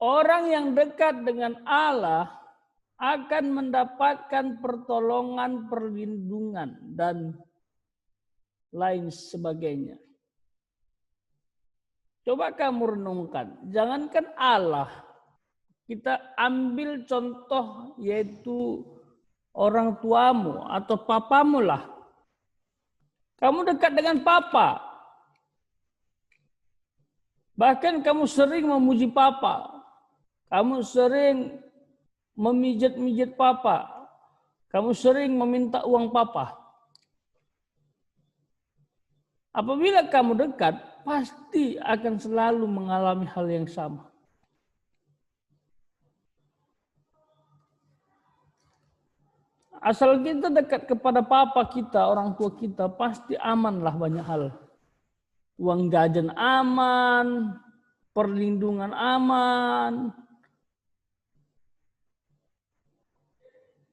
Orang yang dekat dengan Allah akan mendapatkan pertolongan, perlindungan, dan lain sebagainya. Coba kamu renungkan, jangankan Allah, kita ambil contoh yaitu orang tuamu atau papamu lah. Kamu dekat dengan papa. Bahkan kamu sering memuji papa. Kamu sering memijat-mijat papa. Kamu sering meminta uang papa. Apabila kamu dekat, pasti akan selalu mengalami hal yang sama. Asal kita dekat kepada papa kita, orang tua kita, pasti amanlah banyak hal. Uang jajan aman, perlindungan aman,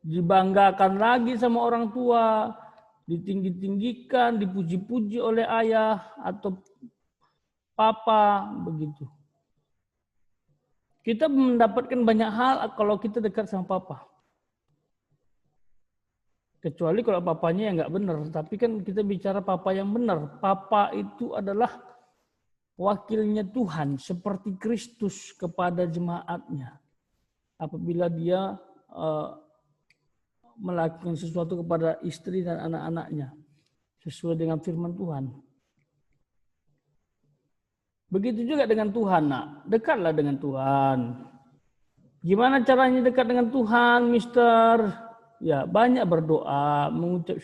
dibanggakan lagi sama orang tua, ditinggi-tinggikan, dipuji-puji oleh ayah atau papa, begitu. Kita mendapatkan banyak hal kalau kita dekat sama papa. Kecuali kalau papanya yang nggak benar. Tapi kan kita bicara papa yang benar. Papa itu adalah wakilnya Tuhan seperti Kristus kepada jemaatnya. Apabila dia melakukan sesuatu kepada istri dan anak-anaknya sesuai dengan firman Tuhan. Begitu juga dengan Tuhan, nak. Dekatlah dengan Tuhan. Gimana caranya dekat dengan Tuhan, Mister? Ya, banyak berdoa, mengucap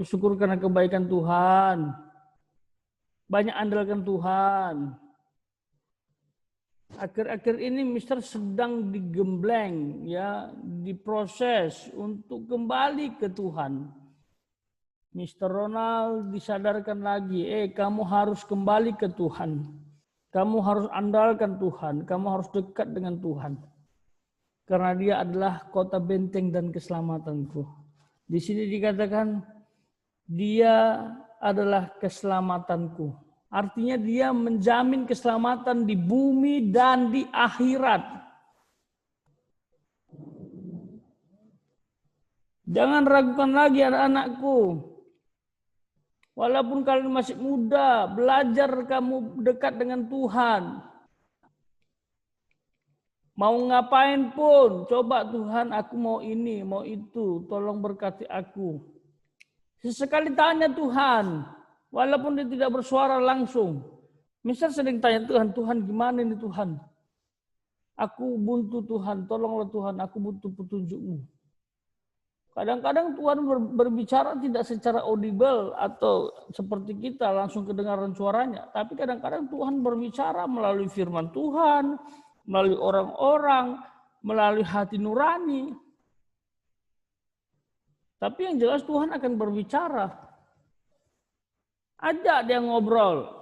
syukur karena kebaikan Tuhan. Banyak andalkan Tuhan. Akhir-akhir ini Mister sedang digembleng, ya, diproses untuk kembali ke Tuhan. Mister Ronald disadarkan lagi, kamu harus kembali ke Tuhan. Kamu harus andalkan Tuhan, kamu harus dekat dengan Tuhan. Karena dia adalah kota benteng dan keselamatanku. Di sini dikatakan dia adalah keselamatanku. Artinya dia menjamin keselamatan di bumi dan di akhirat. Jangan ragukan lagi anak-anakku. Walaupun kalian masih muda, belajar kamu dekat dengan Tuhan. Mau ngapain pun, coba Tuhan aku mau ini, mau itu, tolong berkati aku. Sesekali tanya Tuhan, walaupun dia tidak bersuara langsung. Misal sering tanya Tuhan, Tuhan gimana ini Tuhan? Aku buntu Tuhan, tolonglah Tuhan, aku butuh petunjuk-Mu. Kadang-kadang Tuhan berbicara tidak secara audible atau seperti kita langsung kedengaran suaranya. Tapi kadang-kadang Tuhan berbicara melalui firman Tuhan, melalui orang-orang, melalui hati nurani. Tapi yang jelas Tuhan akan berbicara. Ajak dia ngobrol.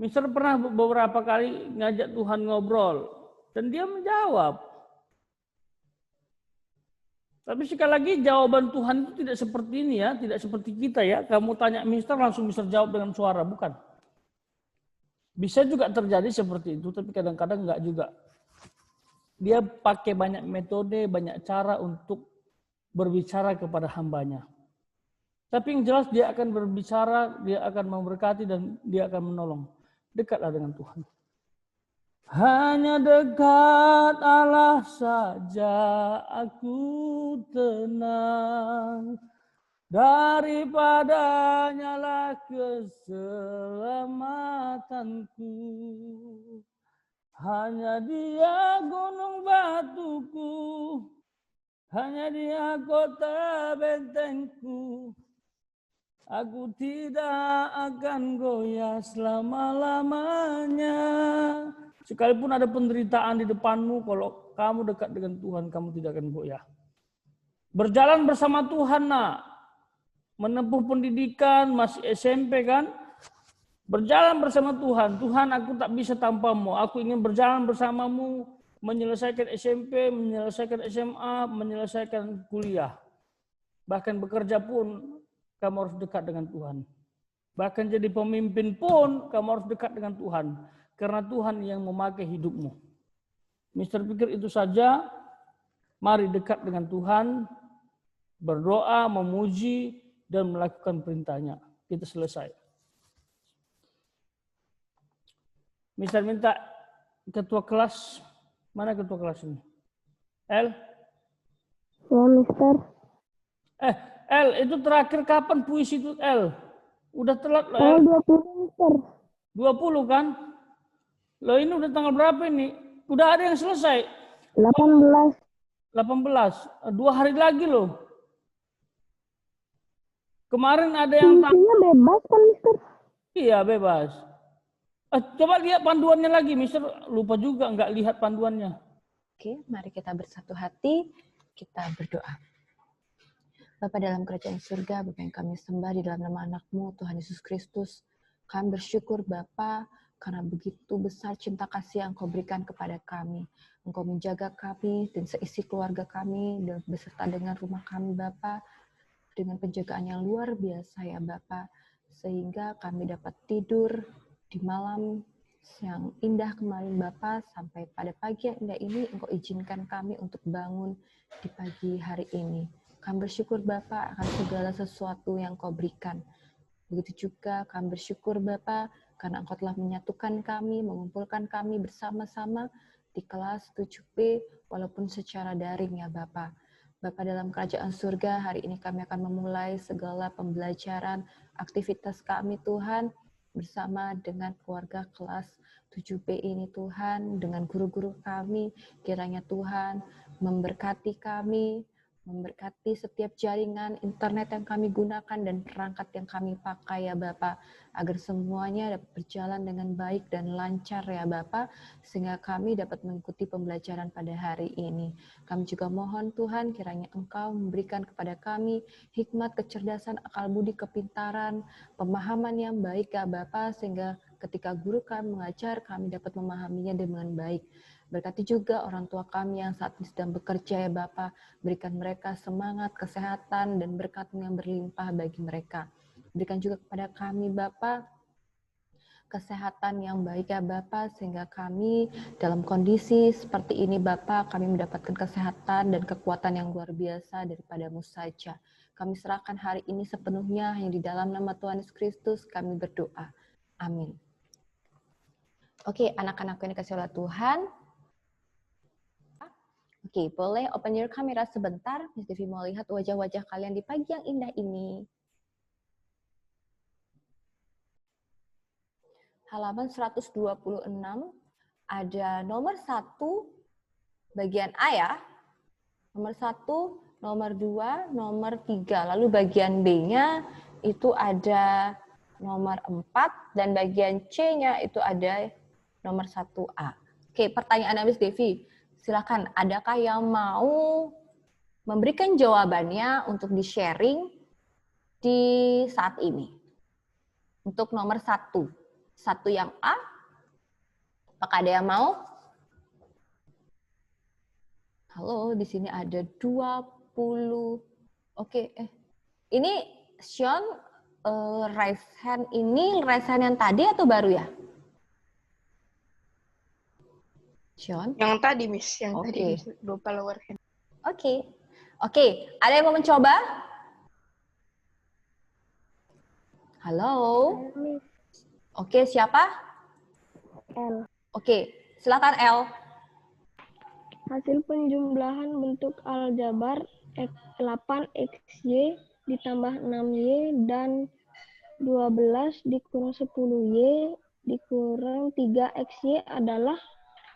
Mister pernah beberapa kali ngajak Tuhan ngobrol. Dan dia menjawab. Tapi sekali lagi jawaban Tuhan itu tidak seperti ini ya. Tidak seperti kita ya. Kamu tanya Mister langsung Mister jawab dengan suara. Bukan. Bisa juga terjadi seperti itu, tapi kadang-kadang enggak juga. Dia pakai banyak metode, banyak cara untuk berbicara kepada hambanya. Tapi yang jelas dia akan berbicara, dia akan memberkati, dan dia akan menolong. Dekatlah dengan Tuhan. Hanya dekat Allah saja aku tenang. Daripadanya lah keselamatanku. Hanya Dia gunung batuku, hanya Dia kota bentengku. Aku tidak akan goyah selama-lamanya. Sekalipun ada penderitaan di depanmu, kalau kamu dekat dengan Tuhan, kamu tidak akan goyah. Berjalan bersama Tuhan, nak. Menempuh pendidikan, masih SMP kan. Berjalan bersama Tuhan. Tuhan, aku tak bisa tanpamu. Aku ingin berjalan bersamamu, menyelesaikan SMP, menyelesaikan SMA, menyelesaikan kuliah. Bahkan bekerja pun, kamu harus dekat dengan Tuhan. Bahkan jadi pemimpin pun, kamu harus dekat dengan Tuhan. karena Tuhan yang memakai hidupmu. Mister pikir itu saja. Mari dekat dengan Tuhan, berdoa, memuji, dan melakukan perintahnya. Kita selesai. Mister minta ketua kelas. Mana ketua kelas ini? El? Ya, Mister. El, itu terakhir kapan puisi itu, El? Udah telat loh, El. Tanggal 20, Mister. 20 kan? Loh ini udah tanggal berapa ini? Udah ada yang selesai. 18. 18. 2 hari lagi loh. Kemarin ada yang... Puisinya bebas kan, Mister? Iya, bebas. Coba lihat panduannya lagi, Mister. Lupa juga nggak lihat panduannya. Oke, mari kita bersatu hati, kita berdoa. Bapa dalam kerajaan surga, Bapa yang kami sembah di dalam nama anak-Mu, Tuhan Yesus Kristus. Kami bersyukur Bapa, karena begitu besar cinta kasih yang Engkau berikan kepada kami. Engkau menjaga kami dan seisi keluarga kami, dan beserta dengan rumah kami Bapa, dengan penjagaan yang luar biasa ya Bapa, sehingga kami dapat tidur di malam yang indah kemarin Bapa, sampai pada pagi yang indah ini Engkau izinkan kami untuk bangun di pagi hari ini. Kami bersyukur Bapa akan segala sesuatu yang Kau berikan. Begitu juga kami bersyukur Bapa karena Engkau telah menyatukan kami, mengumpulkan kami bersama-sama di kelas 7B walaupun secara daring ya Bapa. Bapa dalam kerajaan surga, hari ini kami akan memulai segala pembelajaran aktivitas kami Tuhan bersama dengan keluarga kelas 7B ini Tuhan, dengan guru-guru kami, kiranya Tuhan memberkati kami, memberkati setiap jaringan internet yang kami gunakan dan perangkat yang kami pakai ya Bapa, agar semuanya dapat berjalan dengan baik dan lancar ya Bapa, sehingga kami dapat mengikuti pembelajaran pada hari ini. Kami juga mohon Tuhan kiranya Engkau memberikan kepada kami hikmat, kecerdasan, akal budi, kepintaran, pemahaman yang baik ya Bapa, sehingga ketika guru kami mengajar kami dapat memahaminya dengan baik. Berkati juga orang tua kami yang saat ini sedang bekerja ya Bapa, berikan mereka semangat, kesehatan, dan berkat-Mu yang berlimpah bagi mereka. Berikan juga kepada kami Bapa, kesehatan yang baik ya Bapa, sehingga kami dalam kondisi seperti ini Bapa, kami mendapatkan kesehatan dan kekuatan yang luar biasa daripada-Mu saja. Kami serahkan hari ini sepenuhnya hanya di dalam nama Tuhan Yesus Kristus kami berdoa. Amin. Oke, anak-anakku yang dikasihi oleh Tuhan, oke, boleh open your camera sebentar. Miss Devi mau lihat wajah-wajah kalian di pagi yang indah ini. Halaman 126, ada nomor 1, bagian A ya. Nomor 1, nomor 2, nomor 3. Lalu bagian B-nya itu ada nomor 4, dan bagian C-nya itu ada nomor 1A. Oke, pertanyaan Miss Devi. Silakan, adakah yang mau memberikan jawabannya untuk di-sharing di saat ini? Untuk nomor 1 yang A, apakah ada yang mau? Halo, di sini ada 20. Oke, ini Sean, raise hand ini raise hand yang tadi atau baru ya? Sean? Yang tadi, Miss. Yang Oke. tadi, Miss. Lupa lower hand. Oke. Oke, ada yang mau mencoba? Halo? Oke, siapa? L. Oke, silakan L. Hasil penjumlahan bentuk aljabar 8xy ditambah 6y dan 12 dikurang 10y dikurang 3xy adalah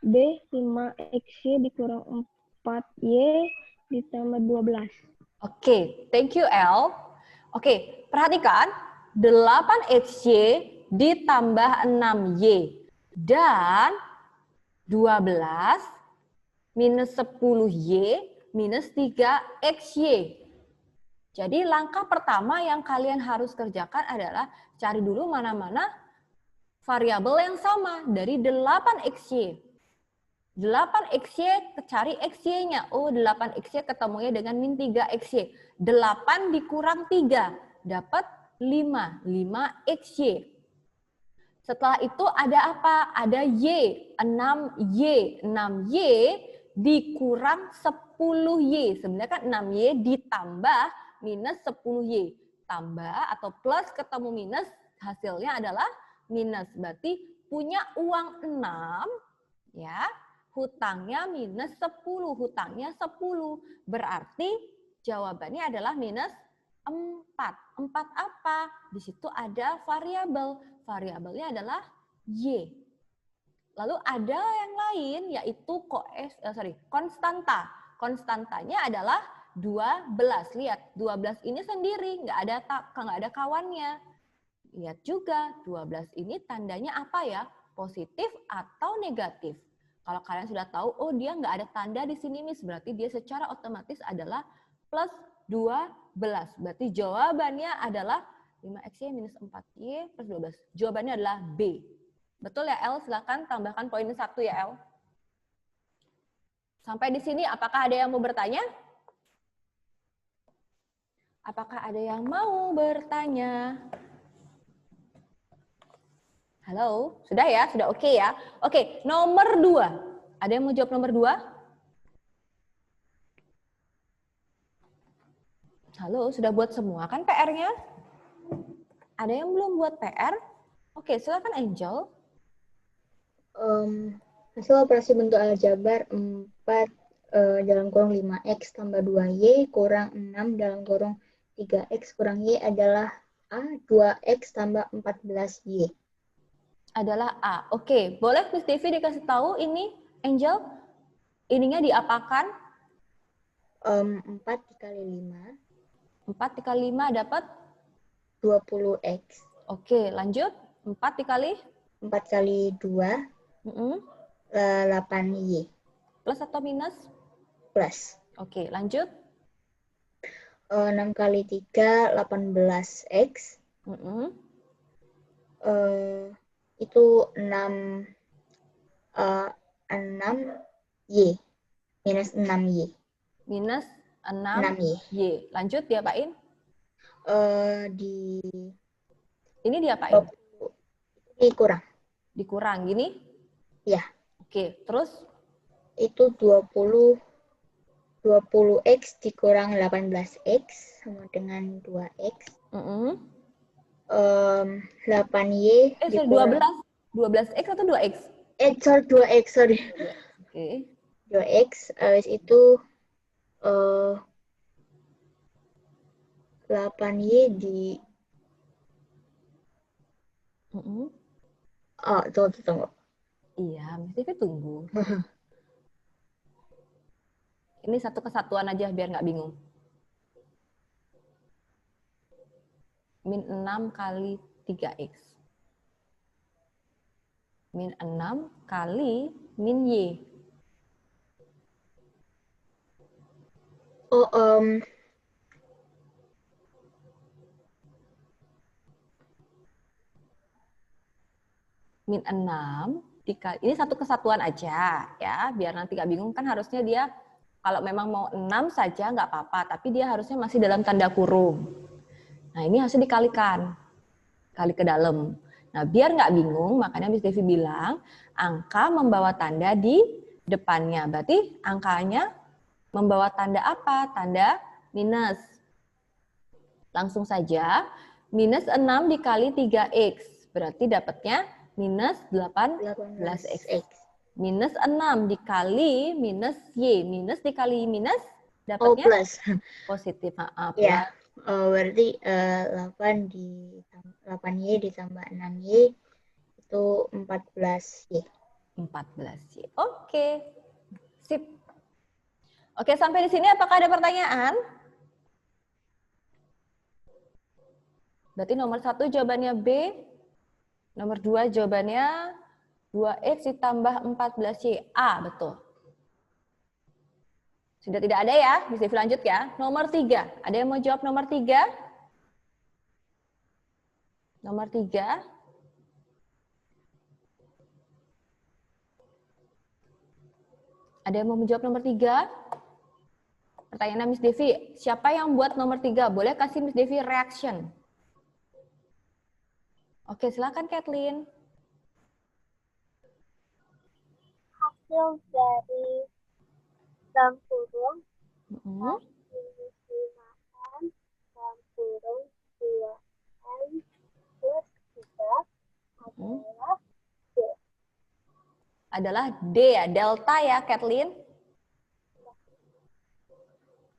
B. 5xy dikurang 4y ditambah 12. Oke, thank you L. Oke, perhatikan 8xy ditambah 6y dan 12 minus 10y minus 3xy. Jadi langkah pertama yang kalian harus kerjakan adalah cari dulu mana-mana variabel yang sama dari 8xy. 8xy cari xy-nya. Oh, 8xy ketemunya dengan min 3xy. 8 dikurang 3 dapat 5. 5xy. Setelah itu ada apa? Ada Y, 6Y. 6Y dikurang 10Y. Sebenarnya kan 6Y ditambah minus 10Y. Tambah atau plus ketemu minus, hasilnya adalah minus. Berarti punya uang 6, ya, hutangnya minus 10. Hutangnya 10. Berarti jawabannya adalah minus 4. 4 apa? Di situ ada variabel. Variabelnya adalah Y. Lalu ada yang lain yaitu konstanta. Konstantanya adalah 12. Lihat, 12 ini sendiri, nggak ada kawannya. Lihat juga, 12 ini tandanya apa ya? Positif atau negatif. Kalau kalian sudah tahu, oh dia nggak ada tanda di sini, Miss, berarti dia secara otomatis adalah plus 12. Berarti jawabannya adalah 5XY minus 4Y plus 12. Jawabannya adalah B. Betul ya, El? Silakan tambahkan poin 1 ya, El. Sampai di sini, apakah ada yang mau bertanya? Apakah ada yang mau bertanya? Halo? Sudah ya? Sudah oke ya? Oke, nomor 2. Ada yang mau jawab nomor 2? Halo, sudah buat semua kan PR-nya? Ada yang belum buat PR? Oke, silakan Angel. Hasil operasi bentuk aljabar 4 dalam kurung 5X tambah 2Y kurang 6 dalam kurung 3X kurang Y adalah A, 2X tambah 14Y. Adalah A. Oke, boleh Miss Devi dikasih tahu ini, Angel? Ininya diapakan? 4 dikali 5. 4 dikali 5 dapat? 20X. Oke, lanjut. 4 dikali? 4 kali 2. 8Y. Plus atau minus? Plus. Oke, lanjut. 6 kali 3, 18X. Itu 6Y. Minus 6Y. Minus 6Y. Lanjut, diapain? Ini diapain? Dikurang. Dikurang, gini? Ya. Oke, terus? Itu 20X dikurang 18X sama dengan 2X. 8Y dikurang 12X atau 2X? 2X, sorry. Oke. 2X, habis itu 8Y di tunggu. Iya, mesti tunggu. Ini satu kesatuan aja biar nggak bingung. Min 6 kali 3X. Min 6 kali min Y. Min 6 dikali, ini satu kesatuan aja ya, biar nanti nggak bingung, kan harusnya dia kalau memang mau 6 saja nggak apa-apa, tapi dia harusnya masih dalam tanda kurung. Nah ini harusnya dikalikan, kali ke dalam. Nah biar nggak bingung, makanya Miss Devi bilang angka membawa tanda di depannya. Berarti angkanya membawa tanda apa? Tanda minus. Langsung saja, minus 6 dikali 3X, berarti dapatnya minus 18X. Minus 6 dikali minus Y. Minus dikali minus dapatnya plus. Positif. Maaf ya. Berarti 8Y ditambah 6Y itu 14Y. 14Y. Oke. Sip. Oke, sampai di sini apakah ada pertanyaan? Berarti nomor 1 jawabannya B. Nomor 2 jawabannya 2X ditambah 14Y. A, betul. Sudah tidak ada ya? Bisa lanjut ya. Nomor 3. Ada yang mau jawab nomor 3? Nomor 3. Ada yang mau menjawab nomor 3? Pertanyaan Miss Devi, siapa yang buat nomor 3? Boleh kasih Miss Devi reaction. Oke, silakan Kathleen. hasil dari dalam kurung Mm-mm. minus 5M dalam kurung 2M plus 3 adalah Adalah D ya, delta ya, Kathleen?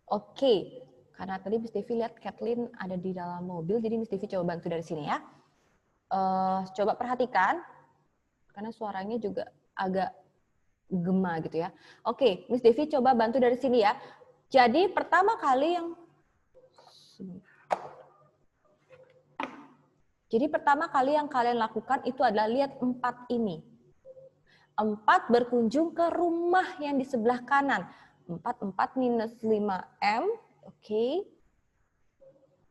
Oke, karena tadi Miss Devi lihat Kathleen ada di dalam mobil, jadi Miss Devi coba bantu dari sini ya. Coba perhatikan, karena suaranya juga agak gema gitu ya. Oke, Miss Devi coba bantu dari sini ya. Jadi pertama kali yang kalian lakukan itu adalah lihat 4 ini. 4 berkunjung ke rumah yang di sebelah kanan. 4 minus 5M, oke.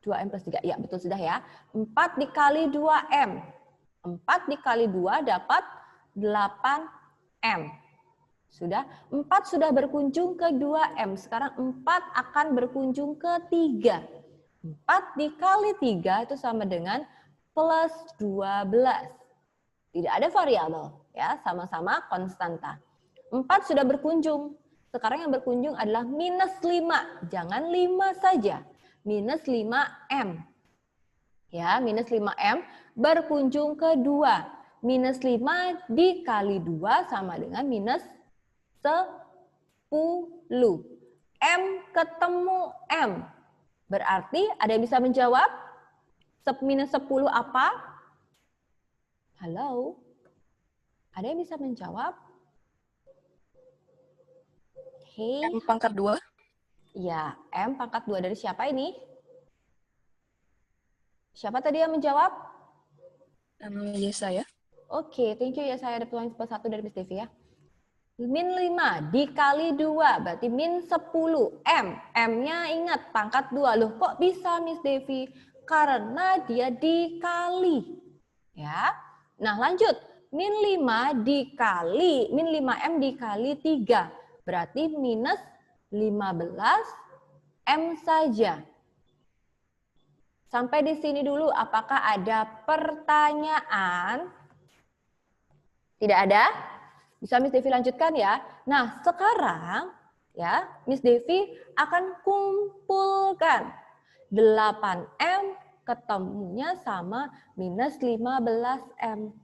2M plus 3, ya betul sudah ya. 4 dikali 2M. 4 dikali 2 dapat 8M. Sudah, 4 sudah berkunjung ke 2M. Sekarang 4 akan berkunjung ke 3. 4 dikali 3 itu sama dengan plus 12. Tidak ada variabel, ya, sama-sama konstanta. 4 sudah berkunjung. Sekarang yang berkunjung adalah minus 5. Jangan 5 saja. Minus 5M. Ya, minus 5M berkunjung ke 2. Minus 5 dikali 2 sama dengan minus 10. M ketemu M. Berarti ada yang bisa menjawab? Minus 10 apa? Halo? Ada yang bisa menjawab? Hey. M pangkat 2. Ya, M pangkat 2 dari siapa ini? Siapa tadi yang menjawab? Yesaya. Oke, thank you ya. Saya ada peluang 1 dari Miss Devi ya. Min 5 dikali 2 berarti min 10 M. M-nya ingat pangkat 2. Loh kok bisa Miss Devi? Karena dia dikali. Ya. Nah lanjut. Min 5 dikali, min 5M dikali 3. Berarti minus 15M saja. Sampai di sini dulu, apakah ada pertanyaan? Tidak ada? Bisa Miss Devi lanjutkan ya. Nah, sekarang ya, Miss Devi akan kumpulkan 8M ketemunya sama minus 15M.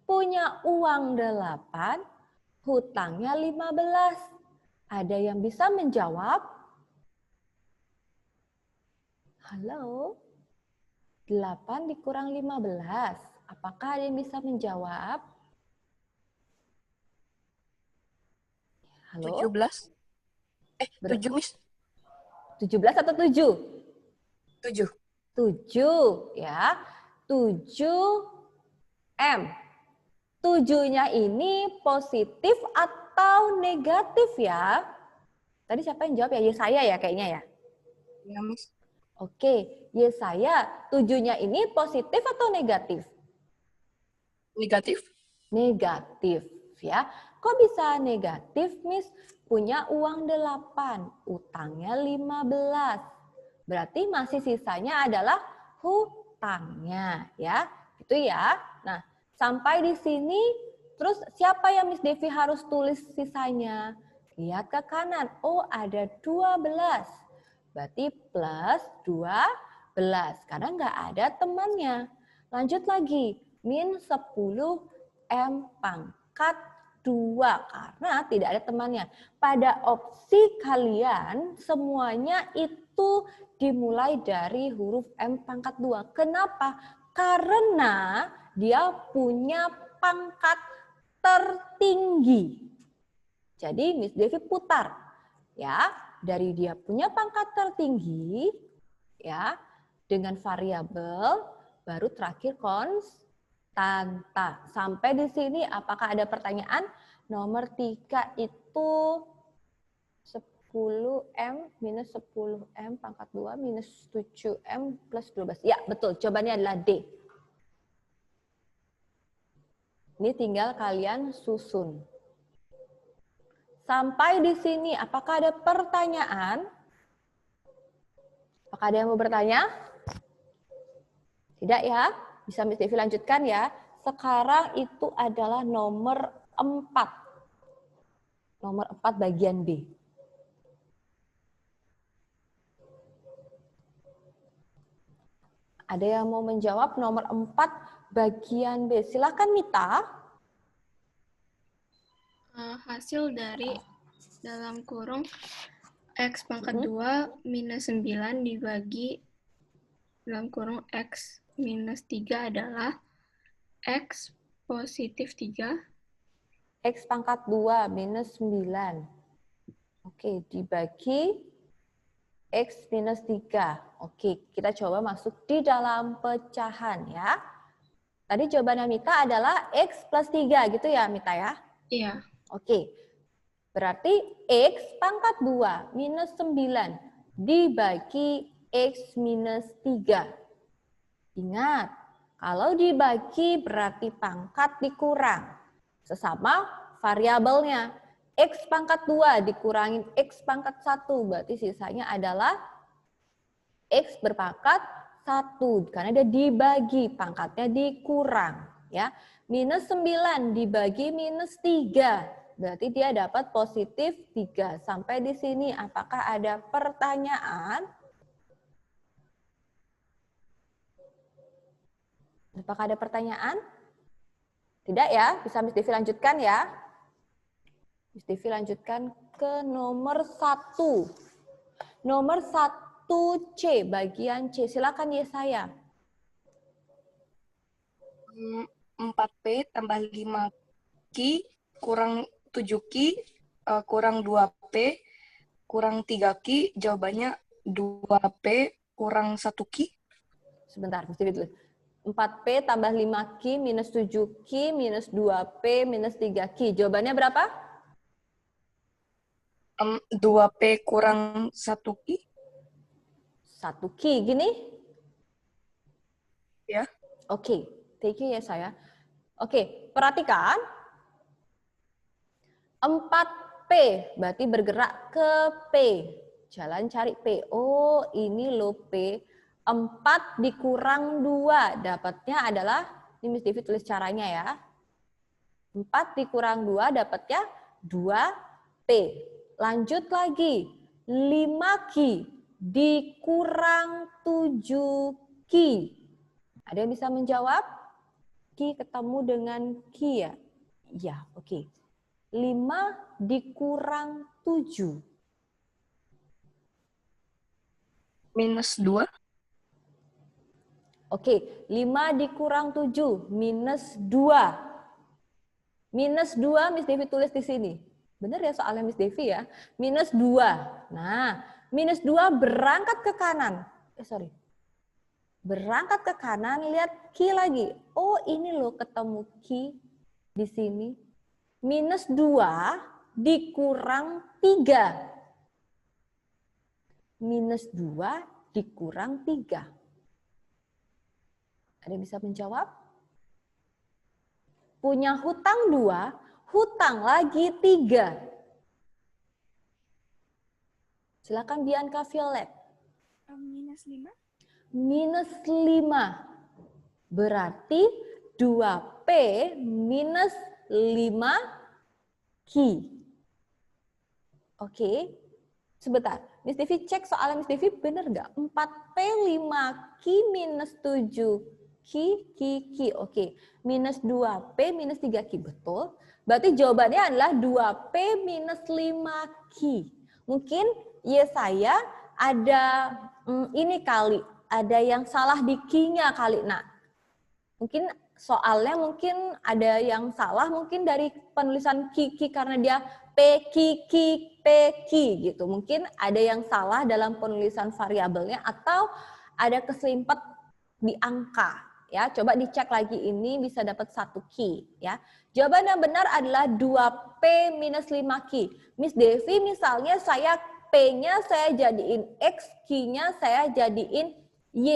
Punya uang 8, hutangnya 15. Ada yang bisa menjawab? Halo? 8 dikurang 15. Apakah ada yang bisa menjawab? Halo? 17. 7, Miss. 17 atau 7? 7. 7 ya. 7M. 7-nya ini positif atau negatif ya? Tadi siapa yang jawab ya? Yesaya ya kayaknya ya? Ya, Miss. Oke, Yesaya. 7-nya ini positif atau negatif? Negatif. Negatif ya. Kok bisa negatif, Miss? Punya uang 8, utangnya 15. Berarti masih sisanya adalah hutangnya ya. Itu ya. Nah, sampai di sini terus siapa yang Miss Devi harus tulis sisanya? Lihat ke kanan. Oh, ada 12. Berarti plus 12. Karena nggak ada temannya. Lanjut lagi. Min 10M pangkat 2. Karena tidak ada temannya. Pada opsi kalian, semuanya itu dimulai dari huruf M pangkat 2. Kenapa? Karena dia punya pangkat tertinggi. Jadi Miss Devi putar. Ya, dari dia punya pangkat tertinggi, ya, dengan variabel, baru terakhir konstanta. Sampai di sini apakah ada pertanyaan? Nomor 3 itu 10M minus 10M pangkat 2 minus 7M plus 12. Ya, betul. Jawabannya adalah D. Ini tinggal kalian susun. Sampai di sini, apakah ada pertanyaan? Apakah ada yang mau bertanya? Tidak ya? Bisa Miss Devi lanjutkan ya. Sekarang itu adalah nomor 4. Nomor 4 bagian B. Ada yang mau menjawab nomor 4 bagian B? Silakan Mita. Hasil dari dalam kurung X pangkat 2 minus 9 dibagi dalam kurung X minus 3 adalah X positif 3. X pangkat 2 minus 9. Oke, dibagi X minus 3. Oke, kita coba masuk di dalam pecahan ya. Tadi jawabannya Mita adalah X plus 3 gitu ya Mita ya? Iya. Oke, berarti X pangkat 2 minus 9 dibagi X minus 3. Ingat, kalau dibagi berarti pangkat dikurang. Sesama variabelnya. X pangkat 2 dikurangin X pangkat 1. Berarti sisanya adalah X berpangkat 1. Karena dia dibagi, pangkatnya dikurang. Ya. Minus 9 dibagi minus 3. Berarti dia dapat positif 3. Sampai di sini apakah ada pertanyaan? Apakah ada pertanyaan? Tidak ya? Bisa Miss Devi lanjutkan ya? Miss Devi lanjutkan ke nomor 1. Nomor 1C, bagian C. Silakan Yesaya. 4P tambah 5Q kurang 7Q kurang 2P kurang 3Q. Jawabannya 2P kurang 1Q. Sebentar, Miss Devi tulis. 4P tambah 5Q minus 7Q minus 2P minus 3Q. Jawabannya berapa? 2P kurang 1Q. 1Q gini? Ya. Oke, thank you ya saya. Oke, perhatikan. 4P berarti bergerak ke P. Jalan cari P. Oh, ini loh P. 4 dikurang 2. Dapatnya adalah, ini Miss Devi tulis caranya ya. 4 dikurang 2 dapatnya 2P. Lanjut lagi. 5Q dikurang 7Q. Ada yang bisa menjawab? Q ketemu dengan Q ya? Iya, oke. 5 dikurang 7. Minus 2. Oke, 5 dikurang 7. Minus 2. Minus 2 Miss Devi tulis di sini. Benar ya soalnya Miss Devi ya? Minus 2. Nah, minus 2 berangkat ke kanan. Berangkat ke kanan, lihat Q lagi. Oh, ini loh ketemu Q di sini. Minus 2 dikurang 3. Minus 2 dikurang 3. Ada yang bisa menjawab? Punya hutang 2, hutang lagi 3. Silakan Bianca Violet. Minus 5. Minus 5. Berarti 2P minus 5Q. Oke. Sebentar. Miss Devi cek soalnya Miss Devi benar nggak? 4P 5Q minus 7Q, Q. Oke. Minus 2P minus 3Q. Betul. Berarti jawabannya adalah 2P minus 5Q. Mungkin ya saya ada ini kali. Ada yang salah di Q-nya kali. Nah, mungkin soalnya mungkin ada yang salah mungkin dari penulisan Q karena dia P Q gitu. Mungkin ada yang salah dalam penulisan variabelnya atau ada keselimpet di angka ya. Coba dicek lagi ini bisa dapat 1Q ya. Jawaban yang benar adalah 2P minus 5Q. Miss Devi misalnya saya P-nya saya jadiin X, Q-nya saya jadiin Y.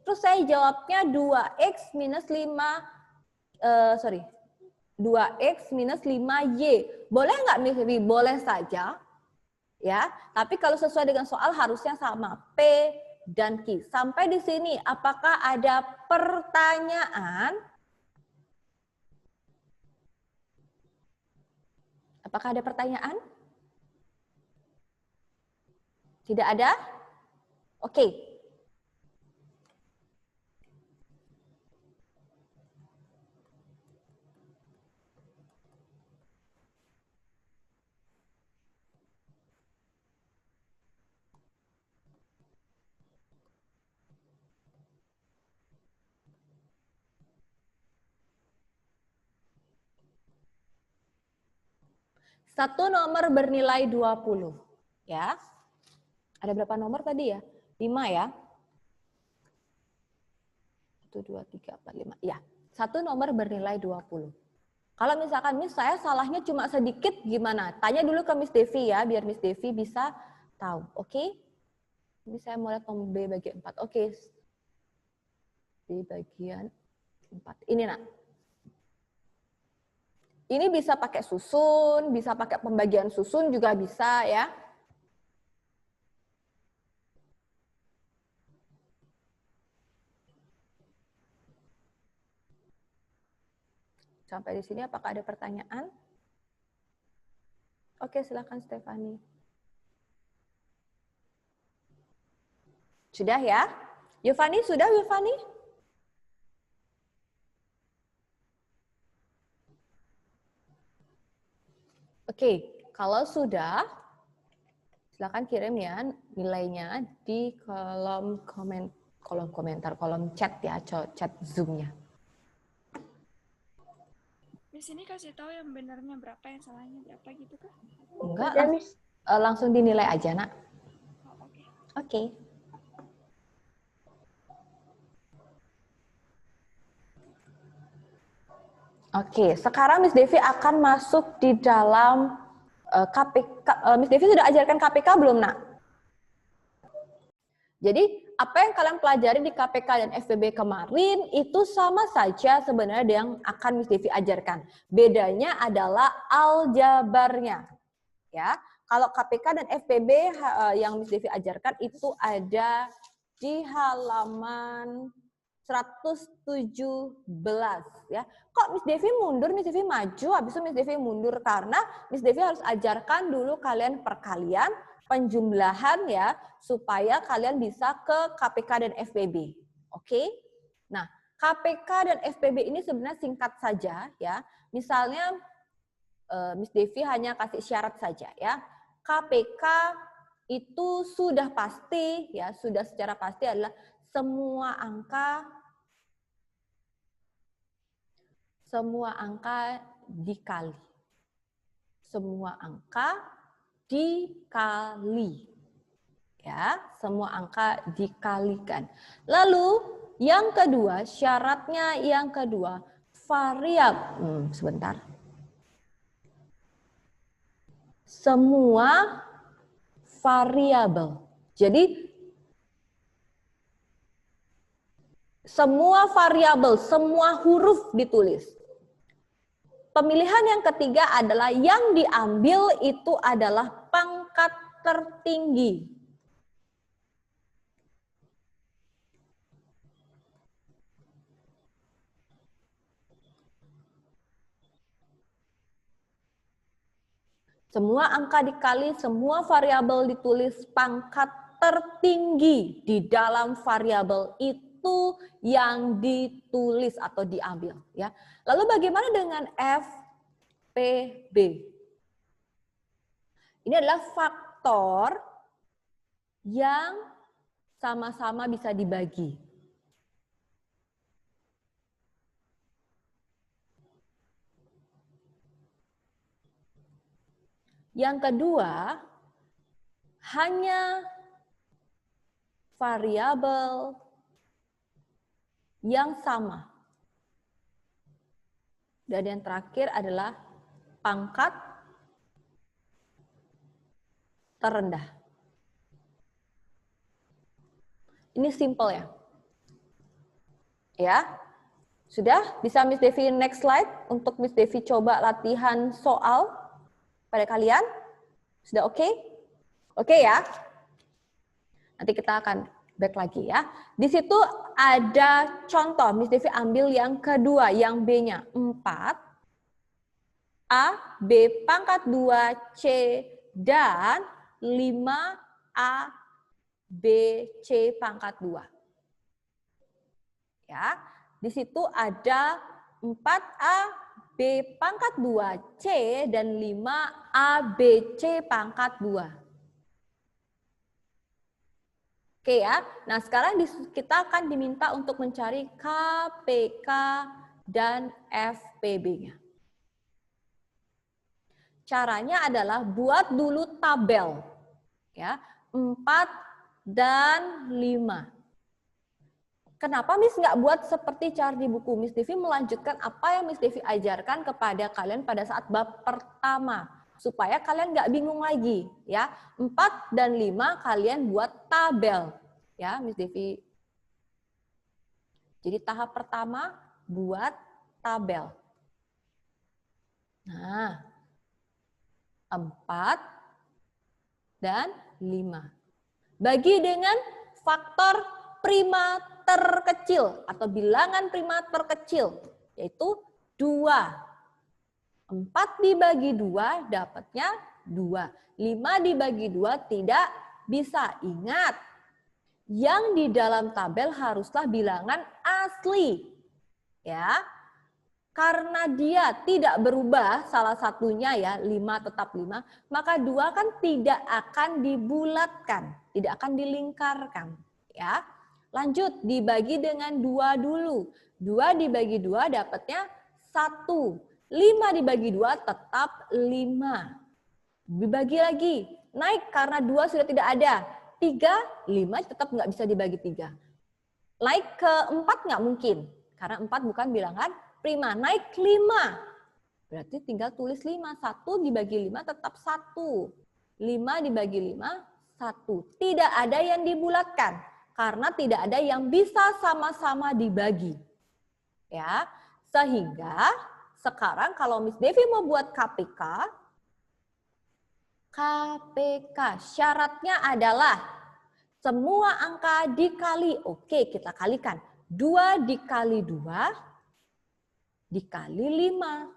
Terus saya jawabnya 2X minus 2X minus 5Y. Boleh nggak Miss Devi? Boleh saja. Ya, tapi kalau sesuai dengan soal harusnya sama P dan Q. Sampai di sini apakah ada pertanyaan? Apakah ada pertanyaan? Tidak ada? Oke. Satu nomor bernilai 20. Ya. Ada berapa nomor tadi ya? 5 ya. 1, 2, 3, 4, 5. Ya. Satu nomor bernilai 20. Kalau misalkan Miss saya salahnya cuma sedikit gimana? Tanya dulu ke Miss Devi ya, biar Miss Devi bisa tahu. Oke? Ini saya mau lihat nomor B bagian 4. Oke. B bagian 4. Ini nak. Ini bisa pakai susun, bisa pakai pembagian susun juga bisa ya. Sampai di sini apakah ada pertanyaan? Oke, silakan Stefani. Sudah ya? Yovani, sudah Yovani? Oke, kalau sudah, silakan kirim ya nilainya di kolom komentar, kolom chat ya, chat Zoom-nya. Di sini kasih tahu yang benarnya berapa, yang salahnya berapa gitu kah? Enggak, langsung dinilai aja, Nak. Oh, oke. Oke. Oke, sekarang Miss Devi akan masuk di dalam KPK. Miss Devi sudah ajarkan KPK belum, Nak? Jadi, apa yang kalian pelajari di KPK dan FPB kemarin itu sama saja sebenarnya yang akan Miss Devi ajarkan. Bedanya adalah aljabarnya. Ya, kalau KPK dan FPB yang Miss Devi ajarkan itu ada di halaman 117 ya. Kok Miss Devi mundur, Miss Devi maju, habis itu Miss Devi mundur karena Miss Devi harus ajarkan dulu kalian perkalian, penjumlahan ya, supaya kalian bisa ke KPK dan FPB. Oke? Nah, KPK dan FPB ini sebenarnya singkat saja ya. Misalnya Miss Devi hanya kasih syarat saja ya. KPK itu sudah pasti ya, sudah secara pasti adalah semua angka dikali. Semua angka dikali. Ya, semua angka dikalikan. Lalu yang kedua, syaratnya yang kedua, variabel. Sebentar. Semua variabel. Jadi semua variabel, semua huruf ditulis. Pemilihan yang ketiga adalah yang diambil itu adalah pangkat tertinggi. Semua angka dikali, semua variabel ditulis, pangkat tertinggi di dalam variabel itu yang ditulis atau diambil. Ya. Lalu bagaimana dengan FPB? Ini adalah faktor yang sama-sama bisa dibagi. Yang kedua, hanya variabel yang sama. Dan yang terakhir adalah pangkat terendah. Ini simple ya. Ya. Sudah? Bisa Miss Devi next slide untuk Miss Devi coba latihan soal pada kalian? Sudah oke? Oke ya? Nanti kita akan back lagi ya. Di situ ada contoh, Miss Devi ambil yang kedua, yang B-nya 4. A, B pangkat 2, C, dan 5A, B, C pangkat 2. Ya, di situ ada 4A, B pangkat 2, C, dan 5A, B, C pangkat 2. Oke ya, nah sekarang kita akan diminta untuk mencari KPK dan FPB-nya. Caranya adalah buat dulu tabel, ya, 4 dan 5. Kenapa Miss nggak buat seperti cara di buku? Miss Devi melanjutkan apa yang Miss Devi ajarkan kepada kalian pada saat bab pertama. Supaya kalian nggak bingung lagi. Ya, 4 dan 5 kalian buat tabel. Ya, Miss Devi. Jadi tahap pertama buat tabel. Nah, 4 dan 5. Bagi dengan faktor prima terkecil atau bilangan prima terkecil, yaitu 2. 4 dibagi 2 dapatnya 2. 5 dibagi 2 tidak bisa. Ingat, yang di dalam tabel haruslah bilangan asli. Ya. Karena dia tidak berubah salah satunya ya, 5 tetap 5, maka 2 kan tidak akan dibulatkan, tidak akan dilingkarkan, ya. Lanjut, dibagi dengan 2 dulu. 2 dibagi 2 dapatnya 1. 5 dibagi 2 tetap 5. Dibagi lagi, naik karena 2 sudah tidak ada. 3, 5 tetap nggak bisa dibagi 3. Naik ke 4 nggak mungkin, karena 4 bukan bilangan prima. Naik 5, berarti tinggal tulis 5. 1 dibagi 5 tetap 1. 5 dibagi 5, 1. Tidak ada yang dibulatkan. Karena tidak ada yang bisa sama-sama dibagi. Ya, sehingga sekarang kalau Miss Devi mau buat KPK syaratnya adalah semua angka dikali. Oke, kita kalikan. 2 dikali 2 dikali 5.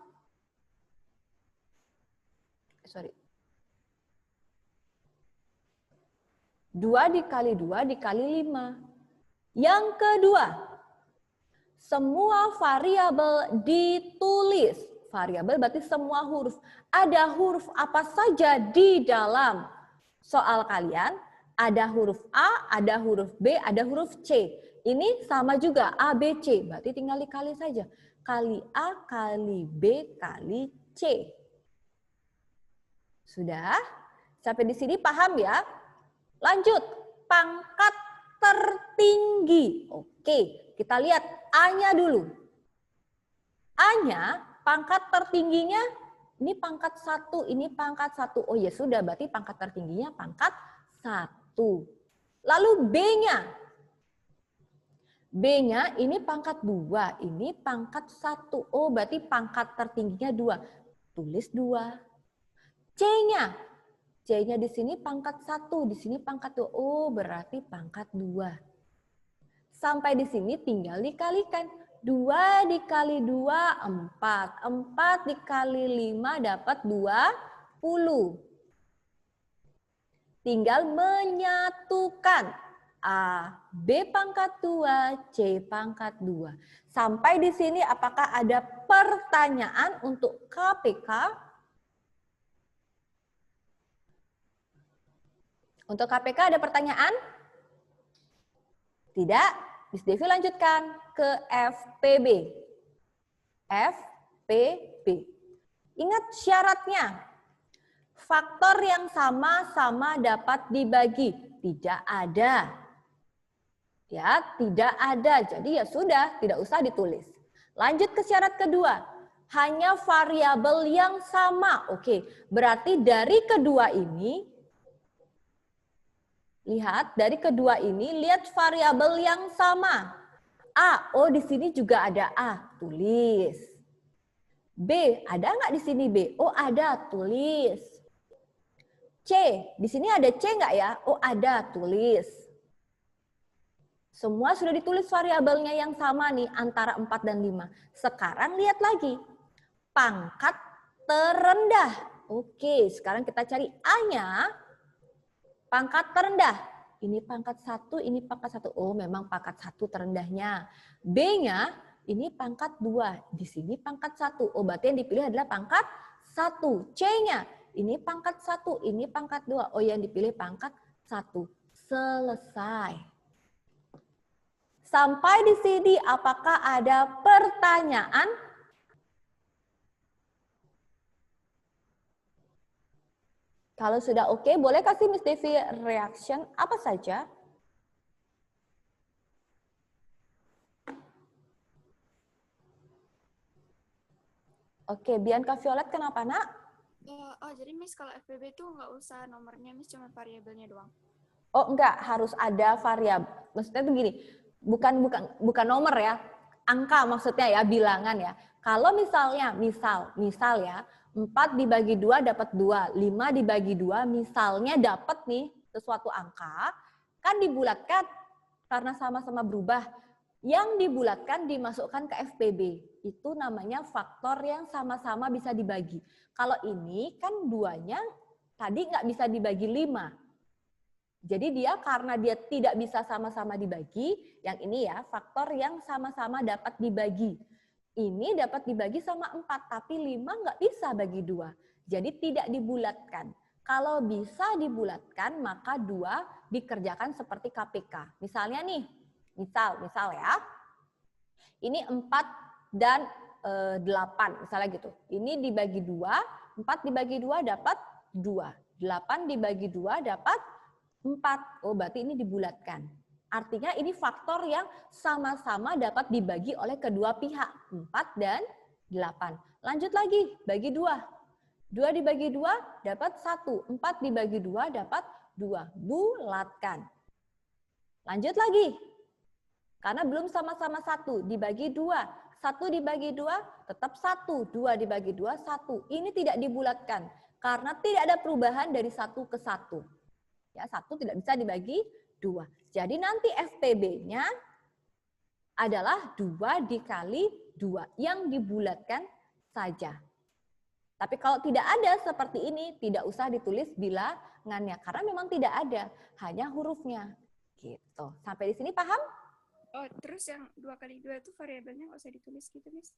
Sorry. 2 dikali 2 dikali 5. Yang kedua, semua variabel ditulis. Variabel berarti semua huruf. Ada huruf apa saja di dalam soal kalian? Ada huruf A, ada huruf B, ada huruf C. Ini sama juga A, B, C. Berarti tinggal dikali saja. Kali A, kali B, kali C. Sudah? Sampai di sini paham ya? Lanjut, pangkat tertinggi. Oke, kita lihat A-nya dulu. A-nya, pangkat tertingginya, ini pangkat 1, ini pangkat 1. Oh ya sudah, berarti pangkat tertingginya pangkat 1. Lalu B-nya. B-nya ini pangkat 2, ini pangkat 1. Oh berarti pangkat tertingginya 2. Tulis 2. C-nya. C-nya di sini pangkat 1, di sini pangkat 2. Oh, berarti pangkat 2. Sampai di sini tinggal dikalikan. 2 dikali 2, 4. 4 dikali 5 dapat 20. Tinggal menyatukan. A, B pangkat 2, C pangkat 2. Sampai di sini apakah ada pertanyaan untuk KPK? Untuk KPK ada pertanyaan? Tidak? Miss Devi lanjutkan ke FPB. FPB. Ingat syaratnya. Faktor yang sama-sama dapat dibagi. Tidak ada. Ya, tidak ada. Jadi ya sudah, tidak usah ditulis. Lanjut ke syarat kedua. Hanya variabel yang sama. Oke, berarti dari kedua ini, lihat, dari kedua ini, lihat variabel yang sama. A, oh di sini juga ada A, tulis. B, ada nggak di sini B? Oh ada, tulis. C, di sini ada C nggak ya? Oh ada, tulis. Semua sudah ditulis variabelnya yang sama nih, antara 4 dan 5. Sekarang lihat lagi. Pangkat terendah. Oke, sekarang kita cari A-nya. Pangkat terendah. Ini pangkat 1, ini pangkat 1. Oh, memang pangkat 1 terendahnya. B-nya, ini pangkat 2. Di sini pangkat 1. Oh, berarti yang dipilih adalah pangkat 1. C-nya, ini pangkat 1, ini pangkat 2. Oh, yang dipilih pangkat 1. Selesai. Sampai di sini, apakah ada pertanyaan? Kalau sudah oke, boleh kasih Miss Devi reaction apa saja? Oke, Bianca Violet kenapa, Nak? Jadi Miss kalau FPB itu nggak usah nomornya, Miss cuma variabelnya doang. Oh, enggak, harus ada variabel. Maksudnya tuh gini, bukan nomor ya, angka maksudnya ya, bilangan ya. Kalau misalnya, misal ya, 4 dibagi 2 dapat 2, 5 dibagi 2 misalnya dapat nih sesuatu angka, kan dibulatkan karena sama-sama berubah. Yang dibulatkan dimasukkan ke FPB. Itu namanya faktor yang sama-sama bisa dibagi. Kalau ini kan duanya tadi nggak bisa dibagi 5. Jadi dia karena dia tidak bisa sama-sama dibagi, yang ini ya faktor yang sama-sama dapat dibagi. Ini dapat dibagi sama 4, tapi 5 nggak bisa bagi 2. Jadi tidak dibulatkan. Kalau bisa dibulatkan, maka 2 dikerjakan seperti KPK. Misalnya nih, misal ya, ini 4 dan 8, misalnya gitu. Ini dibagi 2, 4 dibagi 2 dapat 2. 8 dibagi 2 dapat 4. Oh, berarti ini dibulatkan. Artinya ini faktor yang sama-sama dapat dibagi oleh kedua pihak. 4 dan 8. Lanjut lagi, bagi 2. 2 dibagi 2 dapat 1. 4 dibagi 2 dapat 2. Bulatkan. Lanjut lagi. Karena belum sama-sama 1. Dibagi 2. 1 dibagi 2 tetap 1. 2 dibagi 2, 1. Ini tidak dibulatkan. Karena tidak ada perubahan dari 1 ke 1. Ya, 1 tidak bisa dibagi 2. Jadi nanti FPB-nya adalah 2 dikali 2 yang dibulatkan saja. Tapi kalau tidak ada seperti ini, tidak usah ditulis bilangannya karena memang tidak ada, hanya hurufnya. Gitu. Sampai di sini paham? Oh, terus yang 2 kali 2 itu variabelnya nggak usah ditulis gitu, Miss?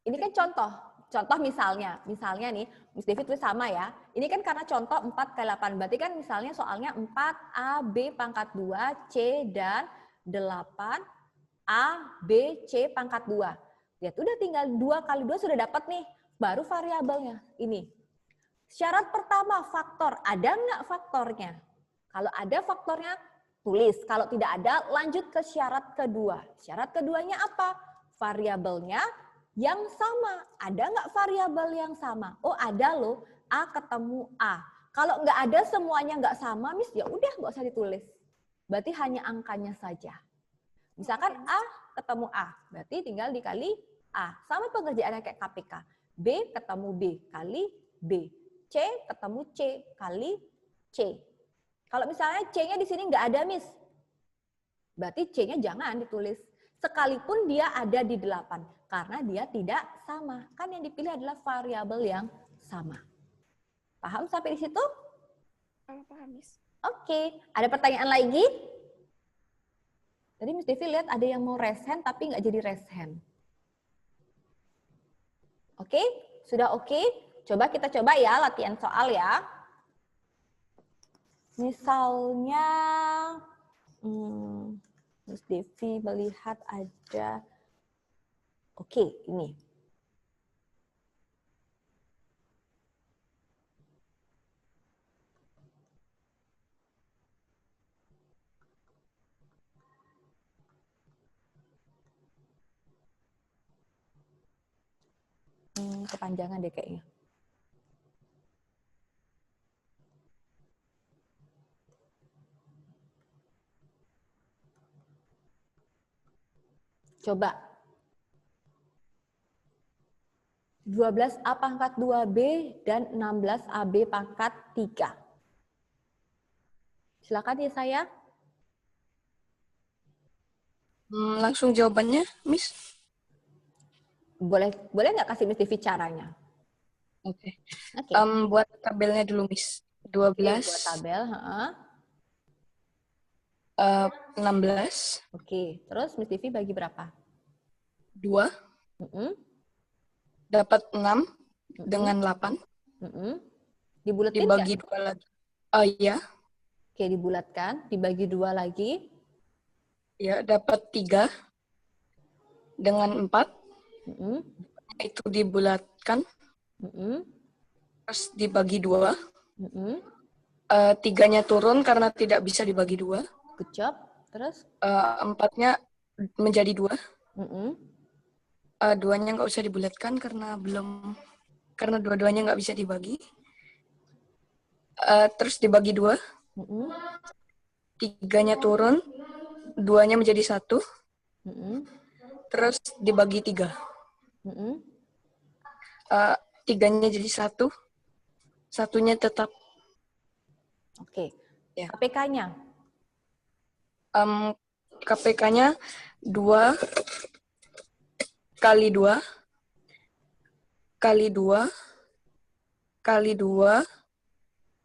Ini kan contoh misalnya nih, Miss Devi tulis sama ya. Ini kan karena contoh 4 kali 8, berarti kan misalnya soalnya 4A, B pangkat 2, C dan 8, A, B, C pangkat 2. Ya udah tinggal 2 kali 2 sudah dapat nih, baru variabelnya ini. Syarat pertama faktor, ada nggak faktornya? Kalau ada faktornya, tulis. Kalau tidak ada, lanjut ke syarat kedua. Syarat keduanya apa? Variabelnya yang sama. Ada nggak variabel yang sama? Oh, ada loh. A ketemu A. Kalau nggak ada semuanya nggak sama, Miss, ya udah nggak usah ditulis. Berarti hanya angkanya saja. Misalkan A ketemu A, berarti tinggal dikali A. Sama pengerjaannya kayak KPK. B ketemu B kali B. C ketemu C kali C. Kalau misalnya C-nya di sini nggak ada, Miss, berarti C-nya jangan ditulis. Sekalipun dia ada di 8, karena dia tidak sama. Kan yang dipilih adalah variabel yang sama. Paham sampai di situ? Paham, Miss. Oke, ada pertanyaan lagi? Tadi Miss Devi lihat ada yang mau raise hand tapi nggak jadi raise hand. Oke, sudah oke? Coba kita coba ya latihan soal ya. Misalnya, Miss Devi melihat ada, oke, ini. Kepanjangan deh kayaknya. Coba. 12A pangkat 2B dan 16AB pangkat 3. Silakan ya saya. Langsung jawabannya, Miss? Boleh nggak kasih Miss Devi caranya? Oke. Oke. Buat tabelnya dulu, Miss. Oke, 12, buat tabel. 16, Oke, terus Miss Devi bagi berapa? 2, Mm-mm, dapat 6 mm-mm, dengan 8, mm-mm. Dibuletin nggak? dibagi 2 lagi. Oh iya, Oke, dibulatkan. Dibagi 2 lagi. ya dapat 3 dengan 4, Mm-mm, itu dibulatkan, mm-mm, terus dibagi 2. mm-mm. 3-nya turun karena tidak bisa dibagi 2. Good job. Terus? 4-nya menjadi 2. Mm-mm. 2-nya nggak usah dibulatkan karena dua-duanya nggak bisa dibagi. Terus dibagi 2, Mm-mm, 3-nya turun, 2-nya menjadi 1, mm-mm, terus dibagi 3. mm-mm. 3-nya jadi 1, 1-nya tetap. Oke. Ya. KPK-nya? KPK-nya 2 kali 2 kali 2 kali 2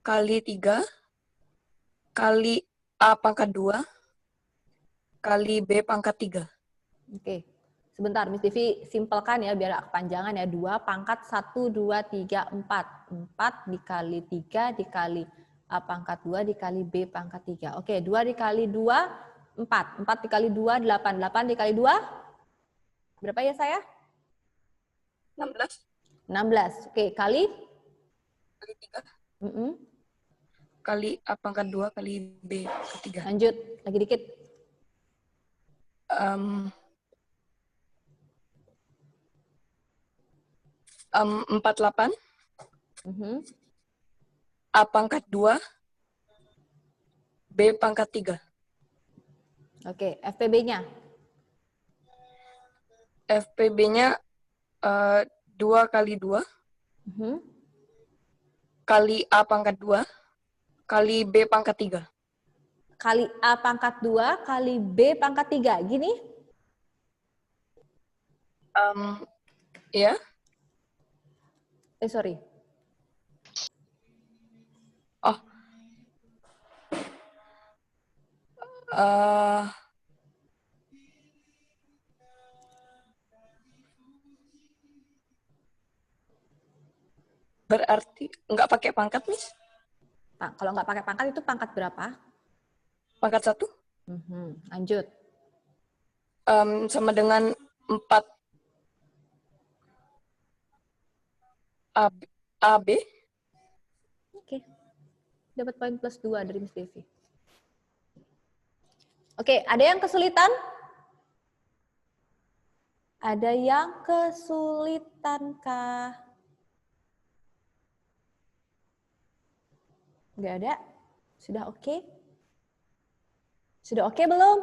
kali 3 kali A pangkat 2 kali B pangkat 3. Oke. Sebentar, Miss Devi simpelkan ya biar gak kepanjangan ya. 2 pangkat 1, 2, 3, 4. 4 dikali 3 dikali A pangkat 2 dikali B pangkat 3. Oke, 2 dikali 2, 4. 4 dikali 2, 8. 8 dikali 2, berapa ya saya? 16 16. Oke, kali? kali 3 Mm-mm. kali A pangkat 2 kali B pangkat 3. Lanjut, lagi dikit. 48 Mhm. A pangkat 2 B pangkat 3. Oke, FPB-nya? FPB-nya 2 kali 2 Mhm. kali A pangkat 2 kali B pangkat 3. Kali A pangkat 2 kali B pangkat 3. Gini? Ya. Sorry. Oh. Berarti nggak pakai pangkat, Miss? Kalau nggak pakai pangkat itu pangkat berapa? Pangkat 1? Lanjut. Sama dengan 4 AB. Oke. Dapat poin plus 2 dari Miss Devi. Oke, ada yang kesulitan? Ada yang kesulitan kah? Nggak ada? Sudah oke? Sudah oke belum?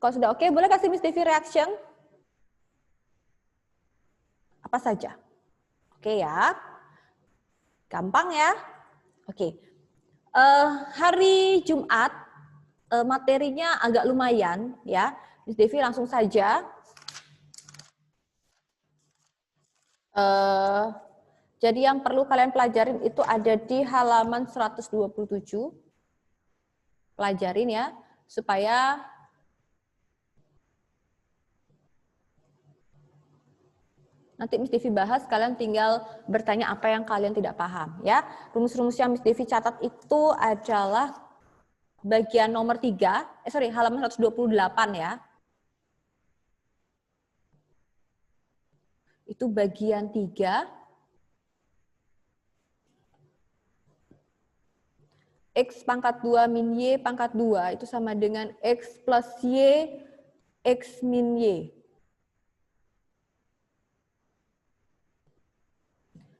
Kalau sudah oke, boleh kasih Miss Devi reaction? Apa saja? Oke ya. Gampang ya. Oke. Hari Jumat, materinya agak lumayan ya. Miss Devi langsung saja. Jadi yang perlu kalian pelajarin itu ada di halaman 127. Pelajarin ya, supaya nanti Miss Devi bahas, kalian tinggal bertanya apa yang kalian tidak paham ya. Rumus-rumus yang Miss Devi catat itu adalah bagian nomor 3, halaman 128 ya. Itu bagian 3. X pangkat 2 min Y pangkat 2 itu sama dengan X plus Y X min Y.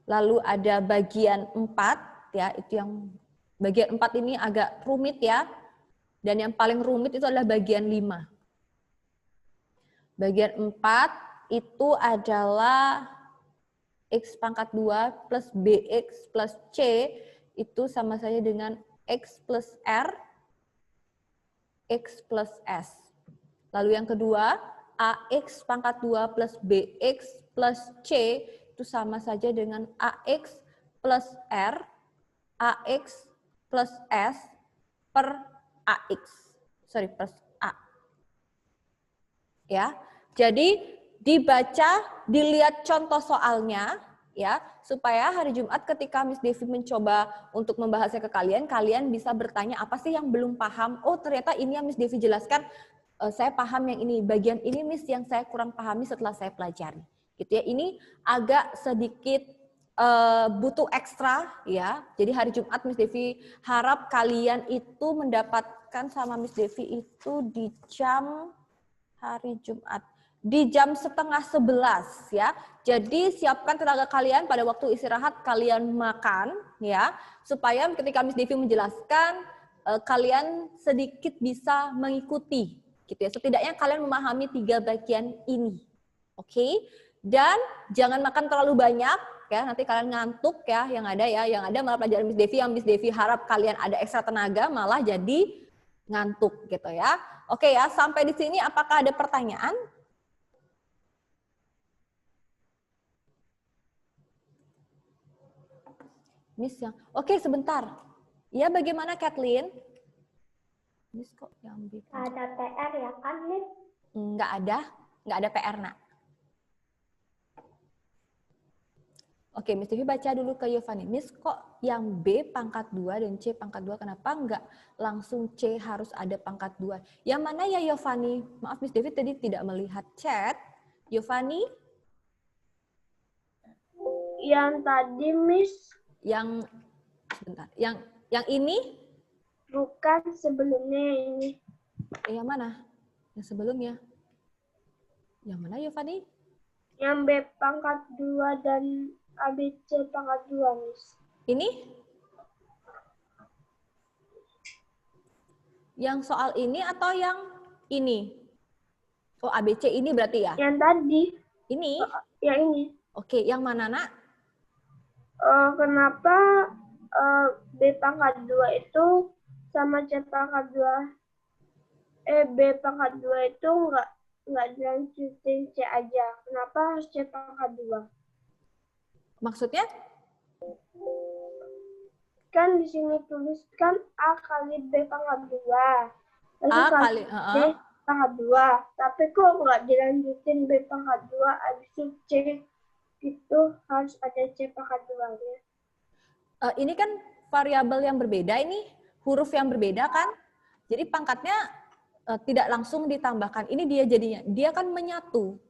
Lalu ada bagian 4 ya, itu yang bagian 4 ini agak rumit ya. Dan yang paling rumit itu adalah bagian 5. Bagian 4 itu adalah X pangkat 2 plus BX plus C itu sama saja dengan X plus R, X plus S. Lalu yang kedua, AX pangkat 2 plus BX plus C itu sama saja dengan AX plus R, AX plus S per AX. Sorry, plus A. Ya, jadi dibaca, dilihat contoh soalnya, ya, supaya hari Jumat ketika Miss Devi mencoba untuk membahasnya ke kalian, kalian bisa bertanya apa sih yang belum paham. Oh, ternyata ini yang Miss Devi jelaskan, saya paham yang ini, bagian ini Miss yang saya kurang pahami setelah saya pelajari. Gitu ya. Ini agak sedikit butuh ekstra ya. Jadi hari Jumat Miss Devi harap kalian itu mendapatkan sama Miss Devi itu di jam hari Jumat di jam 10:30 ya. Jadi siapkan tenaga kalian pada waktu istirahat kalian makan ya, supaya ketika Miss Devi menjelaskan kalian sedikit bisa mengikuti gitu ya. Setidaknya kalian memahami 3 bagian ini. Oke? Dan jangan makan terlalu banyak ya, nanti kalian ngantuk ya, yang ada malah pelajaran Miss Devi yang Miss Devi harap kalian ada ekstra tenaga malah jadi ngantuk gitu ya. Oke ya, sampai di sini apakah ada pertanyaan? Miss yang, oke sebentar. Ya bagaimana Kathleen? Miss kok yang bikin? Ada PR ya kan, Miss? Nggak ada PR nak. Oke, Miss Devi baca dulu ke Yovani. Miss kok yang B pangkat 2 dan C pangkat 2, kenapa nggak langsung C harus ada pangkat 2? Yang mana ya Yovani? Maaf Miss Devi tadi tidak melihat chat. Yovani? Yang tadi, Miss. Yang, sebentar, yang ini? Bukan, sebelumnya ini. Yang mana? Yang sebelumnya? Yang mana Yovani? Yang B pangkat 2 dan ABC pangkat 2, Miss. Ini? Yang soal ini atau yang ini? Oh, ABC ini berarti ya? Yang tadi. Ini? Yang ini. Oke, yang mana nak? Kenapa B pangkat 2 itu sama C pangkat 2? B pangkat 2 itu nggak dilanjutin C aja. Kenapa harus C pangkat 2? Maksudnya? Kan di sini tuliskan A kali B pangkat 2. Lalu A kali, B pangkat 2. Tapi kok nggak dilanjutin B pangkat 2 habis itu C, itu harus ada C pangkat 2-nya. Ini kan variabel yang berbeda ini, huruf yang berbeda kan? Jadi pangkatnya tidak langsung ditambahkan. Ini dia jadinya, dia kan menyatu.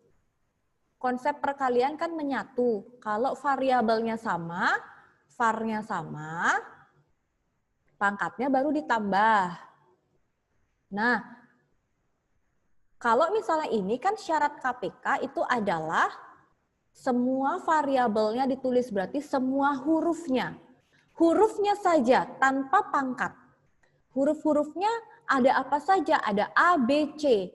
Konsep perkalian kan menyatu. Kalau variabelnya sama, var-nya sama, pangkatnya baru ditambah. Nah, kalau misalnya ini kan syarat KPK itu adalah semua variabelnya ditulis, berarti semua hurufnya. Hurufnya saja tanpa pangkat. Huruf-hurufnya ada apa saja? Ada A, B, C.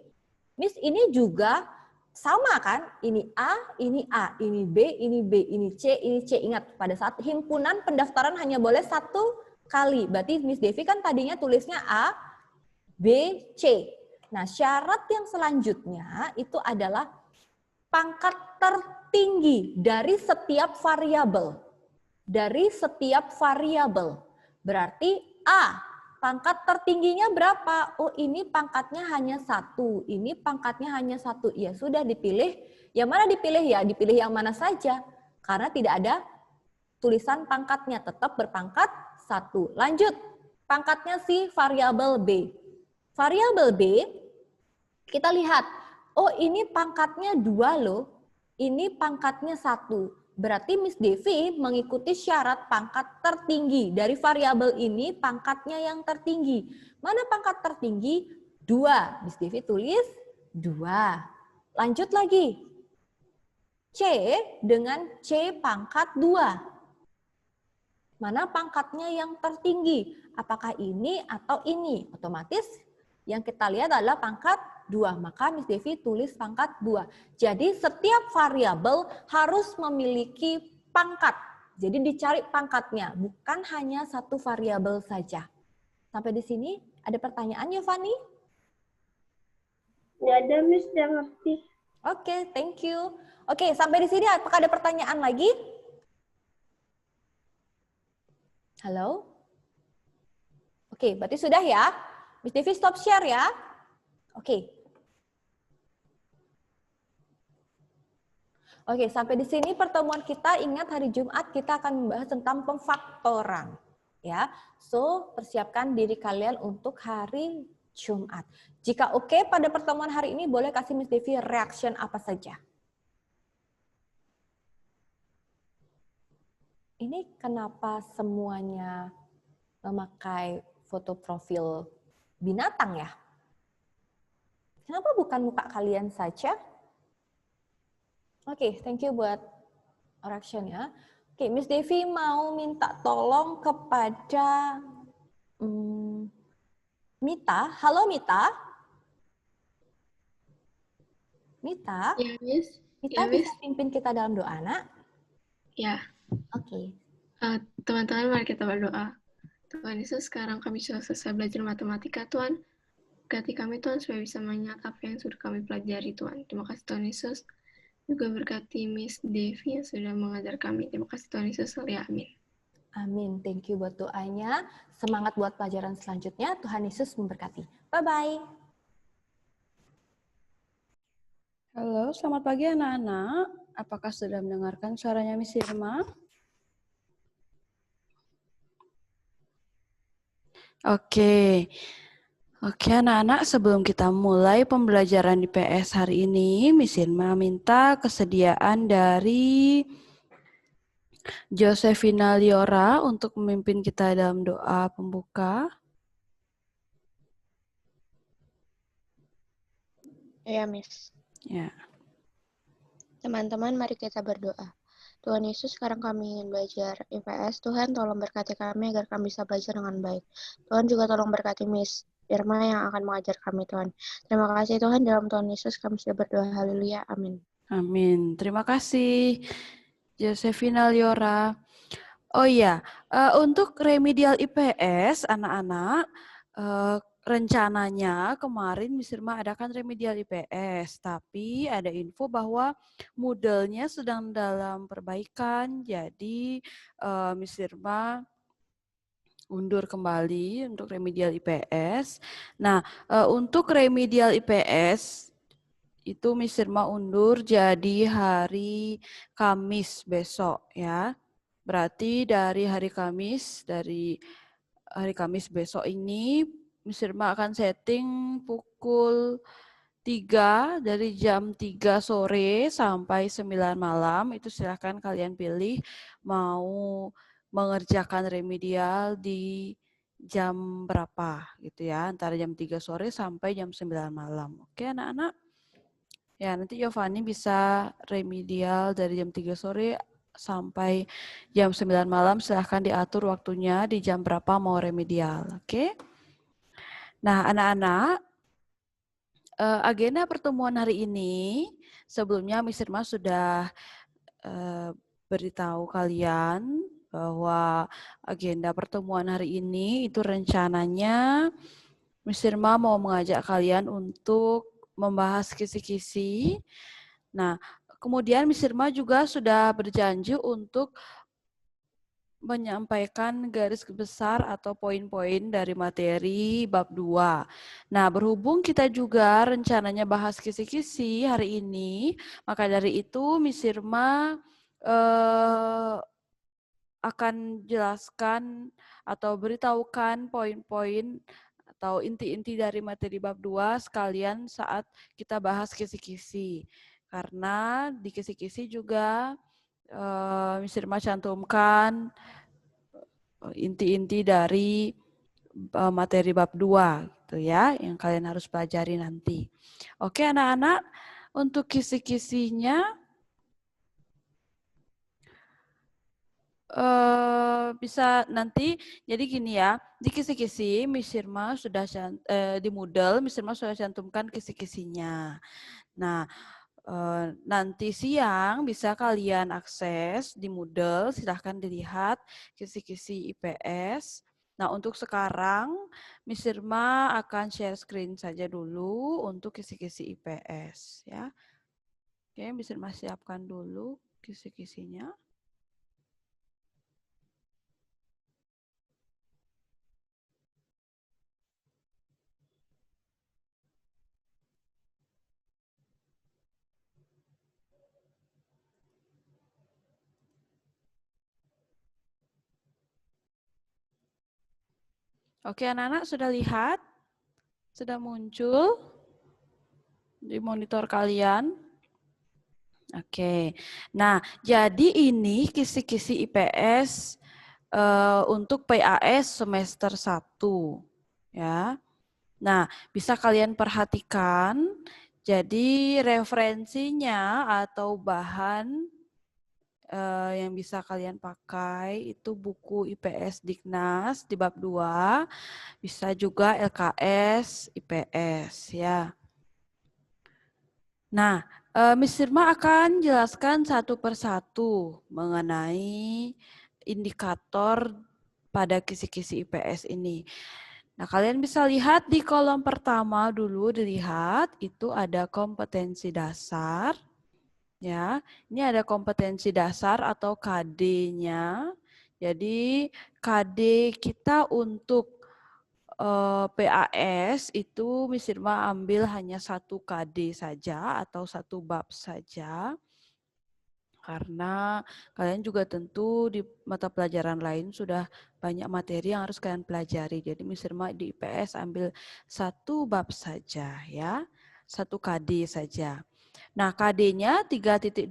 Miss ini juga sama kan? Ini A, ini A, ini B, ini B, ini C, ini C. Ingat, pada saat himpunan pendaftaran hanya boleh 1 kali. Berarti Miss Devi kan tadinya tulisnya A, B, C. Nah, syarat yang selanjutnya itu adalah pangkat tertinggi dari setiap variabel. Dari setiap variabel. Berarti A, pangkat tertingginya berapa? Oh, ini pangkatnya hanya 1. Ini pangkatnya hanya 1. Ya sudah dipilih. Yang mana dipilih ya? Dipilih yang mana saja. Karena tidak ada tulisan pangkatnya. Tetap berpangkat 1. Lanjut. Pangkatnya si variabel B. Variabel B, kita lihat. Oh, ini pangkatnya 2 loh. Ini pangkatnya 1. Berarti Miss Devi mengikuti syarat pangkat tertinggi. Dari variabel ini pangkatnya yang tertinggi. Mana pangkat tertinggi? 2. Miss Devi tulis 2. Lanjut lagi. C dengan C pangkat 2. Mana pangkatnya yang tertinggi? Apakah ini atau ini? Otomatis yang kita lihat adalah pangkat 2, maka Miss Devi tulis pangkat 2. Jadi setiap variabel harus memiliki pangkat. Jadi dicari pangkatnya, bukan hanya 1 variabel saja. Sampai di sini ada pertanyaan ya, Fanny? Ya ada, Miss, udah ngerti. Oke, thank you. Oke, sampai di sini apakah ada pertanyaan lagi? Halo? Oke, berarti sudah ya? Miss Devi stop share ya? Oke. Oke, sampai di sini pertemuan kita. Ingat hari Jumat kita akan membahas tentang pemfaktoran. Ya, so persiapkan diri kalian untuk hari Jumat. Jika oke pada pertemuan hari ini, boleh kasih Miss Devi reaction apa saja. Ini kenapa semuanya memakai foto profil binatang ya? Kenapa bukan muka kalian saja? Oke, thank you buat reaction ya. Oke, Miss Devi mau minta tolong kepada Mita. Halo Mita. Mita. Ya, Miss. Mita Ya, bisa Miss. pimpin kita dalam doa, nak? Ya. Oke. Teman-teman, mari kita berdoa. Tuhan Yesus, sekarang kami sudah selesai belajar matematika, Tuhan. Berkati kami, Tuhan, supaya bisa mengingat apa yang sudah kami pelajari, Tuhan. Terima kasih, Tuhan Yesus. Juga berkati Miss Devi yang sudah mengajar kami. Terima kasih, Tuhan Yesus. Ya, amin. Amin. Thank you buat doanya. Semangat buat pelajaran selanjutnya. Tuhan Yesus memberkati. Bye-bye. Halo, selamat pagi anak-anak. Apakah sudah mendengarkan suaranya Miss Irma? Oke. Oke anak-anak, sebelum kita mulai pembelajaran di PS hari ini, Miss Irma minta kesediaan dari Josefina Liora untuk memimpin kita dalam doa pembuka. Ya, Miss. Ya. Teman-teman, mari kita berdoa. Tuhan Yesus, sekarang kami ingin belajar IPS. Tuhan, tolong berkati kami agar kami bisa belajar dengan baik. Tuhan juga tolong berkati Miss Irma yang akan mengajar kami, Tuhan. Terima kasih, Tuhan. Dalam Tuhan Yesus, kami sudah berdoa. Haleluya. Amin. Amin. Terima kasih, Josefina Liora. Oh iya, untuk remedial IPS, anak-anak, rencananya kemarin Miss Irma adakan remedial IPS, tapi ada info bahwa Moodle-nya sedang dalam perbaikan, jadi Miss Irma undur kembali untuk remedial IPS. Nah, untuk remedial IPS itu Miss Irma undur jadi hari Kamis besok ya. Berarti dari hari Kamis besok ini Miss Irma akan setting pukul 3 dari jam 3 sore sampai 9 malam. Itu silahkan kalian pilih mau mengerjakan remedial di jam berapa gitu ya. Antara jam 3 sore sampai jam 9 malam. Oke anak-anak? Ya nanti Giovanni bisa remedial dari jam 3 sore sampai jam 9 malam, silahkan diatur waktunya di jam berapa mau remedial, oke? Nah, anak-anak, agenda pertemuan hari ini, sebelumnya Miss Irma sudah beritahu kalian bahwa agenda pertemuan hari ini itu rencananya Miss Irma mau mengajak kalian untuk membahas kisi-kisi. Nah, kemudian Miss Irma juga sudah berjanji untuk menyampaikan garis besar atau poin-poin dari materi bab 2. Nah, berhubung kita juga rencananya bahas kisi-kisi hari ini, maka dari itu Miss Irma akan jelaskan atau beritahukan poin-poin atau inti-inti dari materi bab 2 sekalian saat kita bahas kisi-kisi. Karena di kisi-kisi juga Miss Irma cantumkan inti-inti dari materi bab 2 gitu ya, yang kalian harus pelajari nanti. Oke anak-anak, untuk kisi-kisinya bisa nanti, jadi gini ya, di kisi-kisi Miss Irma sudah di Moodle, Miss Irma sudah cantumkan kisi-kisinya. Nah, nanti siang bisa kalian akses di Moodle, silahkan dilihat kisi-kisi IPS. Nah, untuk sekarang Miss Irma akan share screen saja dulu untuk kisi-kisi IPS ya. Oke, bisa Mas siapkan dulu kisi-kisinya. Oke, anak-anak sudah lihat? Sudah muncul di monitor kalian? Oke. Nah, jadi ini kisi-kisi IPS untuk PAS semester 1. Ya. Nah, bisa kalian perhatikan. Jadi referensinya atau bahan yang bisa kalian pakai itu buku IPS Diknas di bab 2, bisa juga LKS IPS ya. Nah, Miss Irma akan jelaskan satu persatu mengenai indikator pada kisi-kisi IPS ini. Nah, kalian bisa lihat di kolom pertama dulu dilihat itu ada kompetensi dasar. Ya, ini ada kompetensi dasar atau KD-nya. Jadi KD kita untuk PAS itu Miss Irma ambil hanya 1 KD saja atau 1 bab saja. Karena kalian juga tentu di mata pelajaran lain sudah banyak materi yang harus kalian pelajari. Jadi Miss Irma di IPS ambil 1 bab saja ya. 1 KD saja. Nah, KD-nya 3.2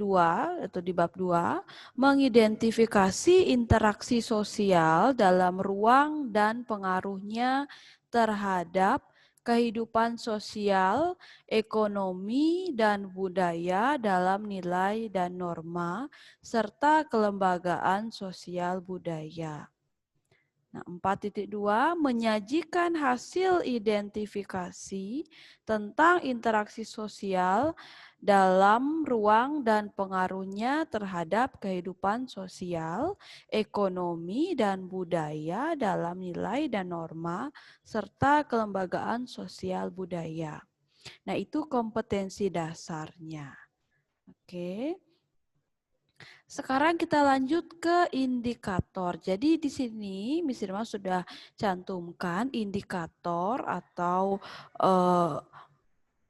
atau di bab 2, mengidentifikasi interaksi sosial dalam ruang dan pengaruhnya terhadap kehidupan sosial, ekonomi, dan budaya dalam nilai dan norma, serta kelembagaan sosial budaya. Nah, 4.2 menyajikan hasil identifikasi tentang interaksi sosial dalam ruang dan pengaruhnya terhadap kehidupan sosial, ekonomi, dan budaya dalam nilai dan norma, serta kelembagaan sosial budaya. Nah, itu kompetensi dasarnya. Oke. Sekarang kita lanjut ke indikator. Jadi di sini Miss Irma sudah cantumkan indikator atau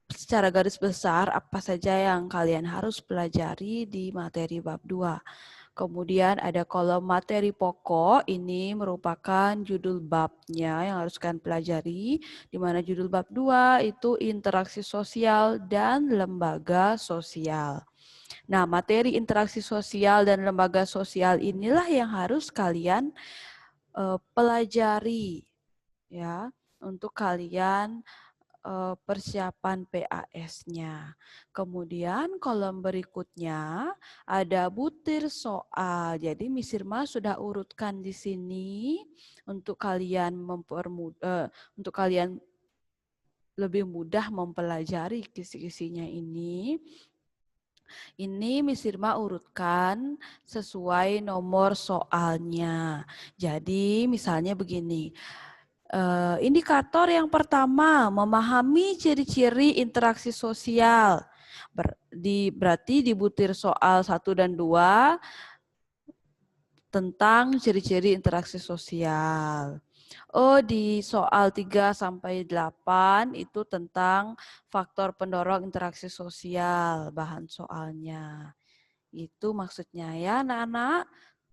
secara garis besar apa saja yang kalian harus pelajari di materi bab 2. Kemudian ada kolom materi pokok, ini merupakan judul babnya yang harus kalian pelajari, di mana judul bab 2 itu interaksi sosial dan lembaga sosial. Nah, materi interaksi sosial dan lembaga sosial inilah yang harus kalian pelajari ya untuk kalian persiapan PAS-nya. Kemudian kolom berikutnya ada butir soal. Jadi Miss Irma sudah urutkan di sini untuk kalian untuk kalian lebih mudah mempelajari kisi-kisinya ini. Ini Miss Irma urutkan sesuai nomor soalnya. Jadi misalnya begini, indikator yang pertama memahami ciri-ciri interaksi sosial. Berarti di butir soal 1 dan 2 tentang ciri-ciri interaksi sosial. Di soal 3 sampai 8 itu tentang faktor pendorong interaksi sosial, bahan soalnya. Itu maksudnya ya anak-anak.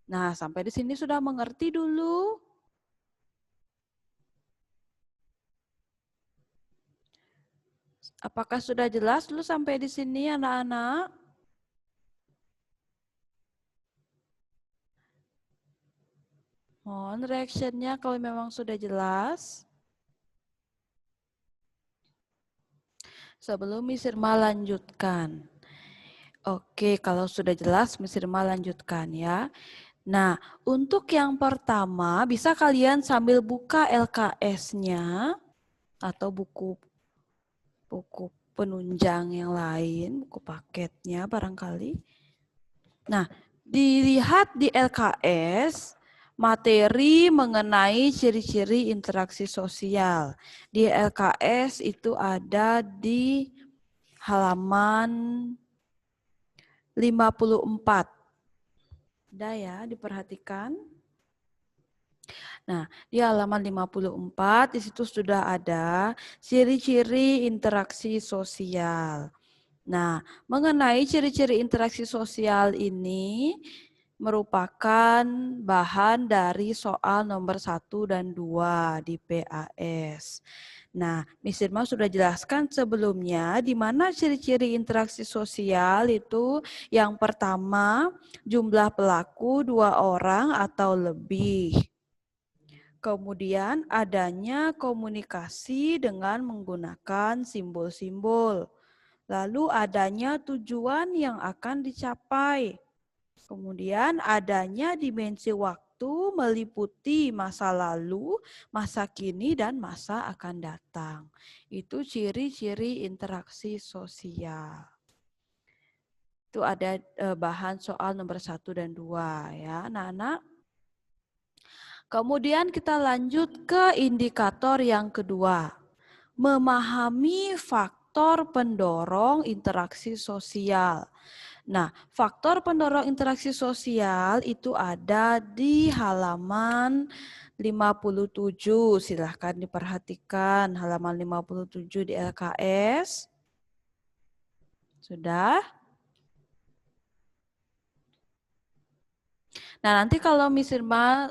Nah, sampai di sini sudah mengerti dulu? Apakah sudah jelas dulu sampai di sini anak-anak? Mohon reaction-nya kalau memang sudah jelas. Sebelum Miss Irma lanjutkan. Oke, kalau sudah jelas Miss Irma lanjutkan ya. Nah, untuk yang pertama bisa kalian sambil buka LKS-nya atau buku penunjang yang lain, buku paketnya barangkali. Nah, dilihat di LKS materi mengenai ciri-ciri interaksi sosial. Di LKS itu ada di halaman 54. Ada ya, diperhatikan. Nah, di halaman 54 di situ sudah ada ciri-ciri interaksi sosial. Nah, mengenai ciri-ciri interaksi sosial ini merupakan bahan dari soal nomor 1 dan 2 di PAS. Nah, Miss Irma sudah jelaskan sebelumnya di mana ciri-ciri interaksi sosial itu yang pertama jumlah pelaku 2 orang atau lebih. Kemudian adanya komunikasi dengan menggunakan simbol-simbol. Lalu adanya tujuan yang akan dicapai. Kemudian adanya dimensi waktu meliputi masa lalu, masa kini, dan masa akan datang. Itu ciri-ciri interaksi sosial. Itu ada bahan soal nomor 1 dan 2 ya, anak-anak. Kemudian kita lanjut ke indikator yang kedua. Memahami faktor pendorong interaksi sosial. Nah, faktor pendorong interaksi sosial itu ada di halaman 57. Silahkan diperhatikan halaman 57 di LKS. Sudah? Nah, nanti kalau Miss Irma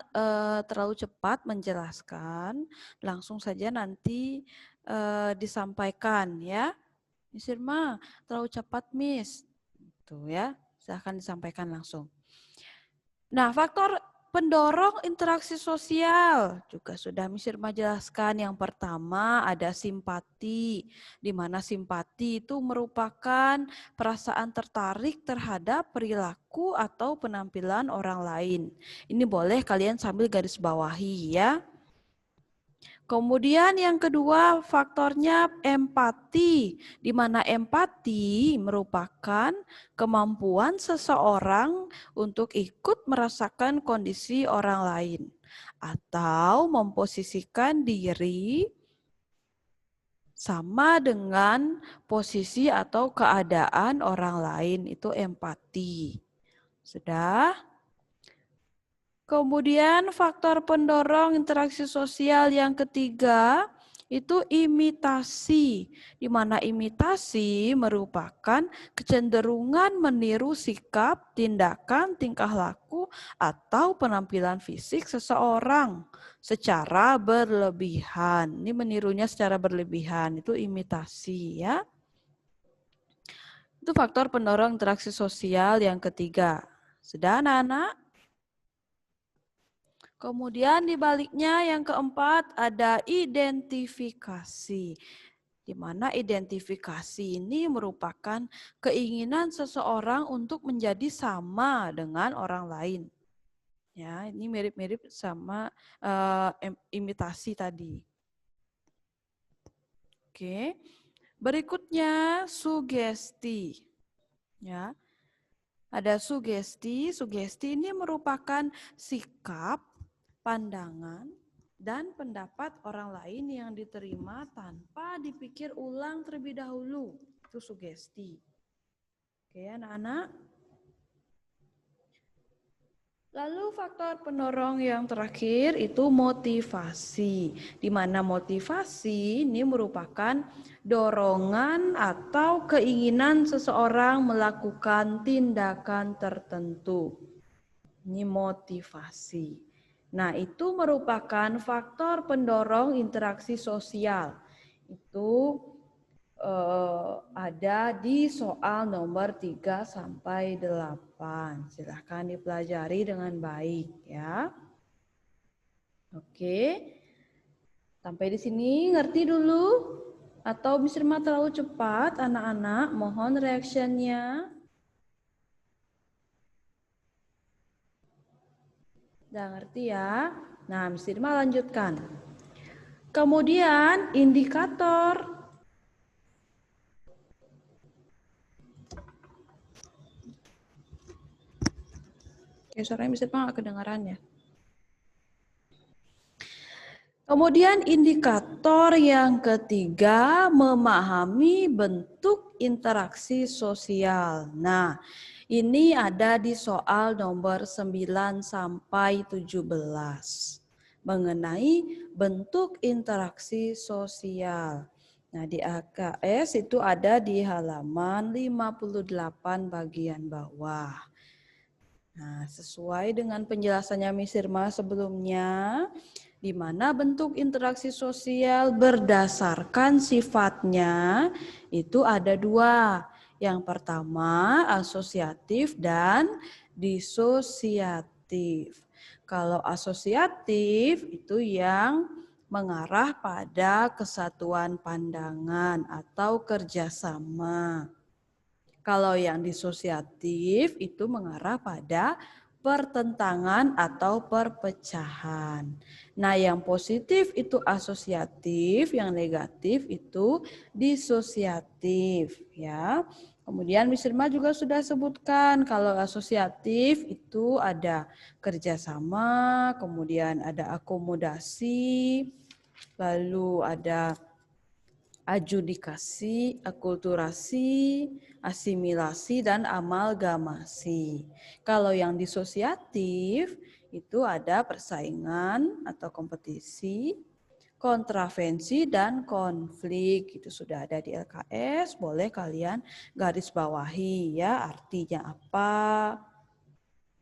terlalu cepat menjelaskan, langsung saja nanti disampaikan ya. Miss Irma terlalu cepat, Miss. Tuh ya, silahkan disampaikan langsung. Nah, faktor pendorong interaksi sosial juga sudah Miss Irma jelaskan. Yang pertama ada simpati, di mana simpati itu merupakan perasaan tertarik terhadap perilaku atau penampilan orang lain. Ini boleh kalian sambil garis bawahi ya. Kemudian yang kedua faktornya empati, di mana empati merupakan kemampuan seseorang untuk ikut merasakan kondisi orang lain atau memposisikan diri sama dengan posisi atau keadaan orang lain, itu empati. Sudah? Kemudian faktor pendorong interaksi sosial yang ketiga itu imitasi, di mana imitasi merupakan kecenderungan meniru sikap, tindakan, tingkah laku, atau penampilan fisik seseorang secara berlebihan. Ini menirunya secara berlebihan, itu imitasi ya. Itu faktor pendorong interaksi sosial yang ketiga. Sudah anak-anak? Kemudian di baliknya yang keempat ada identifikasi. Di mana identifikasi ini merupakan keinginan seseorang untuk menjadi sama dengan orang lain. Ya, ini mirip-mirip sama imitasi tadi. Oke. Berikutnya sugesti. Ya. Ada sugesti. Sugesti ini merupakan sikap, pandangan, dan pendapat orang lain yang diterima tanpa dipikir ulang terlebih dahulu. Itu sugesti. Oke, anak-anak. Lalu faktor pendorong yang terakhir itu motivasi. Di mana motivasi ini merupakan dorongan atau keinginan seseorang melakukan tindakan tertentu. Ini motivasi. Nah, itu merupakan faktor pendorong interaksi sosial. Itu ada di soal nomor 3 sampai 8. Silahkan dipelajari dengan baik ya. Oke. Sampai di sini ngerti dulu? Atau Miss Irma terlalu cepat anak-anak? Mohon reaksinya. Udah ngerti ya? Nah, Miss Irma lanjutkan. Kemudian indikator. Oke, suaranya Miss Irma nggak kedengaran ya. Kemudian indikator yang ketiga, memahami bentuk interaksi sosial. Nah, Ini ada di soal nomor 9 sampai 17 mengenai bentuk interaksi sosial. Nah, di AKS itu ada di halaman 58 bagian bawah. Nah, sesuai dengan penjelasannya Miss Irma sebelumnya, di mana bentuk interaksi sosial berdasarkan sifatnya itu ada dua. Yang pertama asosiatif dan disosiatif. Kalau asosiatif itu yang mengarah pada kesatuan pandangan atau kerjasama. Kalau yang disosiatif itu mengarah pada pertentangan atau perpecahan. Nah, yang positif itu asosiatif, yang negatif itu disosiatif, ya. Kemudian Miss Irma juga sudah sebutkan kalau asosiatif itu ada kerjasama, kemudian ada akomodasi, lalu ada adjudikasi, akulturasi, asimilasi, dan amalgamasi. Kalau yang disosiatif itu ada persaingan atau kompetisi, kontravensi, dan konflik. Itu sudah ada di LKS, boleh kalian garis bawahi ya, artinya apa.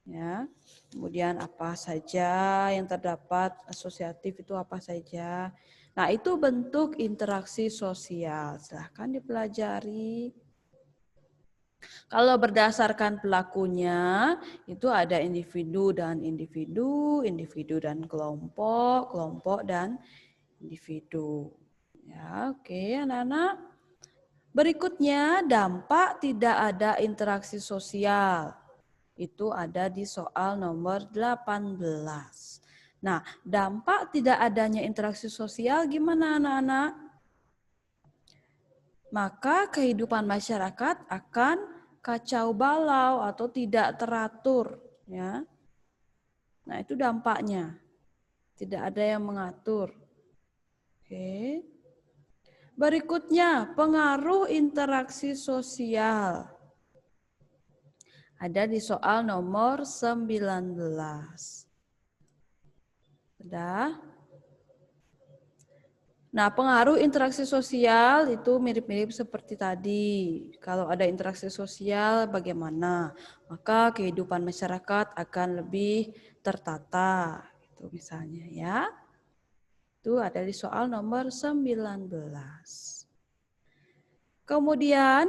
Ya, kemudian apa saja yang terdapat asosiatif itu apa saja. Nah, itu bentuk interaksi sosial. Silahkan dipelajari. Kalau berdasarkan pelakunya, itu ada individu dan individu, individu dan kelompok, kelompok dan individu. Ya, oke, anak-anak. Berikutnya, dampak tidak ada interaksi sosial. Itu ada di soal nomor 18. Nah, dampak tidak adanya interaksi sosial gimana anak-anak? Maka kehidupan masyarakat akan kacau balau atau tidak teratur, ya. Nah, itu dampaknya. Tidak ada yang mengatur. Oke. Berikutnya, pengaruh interaksi sosial. Ada di soal nomor 19. Sudah? Nah, pengaruh interaksi sosial itu mirip-mirip seperti tadi. Kalau ada interaksi sosial bagaimana? Maka kehidupan masyarakat akan lebih tertata. Itu misalnya ya. Itu ada di soal nomor 19. Kemudian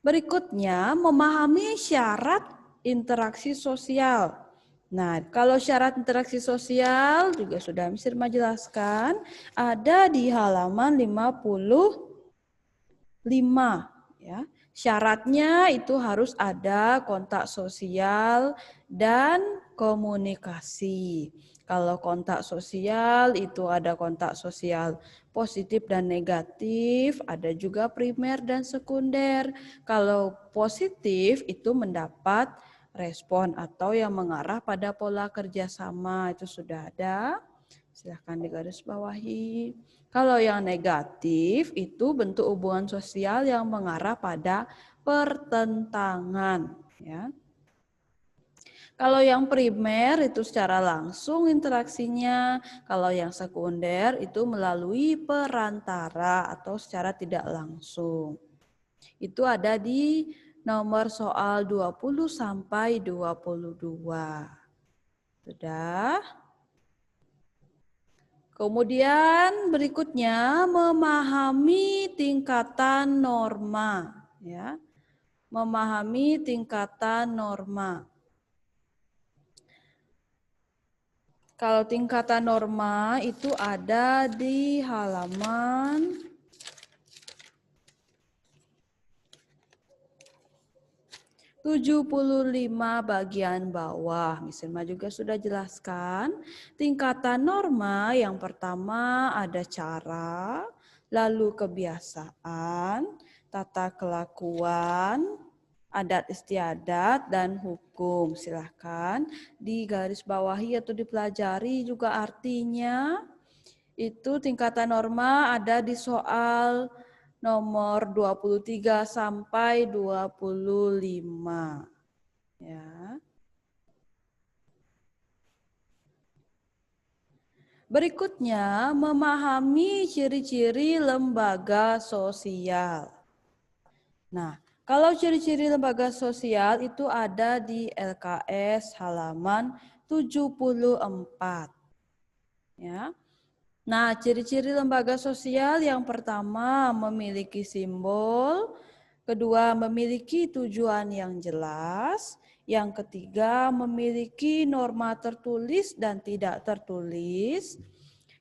berikutnya memahami syarat interaksi sosial. Nah, kalau syarat interaksi sosial juga sudah Miss Irma jelaskan, ada di halaman 55 ya. Syaratnya itu harus ada kontak sosial dan komunikasi. Kalau kontak sosial itu ada kontak sosial positif dan negatif, ada juga primer dan sekunder. Kalau positif itu mendapat respon atau yang mengarah pada pola kerjasama, itu sudah ada. Silahkan digarisbawahi. Kalau yang negatif itu bentuk hubungan sosial yang mengarah pada pertentangan. Ya. Kalau yang primer itu secara langsung interaksinya, kalau yang sekunder itu melalui perantara atau secara tidak langsung. Itu ada di nomor soal 20 sampai 22. Sudah? Kemudian berikutnya memahami tingkatan norma, ya. Memahami tingkatan norma. Kalau tingkatan norma itu ada di halaman 75 bagian bawah. Miss Irma juga sudah jelaskan. Tingkatan norma yang pertama ada cara, lalu kebiasaan, tata kelakuan, adat istiadat, dan hukum. Silahkan digarisbawahi atau dipelajari juga artinya. Itu tingkatan norma ada di soal nomor 23 sampai 25. Ya. Berikutnya, memahami ciri-ciri lembaga sosial. Nah, kalau ciri-ciri lembaga sosial itu ada di LKS halaman 74. Ya. Nah, ciri-ciri lembaga sosial yang pertama memiliki simbol, kedua memiliki tujuan yang jelas, yang ketiga memiliki norma tertulis dan tidak tertulis,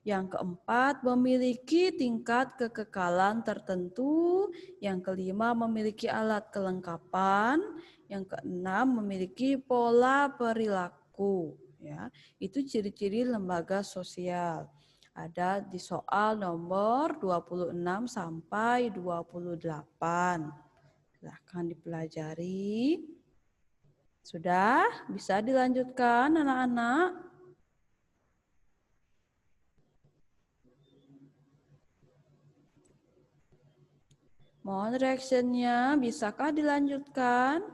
yang keempat memiliki tingkat kekekalan tertentu, yang kelima memiliki alat kelengkapan, yang keenam memiliki pola perilaku. Ya, itu ciri-ciri lembaga sosial. Ada di soal nomor 26 sampai 28. Silahkan dipelajari. Sudah? Bisa dilanjutkan anak-anak? Mohon reaksinya, bisakah dilanjutkan?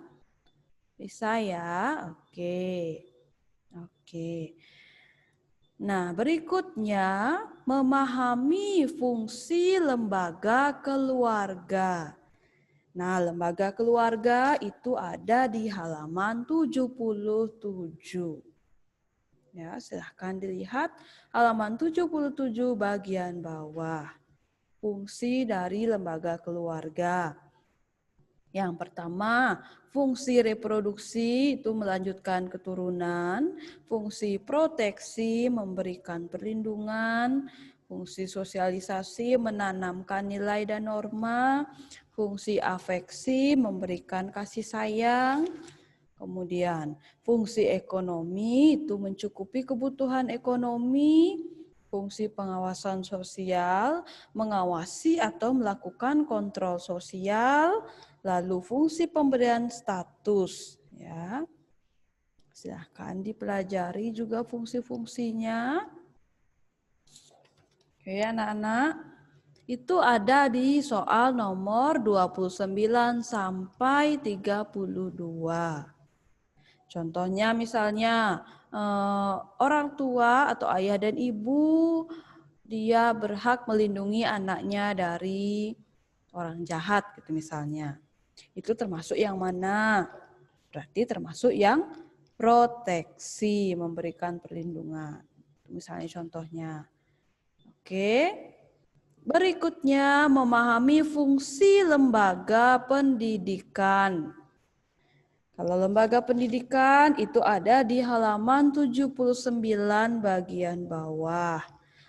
Bisa ya? Oke. Oke. Nah, berikutnya memahami fungsi lembaga keluarga. Nah, lembaga keluarga itu ada di halaman 77. Ya, silahkan dilihat halaman 77 bagian bawah. Fungsi dari lembaga keluarga. Yang pertama, fungsi reproduksi itu melanjutkan keturunan, fungsi proteksi memberikan perlindungan, fungsi sosialisasi menanamkan nilai dan norma, fungsi afeksi memberikan kasih sayang, kemudian fungsi ekonomi itu mencukupi kebutuhan ekonomi, fungsi pengawasan sosial mengawasi atau melakukan kontrol sosial, lalu fungsi pemberian status, ya. Silahkan dipelajari juga fungsi-fungsinya. Oke, anak-anak. Itu ada di soal nomor 29 sampai 32. Contohnya misalnya orang tua atau ayah dan ibu dia berhak melindungi anaknya dari orang jahat gitu misalnya. Itu termasuk yang mana? Berarti termasuk yang proteksi, memberikan perlindungan. Misalnya contohnya. Oke. Berikutnya memahami fungsi lembaga pendidikan. Kalau lembaga pendidikan itu ada di halaman 79 bagian bawah.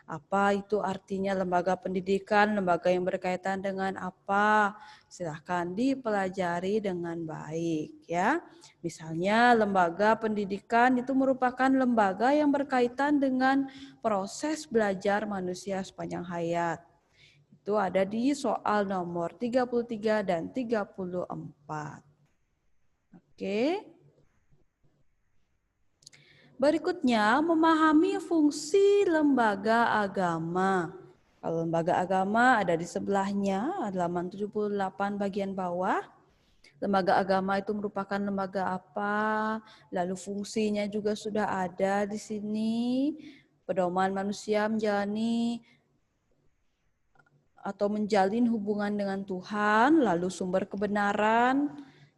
Apa itu artinya lembaga pendidikan, lembaga yang berkaitan dengan apa? Silahkan dipelajari dengan baik ya. Misalnya lembaga pendidikan itu merupakan lembaga yang berkaitan dengan proses belajar manusia sepanjang hayat. Itu ada di soal nomor 33 dan 34. Oke. Berikutnya, memahami fungsi lembaga agama. Kalau lembaga agama ada di sebelahnya, halaman 78 bagian bawah. Lembaga agama itu merupakan lembaga apa? Lalu fungsinya juga sudah ada di sini. Pedoman manusia menjalani atau menjalin hubungan dengan Tuhan, lalu sumber kebenaran,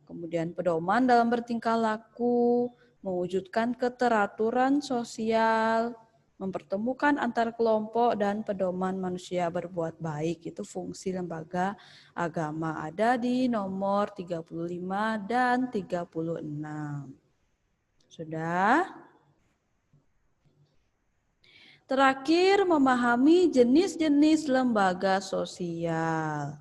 kemudian pedoman dalam bertingkah laku, mewujudkan keteraturan sosial, mempertemukan antar kelompok dan pedoman manusia berbuat baik. Itu fungsi lembaga agama ada di nomor 35 dan 36. Sudah? Terakhir, memahami jenis-jenis lembaga sosial.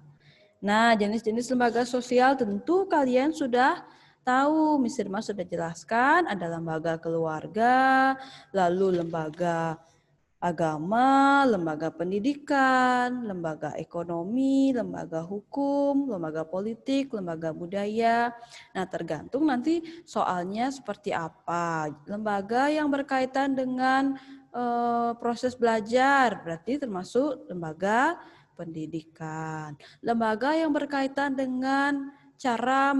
Nah, jenis-jenis lembaga sosial tentu kalian sudah tahu, Miss Irma sudah jelaskan, ada lembaga keluarga, lalu lembaga agama, lembaga pendidikan, lembaga ekonomi, lembaga hukum, lembaga politik, lembaga budaya. Nah, tergantung nanti soalnya seperti apa. Lembaga yang berkaitan dengan proses belajar, berarti termasuk lembaga pendidikan. Lembaga yang berkaitan dengan cara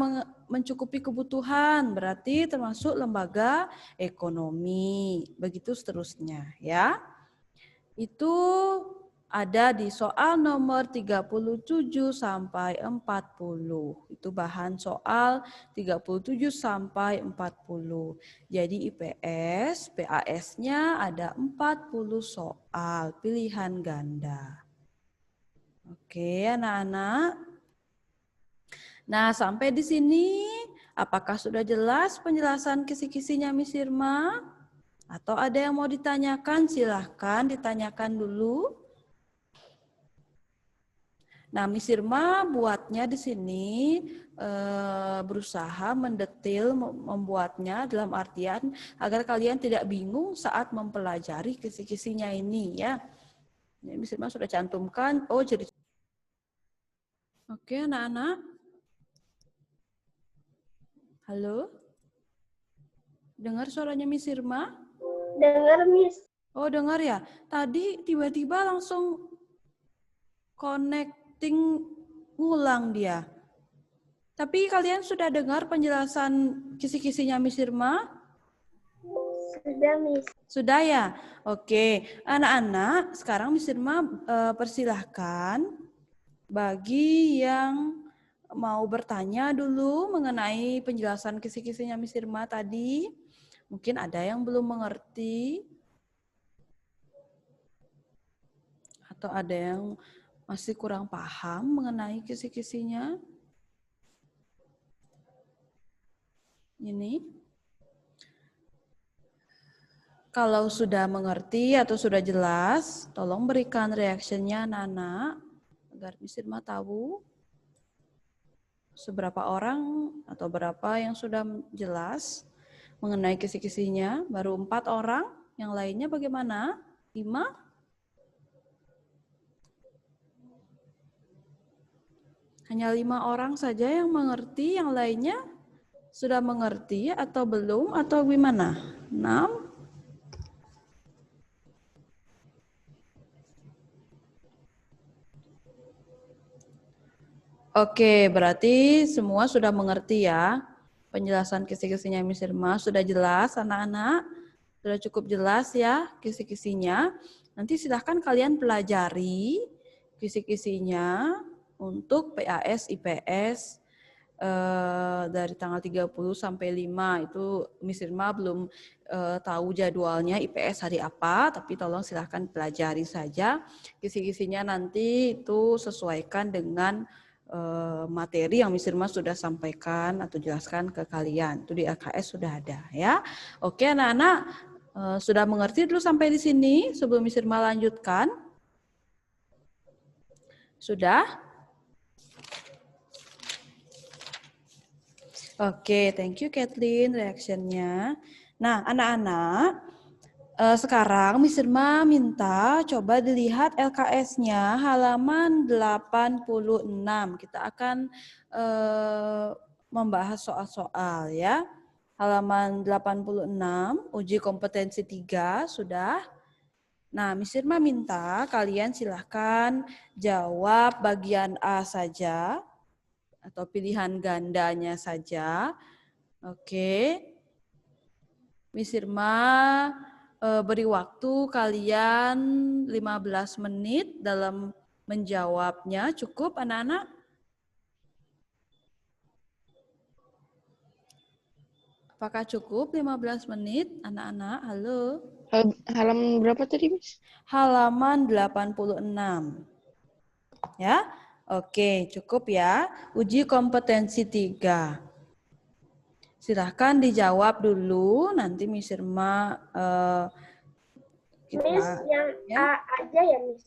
mencukupi kebutuhan, berarti termasuk lembaga ekonomi. Begitu seterusnya ya. Itu ada di soal nomor 37 sampai 40. Itu bahan soal 37 sampai 40. Jadi IPS, PAS-nya ada 40 soal pilihan ganda. Oke, anak-anak. Nah, sampai di sini apakah sudah jelas penjelasan kisi-kisinya Miss Irma? Atau ada yang mau ditanyakan? Silahkan ditanyakan dulu. Nah, Miss Irma buatnya di sini berusaha mendetil membuatnya dalam artian agar kalian tidak bingung saat mempelajari kisi-kisinya ini ya. Ini Miss Irma sudah cantumkan. Oh, jadi oke, anak-anak. Halo? Dengar suaranya Miss Irma? Dengar, Miss. Oh, dengar ya. Tadi tiba-tiba langsung connecting ngulang dia. Tapi kalian sudah dengar penjelasan kisi-kisinya Miss Irma? Sudah, Miss. Sudah ya? Oke. Anak-anak, sekarang Miss Irma persilahkan bagi yang mau bertanya dulu mengenai penjelasan kisi-kisinya Miss Irma tadi. Mungkin ada yang belum mengerti. Atau ada yang masih kurang paham mengenai kisi-kisinya. Ini. Kalau sudah mengerti atau sudah jelas, tolong berikan reaksinya anak-anak agar Miss Irma tahu seberapa orang atau berapa yang sudah jelas mengenai kisi-kisinya. Baru 4 orang, yang lainnya bagaimana? 5? Hanya 5 orang saja yang mengerti, yang lainnya sudah mengerti atau belum atau gimana? 6? Oke, berarti semua sudah mengerti ya. Penjelasan kisi-kisinya Miss Irma sudah jelas anak-anak. Sudah cukup jelas ya kisi-kisinya. Nanti silahkan kalian pelajari kisi-kisinya untuk PAS, IPS dari tanggal 30 sampai 5 itu Miss Irma belum tahu jadwalnya IPS hari apa, tapi tolong silahkan pelajari saja. Kisi-kisinya nanti itu sesuaikan dengan materi yang Miss Irma sudah sampaikan atau jelaskan ke kalian. Itu di LKS sudah ada ya. Oke anak-anak, sudah mengerti dulu sampai di sini sebelum Miss Irma lanjutkan? Sudah? Oke, thank you Kathleen reaksinya. Nah, anak-anak, sekarang Miss Irma minta coba dilihat LKS-nya halaman 86. Kita akan membahas soal-soal ya. Halaman 86, uji kompetensi 3 sudah. Nah, Miss Irma minta kalian silahkan jawab bagian A saja. Atau pilihan gandanya saja. Oke. Miss Irma beri waktu kalian 15 menit dalam menjawabnya. Cukup anak-anak? Apakah cukup 15 menit anak-anak? Halo. Halaman berapa tadi, Miss? Halaman 86. Ya. Oke, cukup ya. Uji kompetensi 3. Silahkan dijawab dulu, nanti Miss Irma kita, Miss, yang ya? A aja ya, Miss?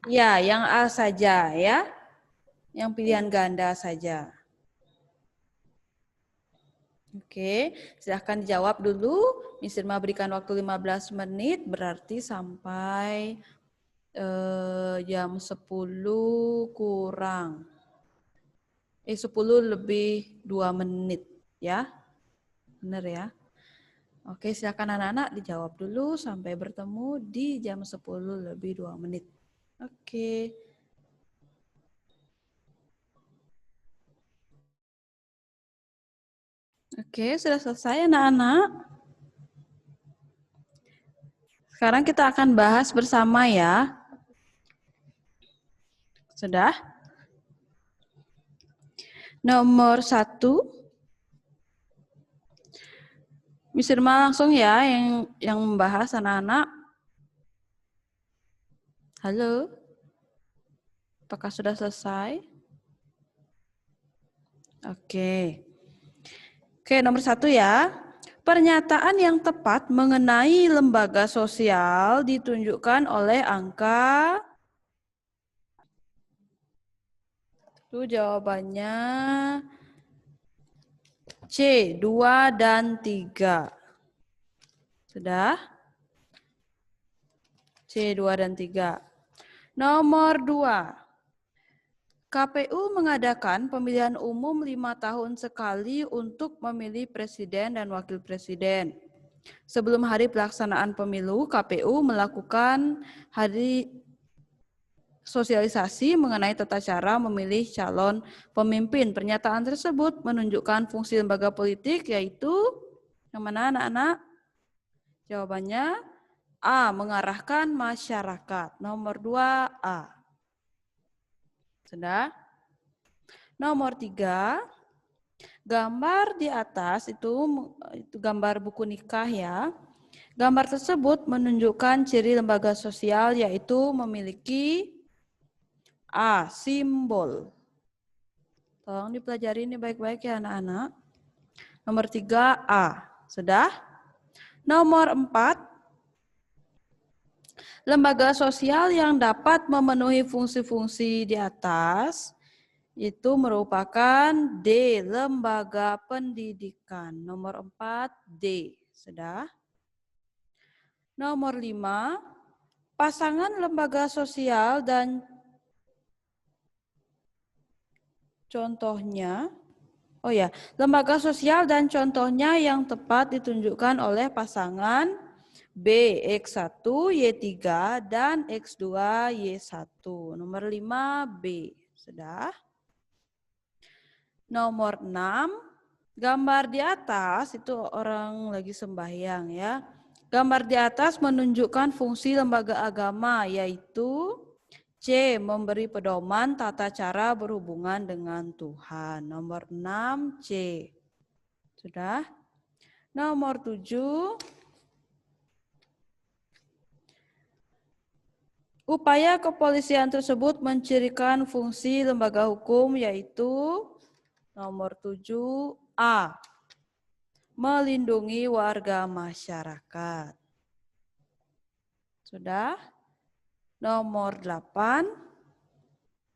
Ya, yang A saja ya. Yang pilihan ganda saja. Oke, silahkan dijawab dulu. Miss Irma berikan waktu 15 menit, berarti sampai jam 10 kurang. 10 lebih 2 menit ya. Benar ya. Oke, silakan anak-anak dijawab dulu sampai bertemu di jam 10 lebih 2 menit. Oke. Oke, sudah selesai anak-anak. Sekarang kita akan bahas bersama ya. Sudah? Nomor 1. Miss Irma langsung ya yang membahas anak-anak. Halo? Apakah sudah selesai? Oke. Oke, nomor 1 ya. Pernyataan yang tepat mengenai lembaga sosial ditunjukkan oleh angka. Itu jawabannya C, 2 dan 3. Sudah? C, 2 dan 3. Nomor 2. KPU mengadakan pemilihan umum 5 tahun sekali untuk memilih presiden dan wakil presiden. Sebelum hari pelaksanaan pemilu, KPU melakukan hari sosialisasi mengenai tata cara memilih calon pemimpin. Pernyataan tersebut menunjukkan fungsi lembaga politik, yaitu yang mana anak-anak? Jawabannya A, mengarahkan masyarakat. Nomor 2, A. Sudah? Nomor 3, gambar di atas itu gambar buku nikah ya. Gambar tersebut menunjukkan ciri lembaga sosial, yaitu memiliki A, simbol. Tolong dipelajari ini baik-baik ya anak-anak. Nomor 3, A. Sudah? Nomor 4, lembaga sosial yang dapat memenuhi fungsi-fungsi di atas itu merupakan D, lembaga pendidikan. Nomor 4, D. Sudah? Nomor 5, pasangan lembaga sosial dan contohnya. Oh ya, lembaga sosial dan contohnya yang tepat ditunjukkan oleh pasangan B, X1, Y3, dan X2, Y1. Nomor 5, B. Sudah? Nomor 6, gambar di atas itu orang lagi sembahyang ya. Gambar di atas menunjukkan fungsi lembaga agama, yaitu C, memberi pedoman tata cara berhubungan dengan Tuhan. Nomor 6, C. Sudah? Nomor 7, upaya kepolisian tersebut mencirikan fungsi lembaga hukum, yaitu nomor 7, A, melindungi warga masyarakat. Sudah? Nomor 8,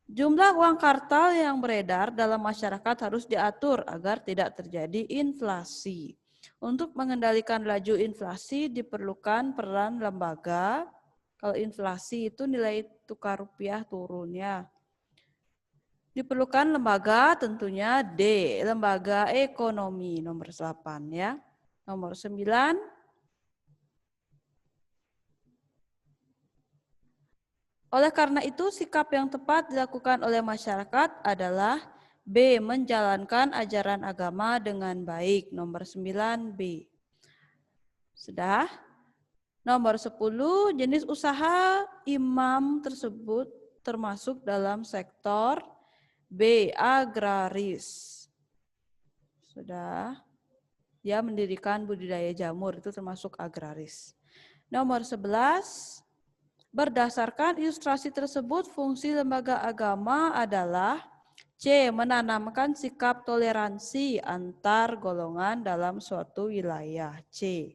jumlah uang kartal yang beredar dalam masyarakat harus diatur agar tidak terjadi inflasi. Untuk mengendalikan laju inflasi diperlukan peran lembaga. Kalau inflasi itu nilai tukar rupiah turun ya. Diperlukan lembaga tentunya D, lembaga ekonomi. Nomor 8 ya. Nomor 9, oleh karena itu sikap yang tepat dilakukan oleh masyarakat adalah B, menjalankan ajaran agama dengan baik. Nomor 9, B. Sudah? Nomor 10, jenis usaha imam tersebut termasuk dalam sektor B, agraris. Sudah. Dia mendirikan budidaya jamur, itu termasuk agraris. Nomor 11, berdasarkan ilustrasi tersebut, fungsi lembaga agama adalah C, menanamkan sikap toleransi antar golongan dalam suatu wilayah. C.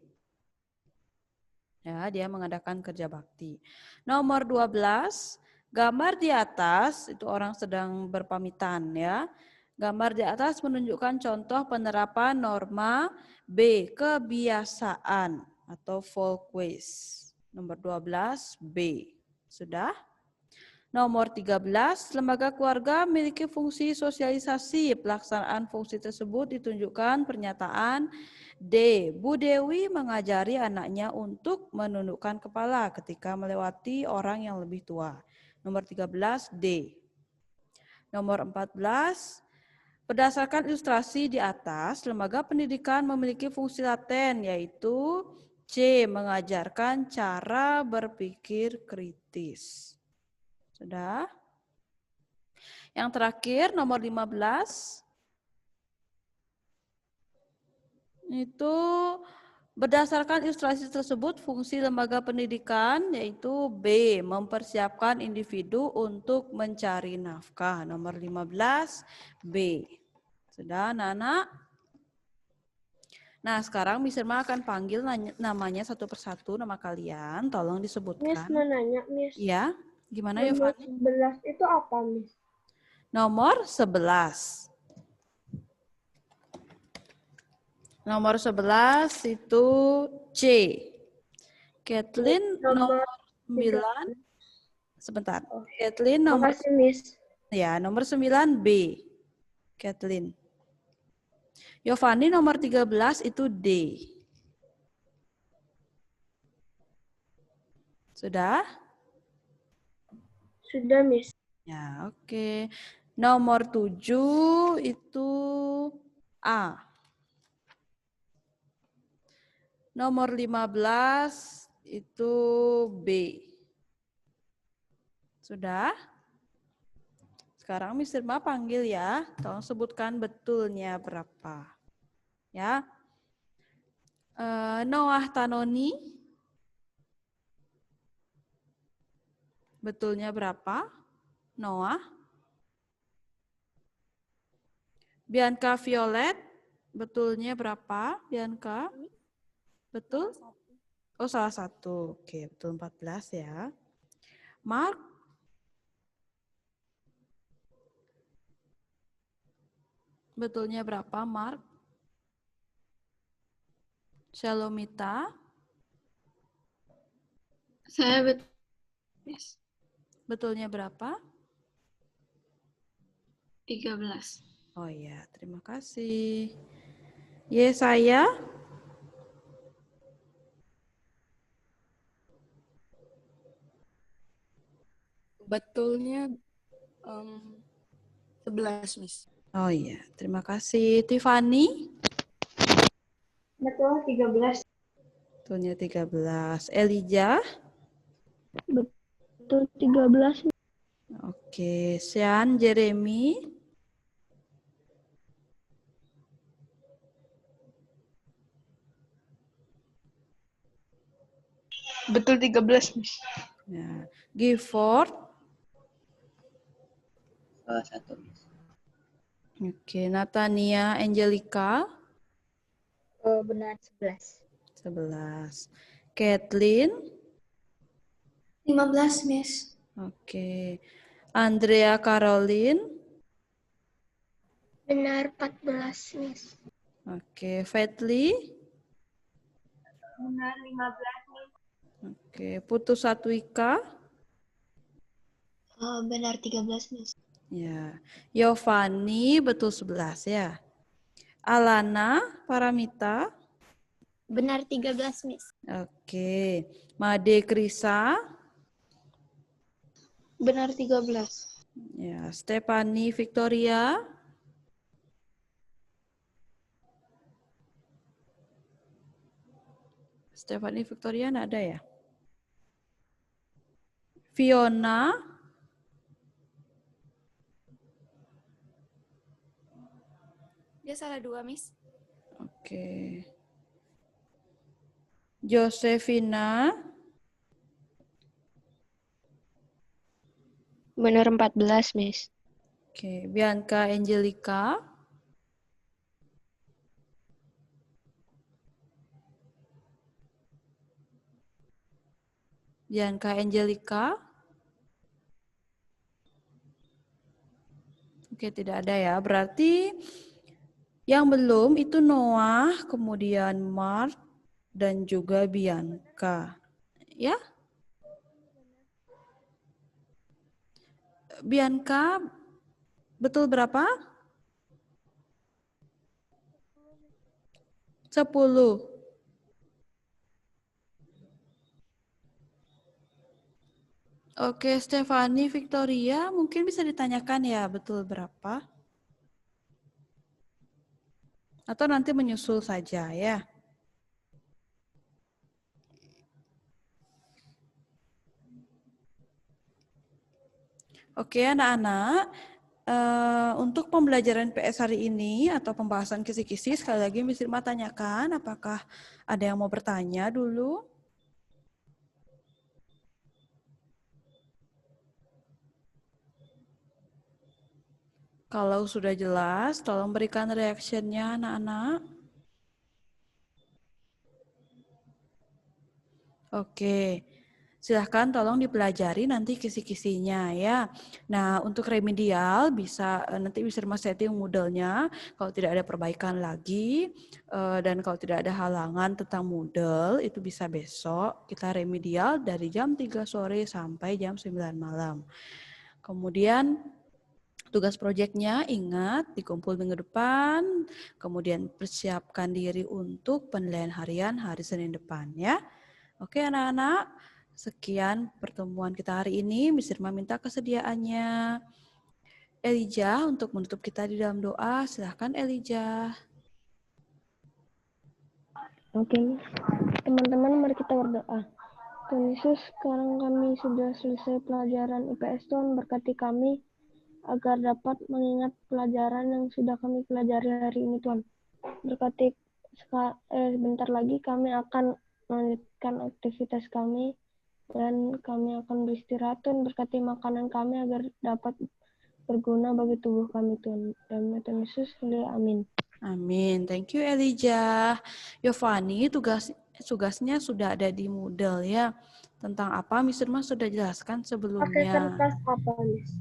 Ya, dia mengadakan kerja bakti. Nomor 12, gambar di atas itu orang sedang berpamitan ya. Gambar di atas menunjukkan contoh penerapan norma B, kebiasaan atau folkways. Nomor 12, B. Sudah? Nomor 13, lembaga keluarga memiliki fungsi sosialisasi. Pelaksanaan fungsi tersebut ditunjukkan pernyataan D, Bu Dewi mengajari anaknya untuk menundukkan kepala ketika melewati orang yang lebih tua. Nomor 13, D. Nomor 14, Berdasarkan ilustrasi di atas, lembaga pendidikan memiliki fungsi laten, yaitu C. Mengajarkan cara berpikir kritis. Sudah? Yang terakhir, nomor 15. Itu berdasarkan ilustrasi tersebut, fungsi lembaga pendidikan yaitu B. Mempersiapkan individu untuk mencari nafkah. Nomor 15, B. Sudah, anak-anak? Nah, sekarang Miss Irma akan panggil namanya satu persatu nama kalian. Tolong Miss disebutkan. mau nanya, Miss. Ya, gimana ya, Nomor Fani? 11 itu apa, Miss? Nomor 11. Nomor 11 itu C. Kathleen nomor 9. Sebentar. Kathleen nomor Makasih, Miss. Ya, nomor 9 B. Kathleen. Yovani nomor 13 itu D. Sudah? Sudah, Miss. Ya, oke. Nomor 7 itu A. Nomor 15 itu B. Sudah? Sekarang Miss Irma panggil ya. Tolong sebutkan betulnya berapa. Ya. Noah Tanoni. Betulnya berapa? Noah. Bianca Violet. Betulnya berapa? Bianca? Betul? Oh, salah satu. Oke, betul 14 ya. Mark? Betulnya berapa, Mark? Shalomita? Saya betul. Yes. Betulnya berapa? 13. Oh iya, terima kasih. Yesaya? Betulnya 11, Miss. Oh iya, terima kasih. Tiffany? Betul, 13. Betulnya 13. Elijah? Betul, 13. Oke, Sean Jeremy? Betul 13, Miss. Ya. Gifford? Salah satu, Miss. Oke, Natania Angelica? Benar 11. 11. Kathleen? 15, Miss. Oke. Andrea Caroline? Benar, 14, Miss. Oke. Fetli? Benar, 15, Miss. Oke. Putu Satwika? Benar, 13, Miss. Ya. Yovani betul 11 ya. Alana Paramita? Benar 13, Miss. Oke. Made Krisa? Benar, 13. Ya. Stephanie Victoria? Stephanie Victoria nggak ada ya? Fiona? Dia salah 2, Miss. Oke. Josefina? Benar 14, Miss. Oke. Bianca Angelica? Bianca Angelica? Oke, tidak ada ya. Berarti yang belum itu Noah, kemudian Mark, dan juga Bianca. Ya? Bianca, betul berapa? 10. Oke, Stephanie Victoria, mungkin bisa ditanyakan ya, betul berapa? Atau nanti menyusul saja ya. Oke anak-anak, untuk pembelajaran PS hari ini atau pembahasan kisi-kisi, sekali lagi Miss Irma tanyakan apakah ada yang mau bertanya dulu? Kalau sudah jelas, tolong berikan reaction-nya anak-anak. Oke, silahkan tolong dipelajari nanti kisi-kisinya ya. Nah, untuk remedial bisa nanti bisa Mas setting Moodle-nya kalau tidak ada perbaikan lagi dan kalau tidak ada halangan tentang Moodle itu bisa besok kita remedial dari jam 3 sore sampai jam 9 malam. Kemudian tugas proyeknya ingat dikumpul minggu depan, kemudian persiapkan diri untuk penilaian harian hari Senin depan ya. Oke anak-anak, sekian pertemuan kita hari ini. Miss Irma minta kesediaannya Elijah untuk menutup kita di dalam doa. Silahkan Elijah. Oke, teman-teman mari kita berdoa. Tuhan Yesus, sekarang kami sudah selesai pelajaran IPS. Tuhan berkati kami agar dapat mengingat pelajaran yang sudah kami pelajari hari ini Tuhan. Berkati bentar lagi kami akan melanjutkan aktivitas kami dan kami akan beristirahat Tuhan. Berkati makanan kami agar dapat berguna bagi tubuh kami Tuhan. Dalam nama Tuhan Yesus, amin. Amin. Thank you Elijah. Yovani, tugasnya sudah ada di Moodle ya. Tentang apa Miss Irma sudah jelaskan sebelumnya. Pakai kertas apa, Miss?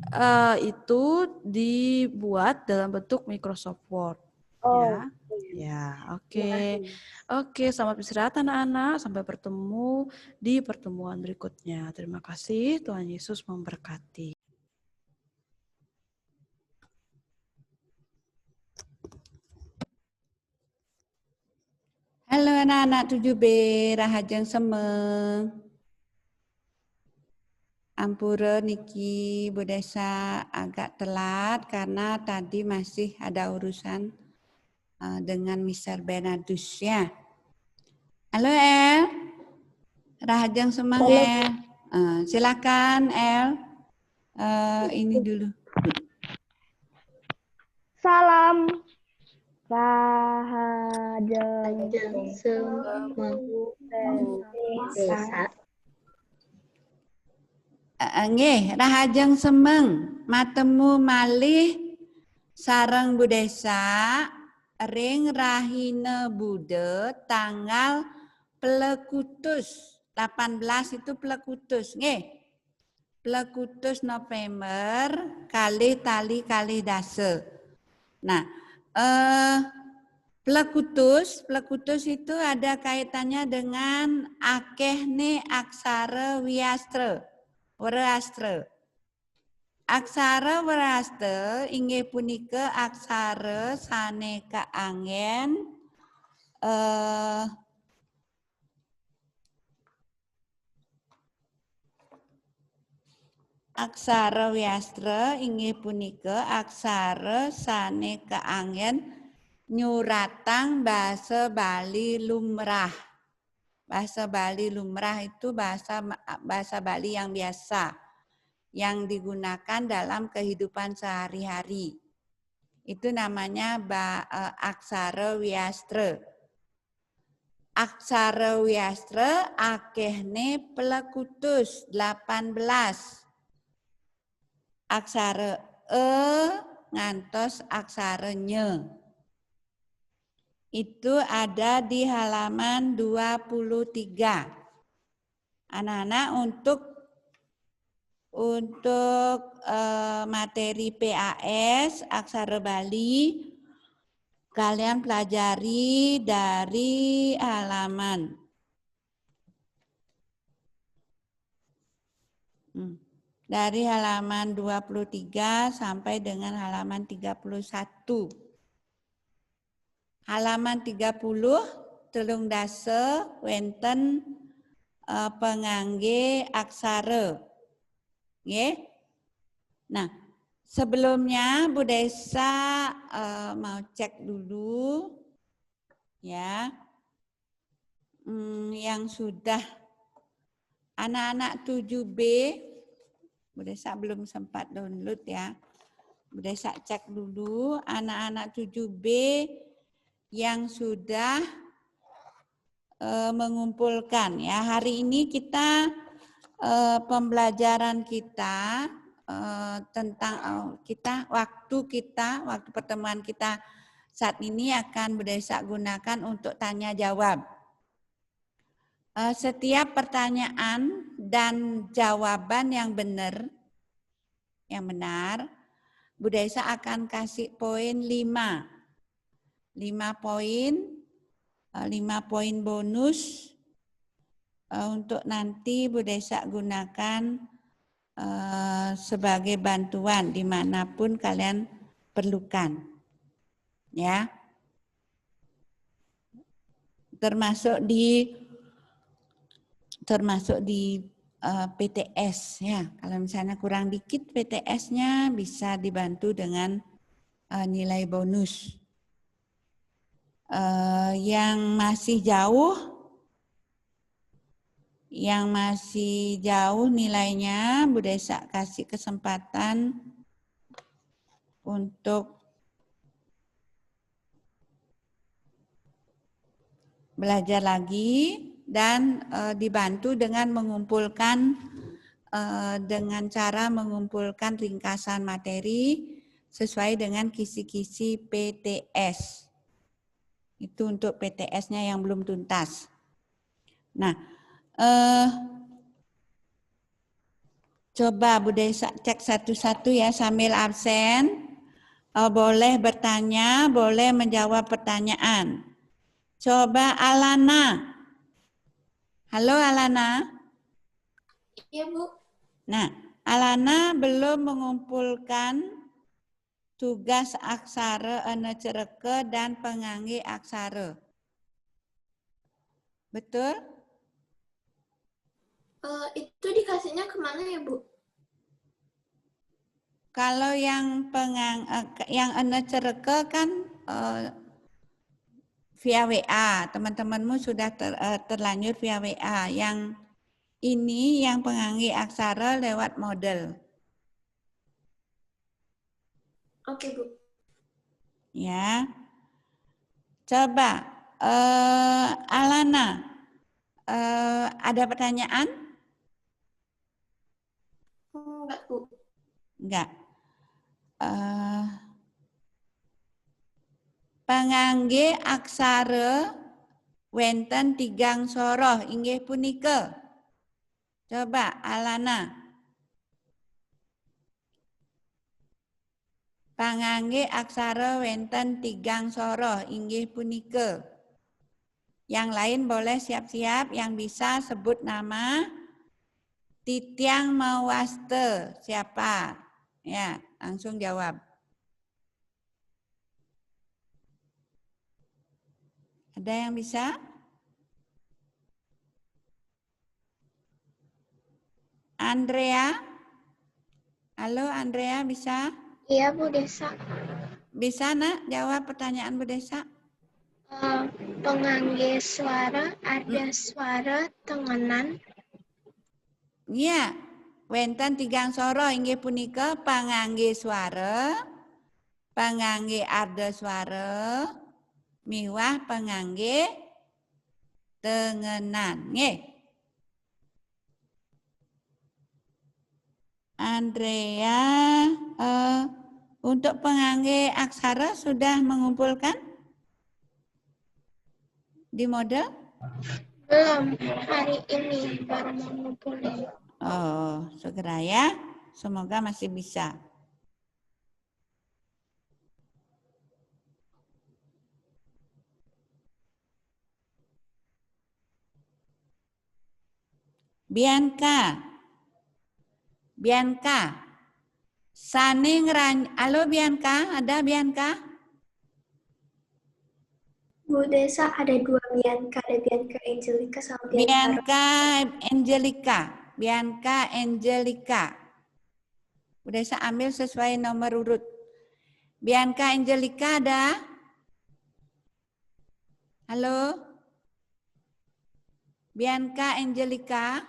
Itu dibuat dalam bentuk Microsoft Word. Oh. Ya, oke. Oke, selamat beristirahat anak-anak. Sampai bertemu di pertemuan berikutnya. Terima kasih. Tuhan Yesus memberkati. Halo anak-anak 7B, Rahajeng Semeng. Ampura Niki Budesa agak telat karena tadi masih ada urusan dengan Mr. Bernardus ya. Halo El, Rahajeng Semeng El. Silakan El, ini dulu. Salam. Rahajeng Semeng Desa. Nggih, Rahajeng Semeng, matemu malih sareng Budesa ring Rahina Bude tanggal Plekutus 18 itu Plekutus, nggih. Plekutus November kali tali kali dase. Nah, Plekutus itu ada kaitannya dengan akehne aksara wiastra. Werastra. Aksara werastra inggih punika aksara saneka angin aksara wiastra inggih punika aksara saneka angin nyuratang bahasa Bali lumrah. Bahasa Bali lumrah itu bahasa Bali yang biasa, yang digunakan dalam kehidupan sehari-hari. Itu namanya aksara wiastra. Aksara wiastra akehne Plekutus 18. Aksara ngantos aksara nye. Itu ada di halaman 23. Anak-anak untuk materi PAS aksara Bali kalian pelajari dari halaman dari halaman 23 sampai dengan halaman 31. Halaman 30 telung dasa wenten pengangge aksara. Nggih. Nah, sebelumnya Bu Desa mau cek dulu Ya. Yang sudah anak-anak 7B, Bu Desa belum sempat download ya. Bu Desa cek dulu anak-anak 7B yang sudah mengumpulkan ya. Hari ini kita pembelajaran kita tentang waktu pertemuan kita saat ini akan Bu Desa gunakan untuk tanya jawab. Setiap pertanyaan dan jawaban yang benar, Bu Desa akan kasih poin 5. 5 poin, 5 poin bonus untuk nanti Bu Desa gunakan sebagai bantuan dimanapun kalian perlukan. Ya. Termasuk di PTS ya. Kalau misalnya kurang dikit PTS-nya bisa dibantu dengan nilai bonus. Yang masih jauh nilainya, Bu Desa kasih kesempatan untuk belajar lagi dan dibantu dengan mengumpulkan dengan cara mengumpulkan ringkasan materi sesuai dengan kisi-kisi PTS. Itu untuk PTS-nya yang belum tuntas. Nah, coba Bu Desa cek satu-satu ya sambil absen. Boleh bertanya, boleh menjawab pertanyaan. Coba Alana. Halo Alana. Iya, Bu. Nah, Alana belum mengumpulkan tugas aksara ene cereke dan pengangge aksara. Betul? Itu dikasihnya kemana ya, Bu? Kalau yang ene cereke kan via WA, teman-temanmu sudah terlanjur via WA. Yang ini yang pengangge aksara lewat model. Oke, Bu. Ya. Coba Alana, ada pertanyaan? Enggak, Bu. Enggak. Pengangge aksara wenten tigang soroh inggih punika. Coba Alana. Pangangge aksara wenten tigang soroh inggih punika. Yang lain boleh siap-siap, yang bisa sebut nama. Titiang Mawaste siapa? Ya, langsung jawab. Ada yang bisa? Andrea? Halo Andrea, bisa? Iya, Bu Desa. Bisa nak jawab pertanyaan Bu Desa? Pengangge suara, ada suara tengenan. Iya, wenten tigang soro inggih punika pangangge suara, pangangge arda suara, miwah pangangge tengenan. Nggih. Andrea, untuk pengangge aksara sudah mengumpulkan di model? Belum, hari ini baru mau ngumpulin. Oh, segera ya. Semoga masih bisa. Bianca. Bianca. Saning halo Bianca, ada Bianca? Bu Desa ada 2 Bianca, ada Bianca Angelica sama Bianca Angelica. Bianca Angelica. Bu Desa ambil sesuai nomor urut. Bianca Angelica ada? Halo? Bianca Angelica?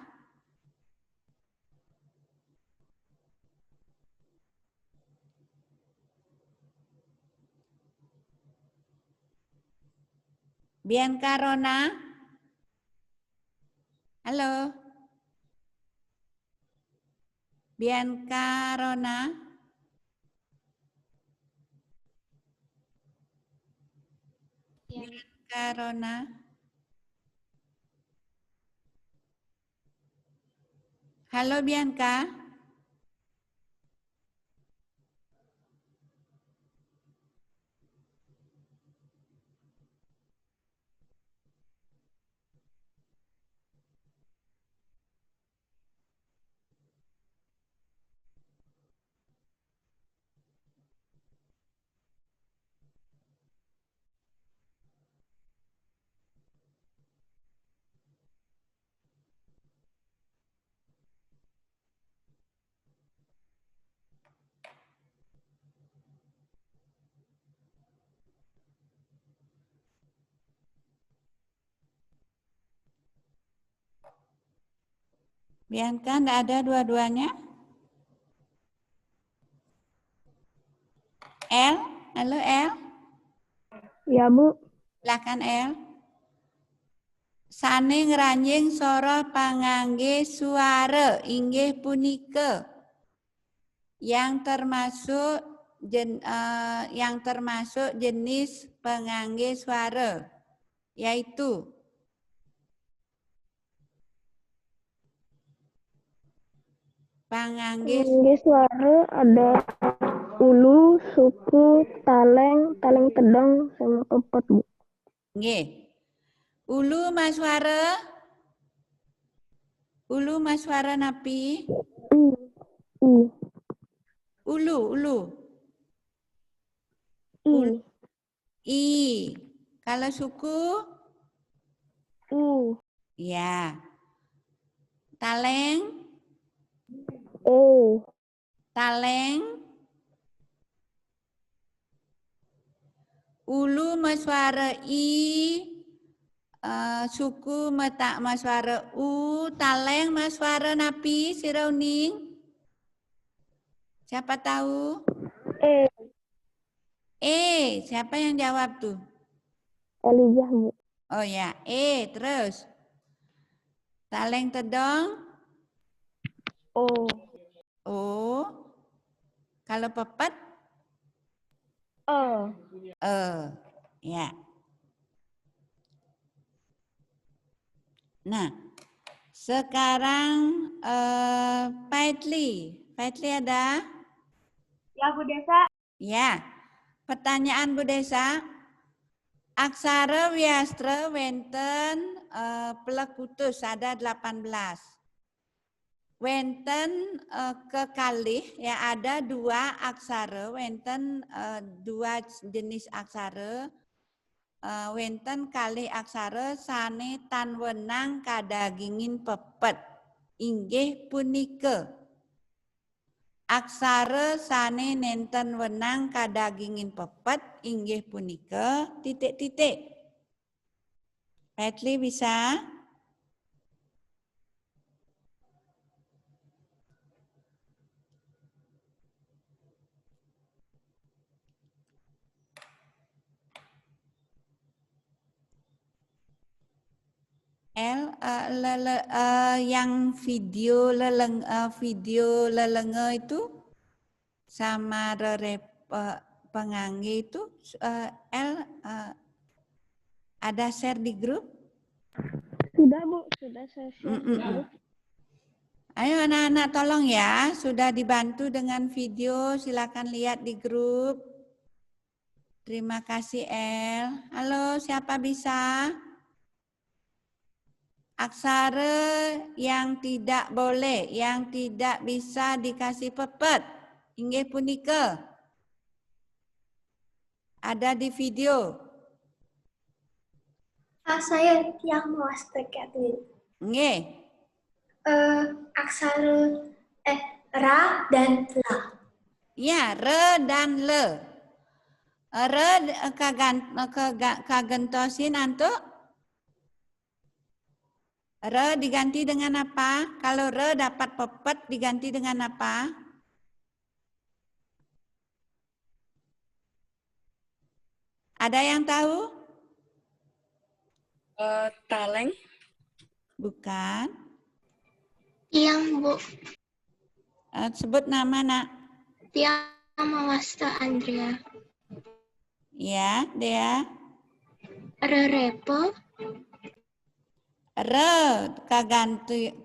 Bianca Rona? Halo? Bianca Rona? Bianca Rona? Halo Bianca? Bianca, enggak ada dua-duanya? El? Halo El? Ya, Bu. Silakan El. Sane ngranjing sora pangangge suara inggih punika yang termasuk jenis pengangge suara, yaitu pangangge suara ada ulu, suku, taleng, taleng tedong, sama pepet, Bu. nggih. Ulu maswara? Ulu maswara napi? Ulu. Ulu. I. Kalau suku? Ya. Taleng? Taleng? Ulu maswara I. Suku mata maswara U, taleng maswara napi, Sirauning? Siapa tahu? Siapa yang jawab tuh? Elijah, Bu. Oh ya, terus. Taleng tedong? O. Kalau pepet? Ya. Nah, sekarang Paitli. Paitli ada? Ya, Bu Desa. Ya. Pertanyaan Bu Desa. Aksara wiastra wenten pelekutus ada 18. Wenten kekalih ya ada 2 aksara, wenten 2 jenis aksara. Wenten kalih aksara sane tan wenang kadagingin pepet inggih punika. Aksara sane nenten wenang kadagingin pepet inggih punika titik-titik. Petli bisa? Yang video lelenge itu sama pengangge itu ada share di grup? Sudah, Bu. Sudah saya share di grup. Ayo anak-anak tolong ya, sudah dibantu dengan video, silakan lihat di grup. Terima kasih El. Halo, siapa bisa? Aksara yang tidak boleh, yang tidak bisa dikasih pepet. Inggih punika. Ada di video. Saya yang mau Catherine. Nggih. Aksara ra dan la. Ya, re dan le. Re kagentosin antuk. Re diganti dengan apa? Kalau re dapat pepet diganti dengan apa? Ada yang tahu? Taleng. Bukan. Tiang, Bu. Sebut nama, Nak. Tiang Mawasta Andrea. Ya, Dea. Rerepo. Re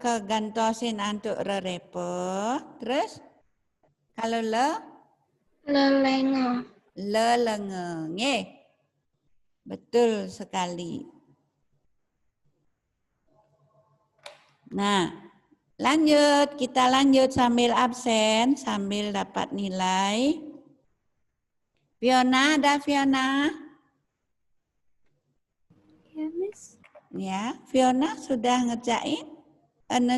kegantosin antuk rerepo. Terus kalau le? Lelengo. Lelenge. Nggih. Betul sekali. Nah, lanjut. Kita lanjut sambil absen, sambil dapat nilai. Fiona, ada Fiona? Ya, Miss. Ya, Fiona sudah ngerjain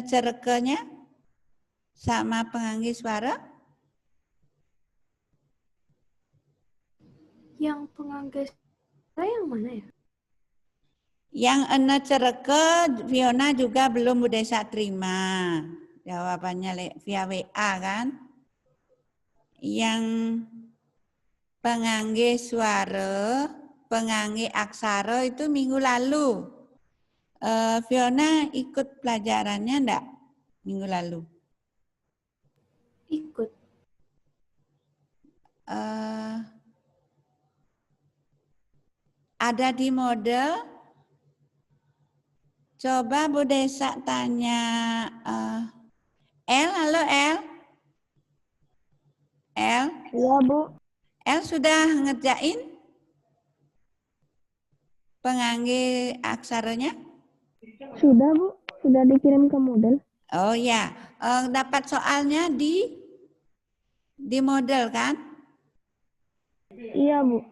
cerekenya sama penganggih suara? Yang penganggis yang mana ya? Yang cereke Fiona juga belum Budesa terima. Jawabannya via WA kan? Yang penganggih suara, penganggih aksara itu minggu lalu. Fiona ikut pelajarannya enggak minggu lalu? Ikut. Ada di model. Coba Bu Desa tanya. El, halo El. El. Iya, Bu. El sudah ngerjain penganggih aksaranya? Sudah, Bu. Sudah dikirim ke model. Oh ya, dapat soalnya di model kan? Iya, Bu.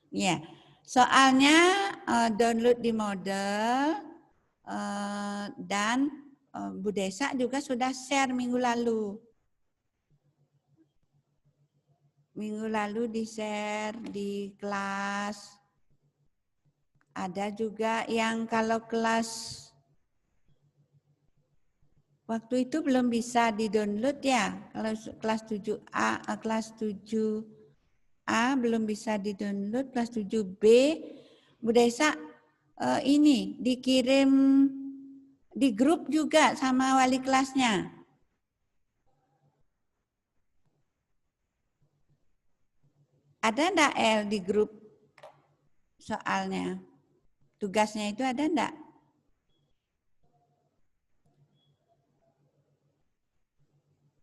Ya, soalnya download di model dan Bu Desa juga sudah share minggu lalu. Minggu lalu di-share di kelas. Ada juga yang kalau kelas waktu itu belum bisa di-download ya. Kalau kelas 7A, kelas 7A belum bisa di-download, kelas 7B Bu Desa ini dikirim di grup juga sama wali kelasnya. Ada enggak El di grup soalnya? Tugasnya itu ada enggak?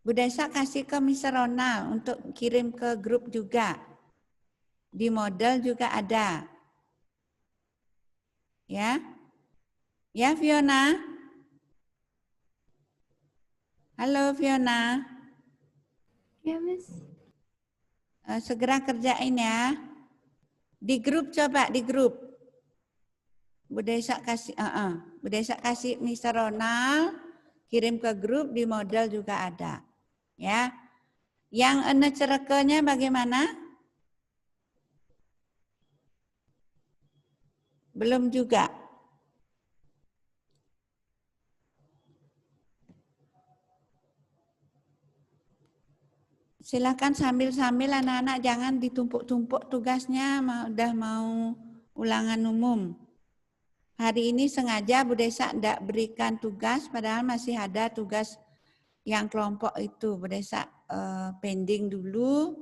Bu Desa kasih ke Miss Ronald untuk kirim ke grup juga. Di model juga ada. Ya. Ya Fiona. Halo Fiona. Ya, Miss. Segera kerjain ya. Di grup coba, di grup. Bu Desa kasih, Bu Desa kasih Miss Ronald, kirim ke grup, di model juga ada. Ya. Yang cerekenya bagaimana? Belum juga. Silakan sambil-sambil anak-anak jangan ditumpuk-tumpuk tugasnya, udah mau ulangan umum. Hari ini sengaja Bu Desa tidak berikan tugas, padahal masih ada tugas yang kelompok itu. Bu Desa pending dulu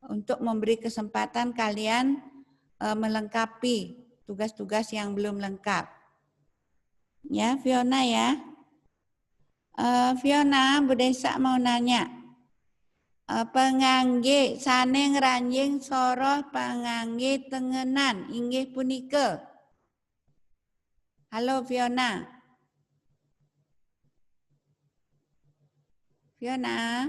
untuk memberi kesempatan kalian melengkapi tugas-tugas yang belum lengkap. Ya Fiona ya. Fiona, Bu Desa mau nanya. Pengangge saneng ranjing soroh pengangge tengenan inggih punika. Halo Fiona. Fiona.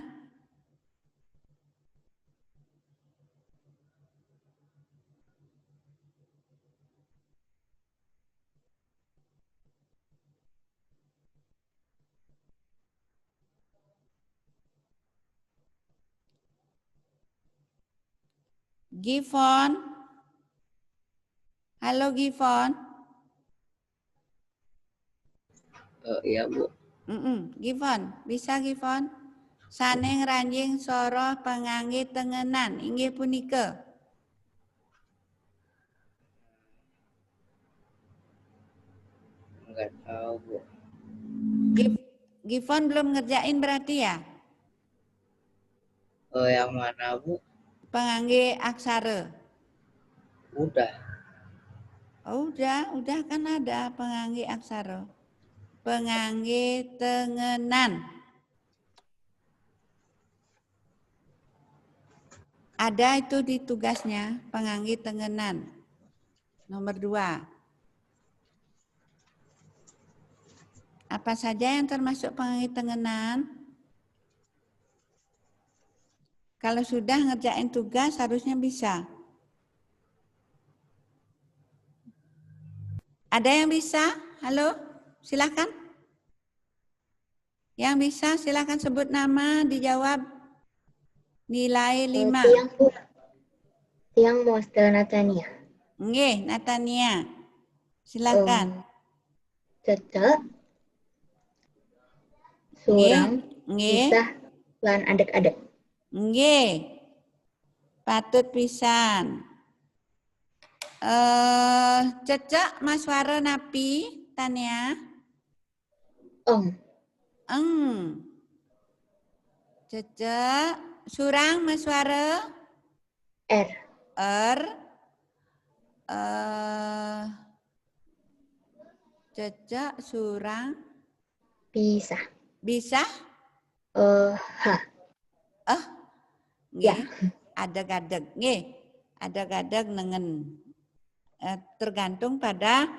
Gifon. Halo Gifon. Iya Bu. Gifon, bisa Gifon? Saning ranjing soroh pengangge tengenan, inggih punika. Enggak tahu Bu. Gifon belum ngerjain berarti ya? Yang mana Bu? Pengangge aksara. Udah. Oh, udah kan ada pengangge aksara. Pengangge tengenan. Ada itu di tugasnya, pengangge tengenan. Nomor 2. Apa saja yang termasuk pengangge tengenan? Kalau sudah ngerjain tugas harusnya bisa. Ada yang bisa? Halo? Silakan. Yang bisa silakan sebut nama, dijawab. Nilai 5. Tiang Bu. Tiang Monster Natania. Nggih, Natania. Silakan. Cecek. Surang. Nggih. Pisah. Lan adek-adek. Nggih. Patut pisan. Cecek maswara napi, Tania. Cecek. Surang maswara R. Cecek, surang. Pisah. Bisa? H. Nggih. Adeg-adeg. Nggih. Adeg-adeg nengen. Tergantung pada,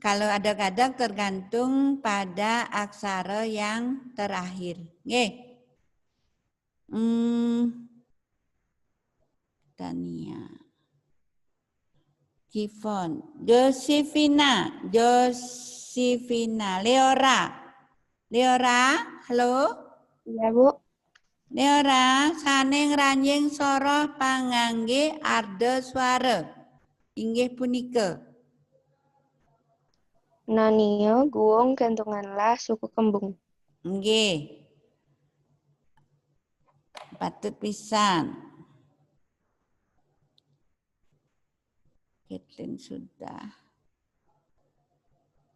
kalau adeg-adeg tergantung pada aksara yang terakhir. Nggih. Tania. Gifon. Josefina. Leora, halo? Iya, Bu. Leora, saning ranjing soroh pangangge arda swara. Inggih punika. Nania, guung, gantunganlah, suku kembung. Nggih. Patut pisan. Kathleen sudah.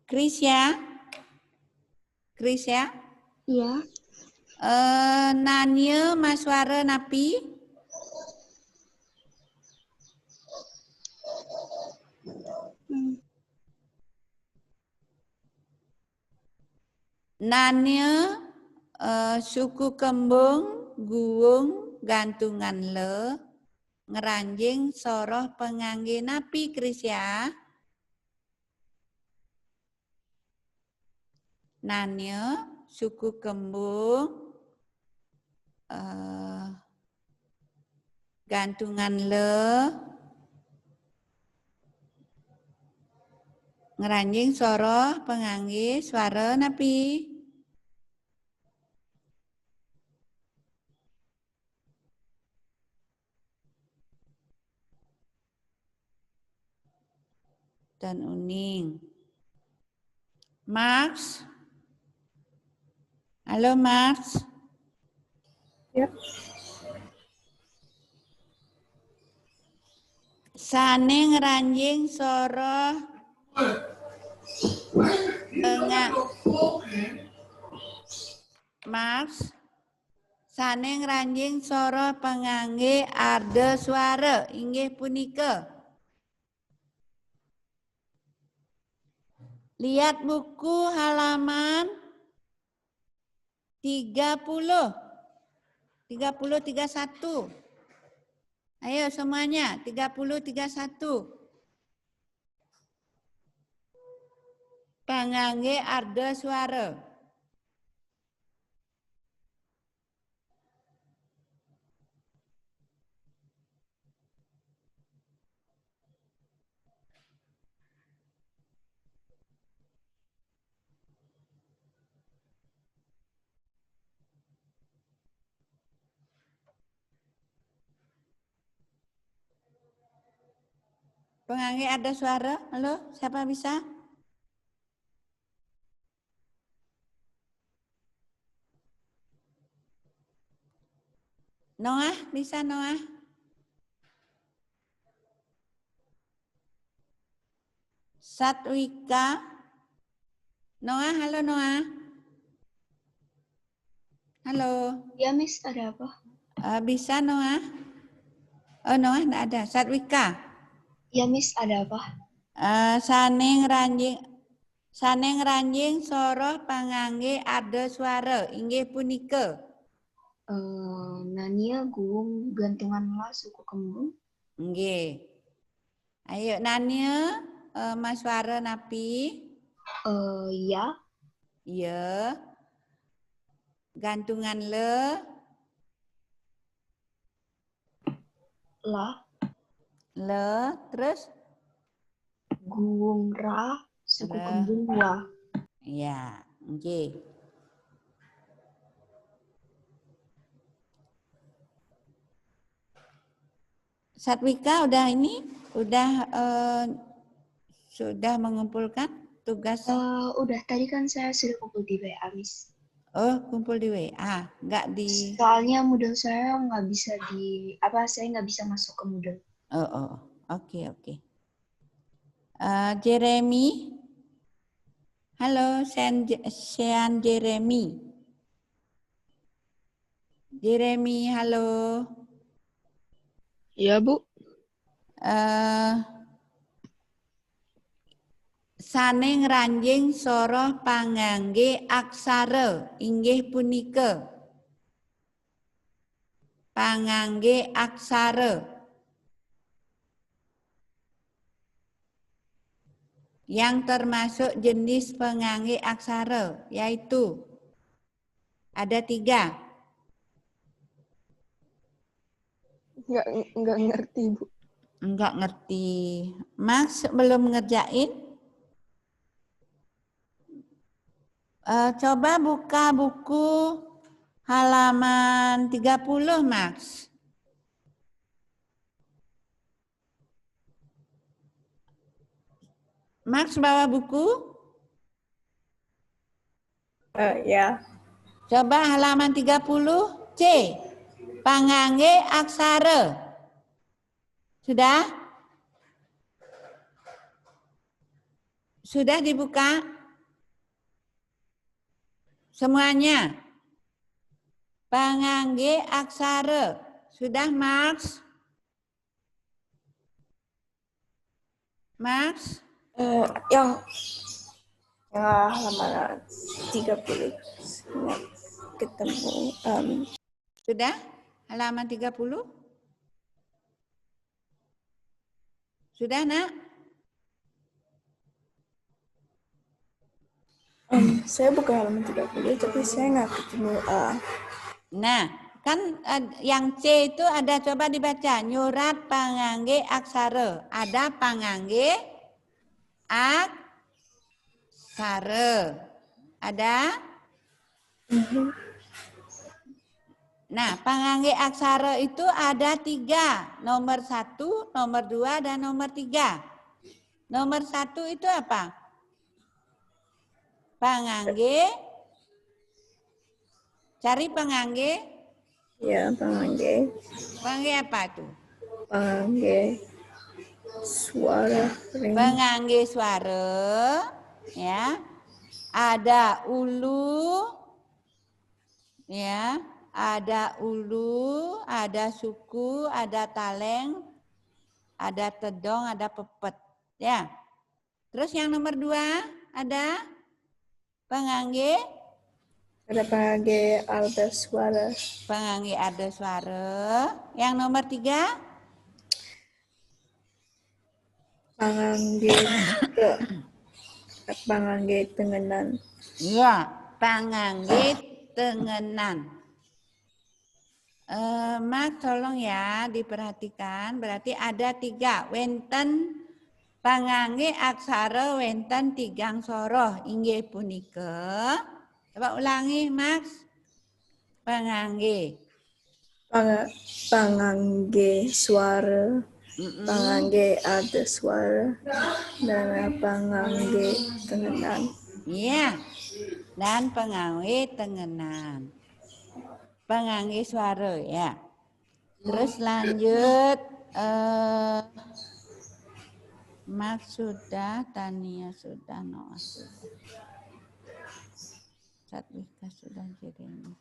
Kris ya? Iya. Nanya maswara napi? Nanya suku kembung, guung, gantungan le, ngeranjing soroh pengangge napi, Kris ya. Nanya suku kembung, gantungan le, ngeranjing soroh pengangge suara napi. Dan uning. Max. Halo Max. Yep. Saning ranjing soroh tengah. Max. Saning ranjing soroh pengangge arda suara. Inggih punika. Lihat buku halaman 30. 31. Ayo semuanya, 31. Pangangge arda suara. Pengangge ada suara? Halo, siapa bisa? Noah, bisa Noah? Satwika. Noah, halo Noah. Halo. Ya, Miss, ada apa? Bisa Noah? Oh, Noah enggak ada. Satwika. Ya, Miss, ada apa? Saneng ranjing soroh pangangge ada suara inggih punika. Nania gulung gantungan lah suku kembung. Nggih. Ayo Nania, Mas suara napi? Ya. Iya. Gantungan le. Lah. Le, terus? Gulung ra suku kembung wa. Iya, nggih. Satwika udah ini? Sudah mengumpulkan tugas? Udah, tadi kan saya sudah kumpul di WA, Miss. Oh, kumpul di WA, nggak di... Soalnya Moodle saya nggak bisa saya nggak bisa masuk ke Moodle. Oke. Jeremy? Halo, Sean Jeremy. Jeremy, halo. Iya, Bu. Saneng ranjing soroh pangangge aksara inggih punika. Pangangge aksara. Yang termasuk jenis pengangge aksara, yaitu ada 3. Enggak ngerti, Bu. Enggak ngerti. Max belum ngerjain? Coba buka buku halaman 30, Max. Max bawa buku? Ya. Coba halaman 30, C. Pangangge aksara. Sudah? Sudah dibuka? Semuanya? Pangangge aksara. Sudah, Max? Max? Yang halaman 30 ketemu. Sudah? Halaman 30? Sudah, Nak? Saya buka halaman 30, tapi saya nggak ketemu A. Nah, kan yang C itu ada, coba dibaca. Nyurat pangangge aksara. Ada pangangge aksara. Ada? Nah, pangangge aksara itu ada 3. Nomor 1, nomor 2, dan nomor 3. Nomor 1 itu apa? Pangangge. Cari pangangge. Ya, pangangge. Pangangge apa itu? Pangangge suara. Pengangge suara. Ya. Ada ulu. Ya. Ada ulu, ada suku, ada taleng, ada tedong, ada pepet. Ya. Terus yang nomor 2 ada pengangge. Ada pangangge ada suara. Pengangge ada suara. Yang nomor 3? Pangangge tengenan. Ya, pangangge tengenan. Mak tolong ya diperhatikan, berarti ada 3. Wenten pangangge aksara wenten 3 soroh inggih punika. Coba ulangi, Max. Pangangge. Pangangge suara Pangangge ada suara dan pangangge tengenan. Iya. Dan pengangge tengenan. Pengangge suara ya. Terus lanjut Mak sudah, Tania sudah, Noah sudah. Satwika sudah, Jeremy.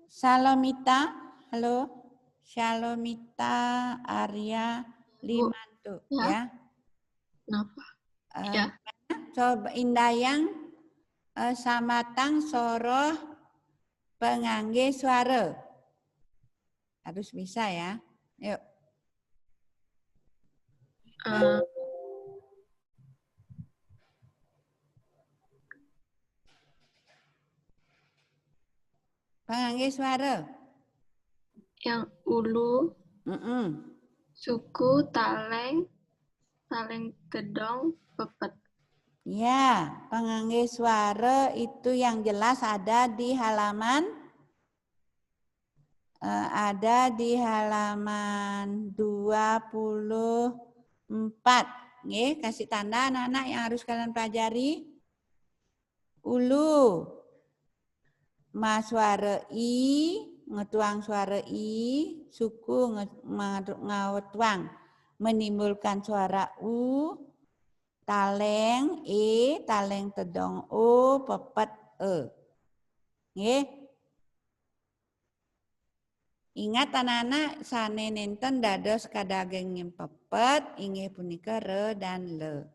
Salomita, halo. Salomita Arya Limanto, ya. Kenapa? Ya. Coba Indayang Samatang Soroh pengangge suara. Harus bisa ya. Yuk. Pengangge suara. Yang ulu, suku, taleng, taleng kedong, pepet. Ya, pengangge suara itu yang jelas ada di halaman 24. Nggih, kasih tanda anak-anak yang harus kalian pelajari. Ulu. Ma suara I, ngetuang suara I, suku ngetuang menimbulkan suara U, taleng E, taleng tedong O, pepet E. Nggih. Ingat anak-anak sane nenten dados kadaging pepet inggih punika re dan le.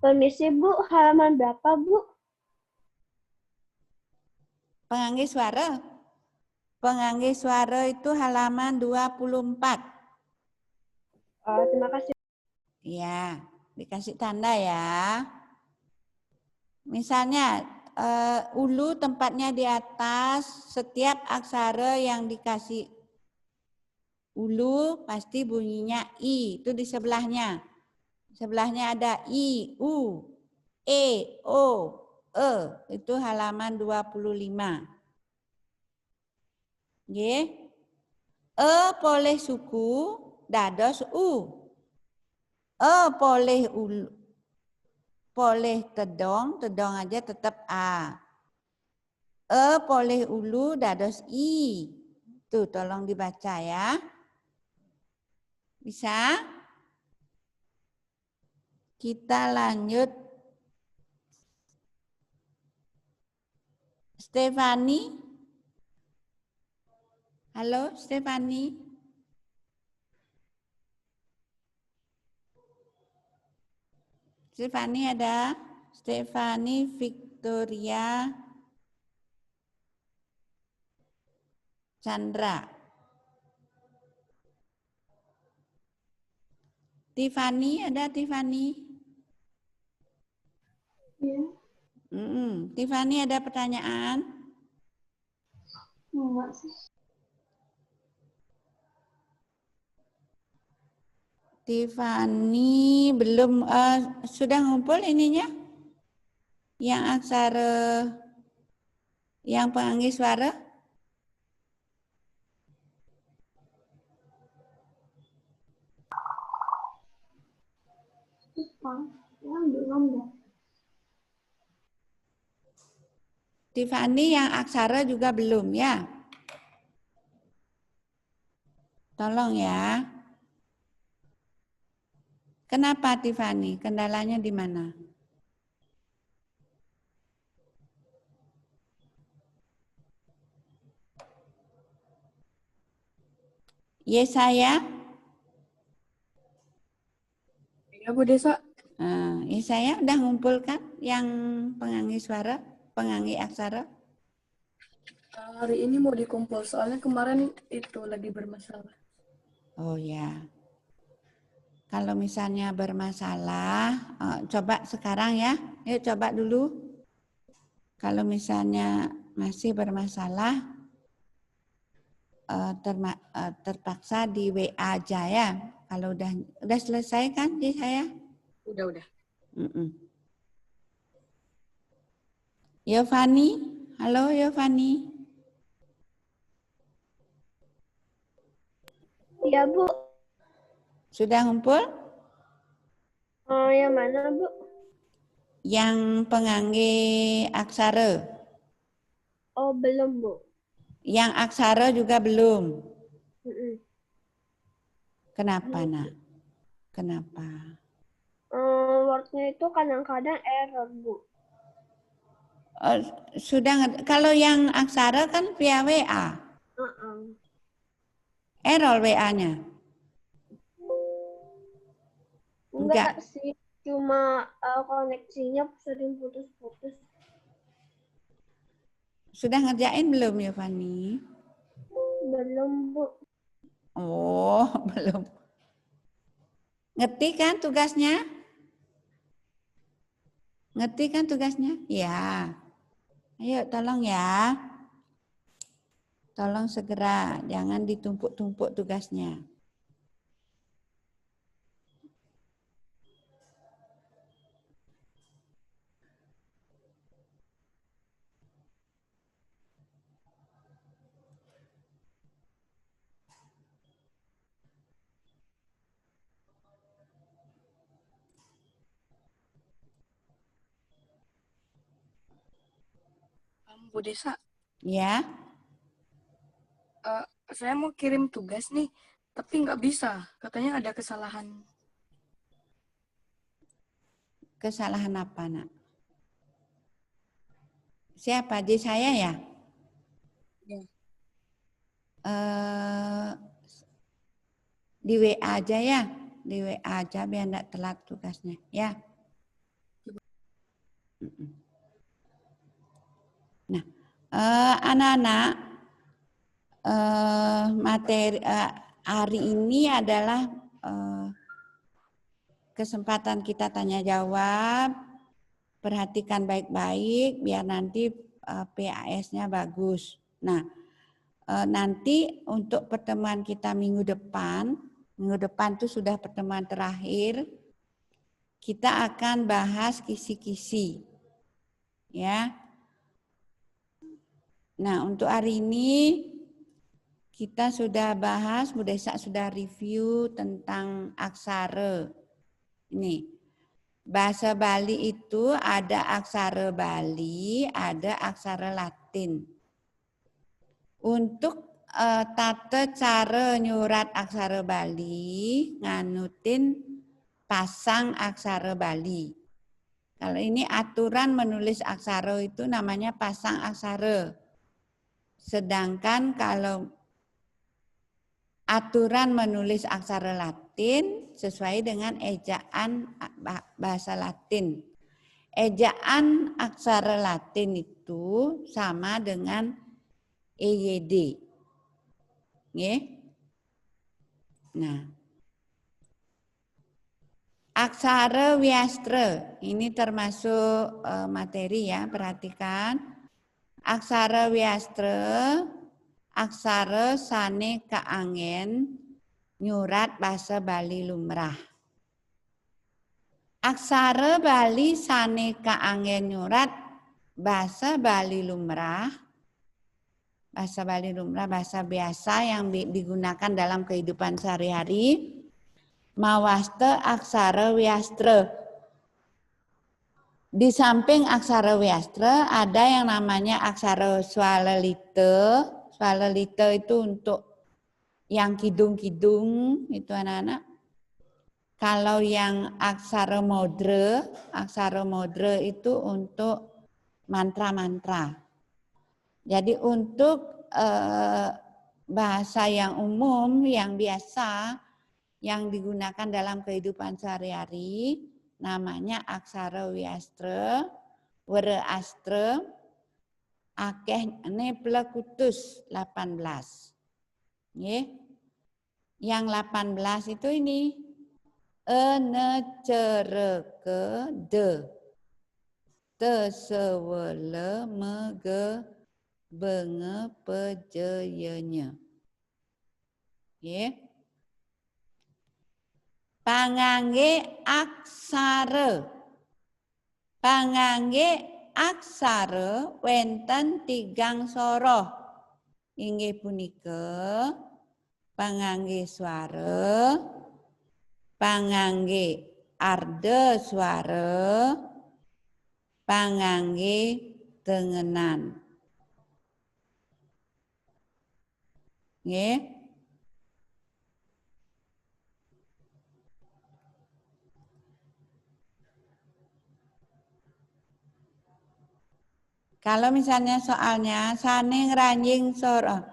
Permisi Bu, halaman berapa Bu? Pengangge suara. Pengangge suara itu halaman 24. Terima kasih. Ya, dikasih tanda ya. Misalnya ulu tempatnya di atas, setiap aksara yang dikasih ulu pasti bunyinya I, itu di sebelahnya. Sebelahnya ada I, U, E, O, E, itu halaman 25. Nggih. E poleh suku, dados U. E poleh ulu. Poleh tedong, tedong aja tetap A. E poleh ulu dados I. Tuh tolong dibaca ya. Bisa? Kita lanjut. Stefani. Halo Stefani. Stefani ada? Stefani Victoria Chandra. Tiffany ada Tiffany? Ya. Tiffany ada pertanyaan? Enggak sih. Tiffany belum sudah ngumpul ininya? Yang aksara yang pengangge suara? Tiffany yang aksara juga belum ya? Tolong ya. Kenapa Tiffany? Kendalanya di mana? Yesaya? Ya Bu Desa. Yesaya udah ngumpulkan yang pengangge suara, pengangge aksara? Hari ini mau dikumpul, soalnya kemarin itu lagi bermasalah. Oh ya. Kalau misalnya bermasalah, coba sekarang ya. Yuk coba dulu. Kalau misalnya masih bermasalah, terpaksa di WA aja ya. Kalau udah selesai kan saya? Udah. Yovani, halo Yovani. Iya, Bu. Sudah ngumpul? Yang mana, Bu? Yang pengangge aksara. Oh, belum, Bu. Yang aksara juga belum. Kenapa, Belum. Nak? Kenapa? Wordnya itu kadang-kadang error, Bu. Sudah, kalau yang aksara kan via WA. Error WA-nya? Enggak sih, cuma koneksinya sering putus-putus. Sudah ngerjain belum, Yovani? Belum, Bu. Oh, belum. Ngerti kan tugasnya? Ngerti kan tugasnya? Ya. Ayo tolong ya. Tolong segera, jangan ditumpuk-tumpuk tugasnya. Bu Desa, Ya. Saya mau kirim tugas nih, tapi nggak bisa. Katanya ada kesalahan. Kesalahan apa, Nak? Siapa? Di saya ya? Ya. Di WA aja ya. Di WA aja biar enggak telat tugasnya. Ya. Nah, anak-anak, materi hari ini adalah kesempatan kita tanya jawab. Perhatikan baik-baik biar nanti PAS-nya bagus. Nah, nanti untuk pertemuan kita minggu depan itu sudah pertemuan terakhir. Kita akan bahas kisi-kisi. Ya. Nah, untuk hari ini kita sudah bahas, Bu Desa sudah review tentang aksara. Ini, bahasa Bali itu ada aksara Bali, ada aksara Latin. Untuk tata cara nyurat aksara Bali, nganutin pasang aksara Bali. Kalau ini aturan menulis aksara itu namanya pasang aksara. Sedangkan kalau aturan menulis aksara Latin sesuai dengan ejaan bahasa Latin. Ejaan aksara Latin itu sama dengan EYD. Nah, aksara Wiastra ini termasuk materi ya, perhatikan. Aksara Wiastra, aksara sane kaangen nyurat bahasa Bali lumrah. Aksara Bali sane kaangen nyurat bahasa Bali lumrah. Bahasa Bali lumrah, bahasa biasa yang digunakan dalam kehidupan sehari-hari. Mawaste aksara Wiastra. Di samping aksara Wiastra ada yang namanya aksara Swalalita. Swalalita itu untuk yang kidung-kidung, itu anak-anak. Kalau yang aksara modra itu untuk mantra-mantra. Jadi untuk bahasa yang umum, yang biasa, yang digunakan dalam kehidupan sehari-hari, namanya aksara Wiastra, were astra, akeh neplekutus 18. Yang 18 itu ini. Ene cereke de. Tesewele mege benge pejeyenya. Pangangge aksara. Pangangge aksara wenten tigang soroh. Inggih punika pangangge swara, pangangge arda swara, pangangge tengenan. Nggih. Kalau misalnya soalnya sane ngranjing soro,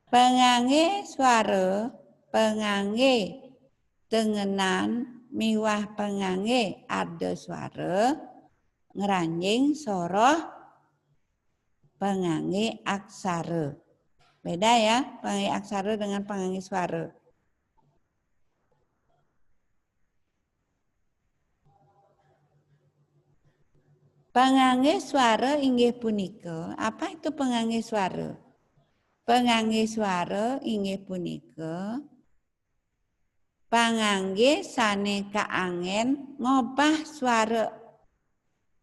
pangangge swara, pangangge tengenan, miwah pangangge arda swara, ngranjing soro, pangangge aksara. Beda ya, pangangge aksara dengan pangangge swara. Pangangge swara inggih punika. Apa itu pangangge swara? Pangangge swara inggih punika pangangge sane kaangen ngobah swara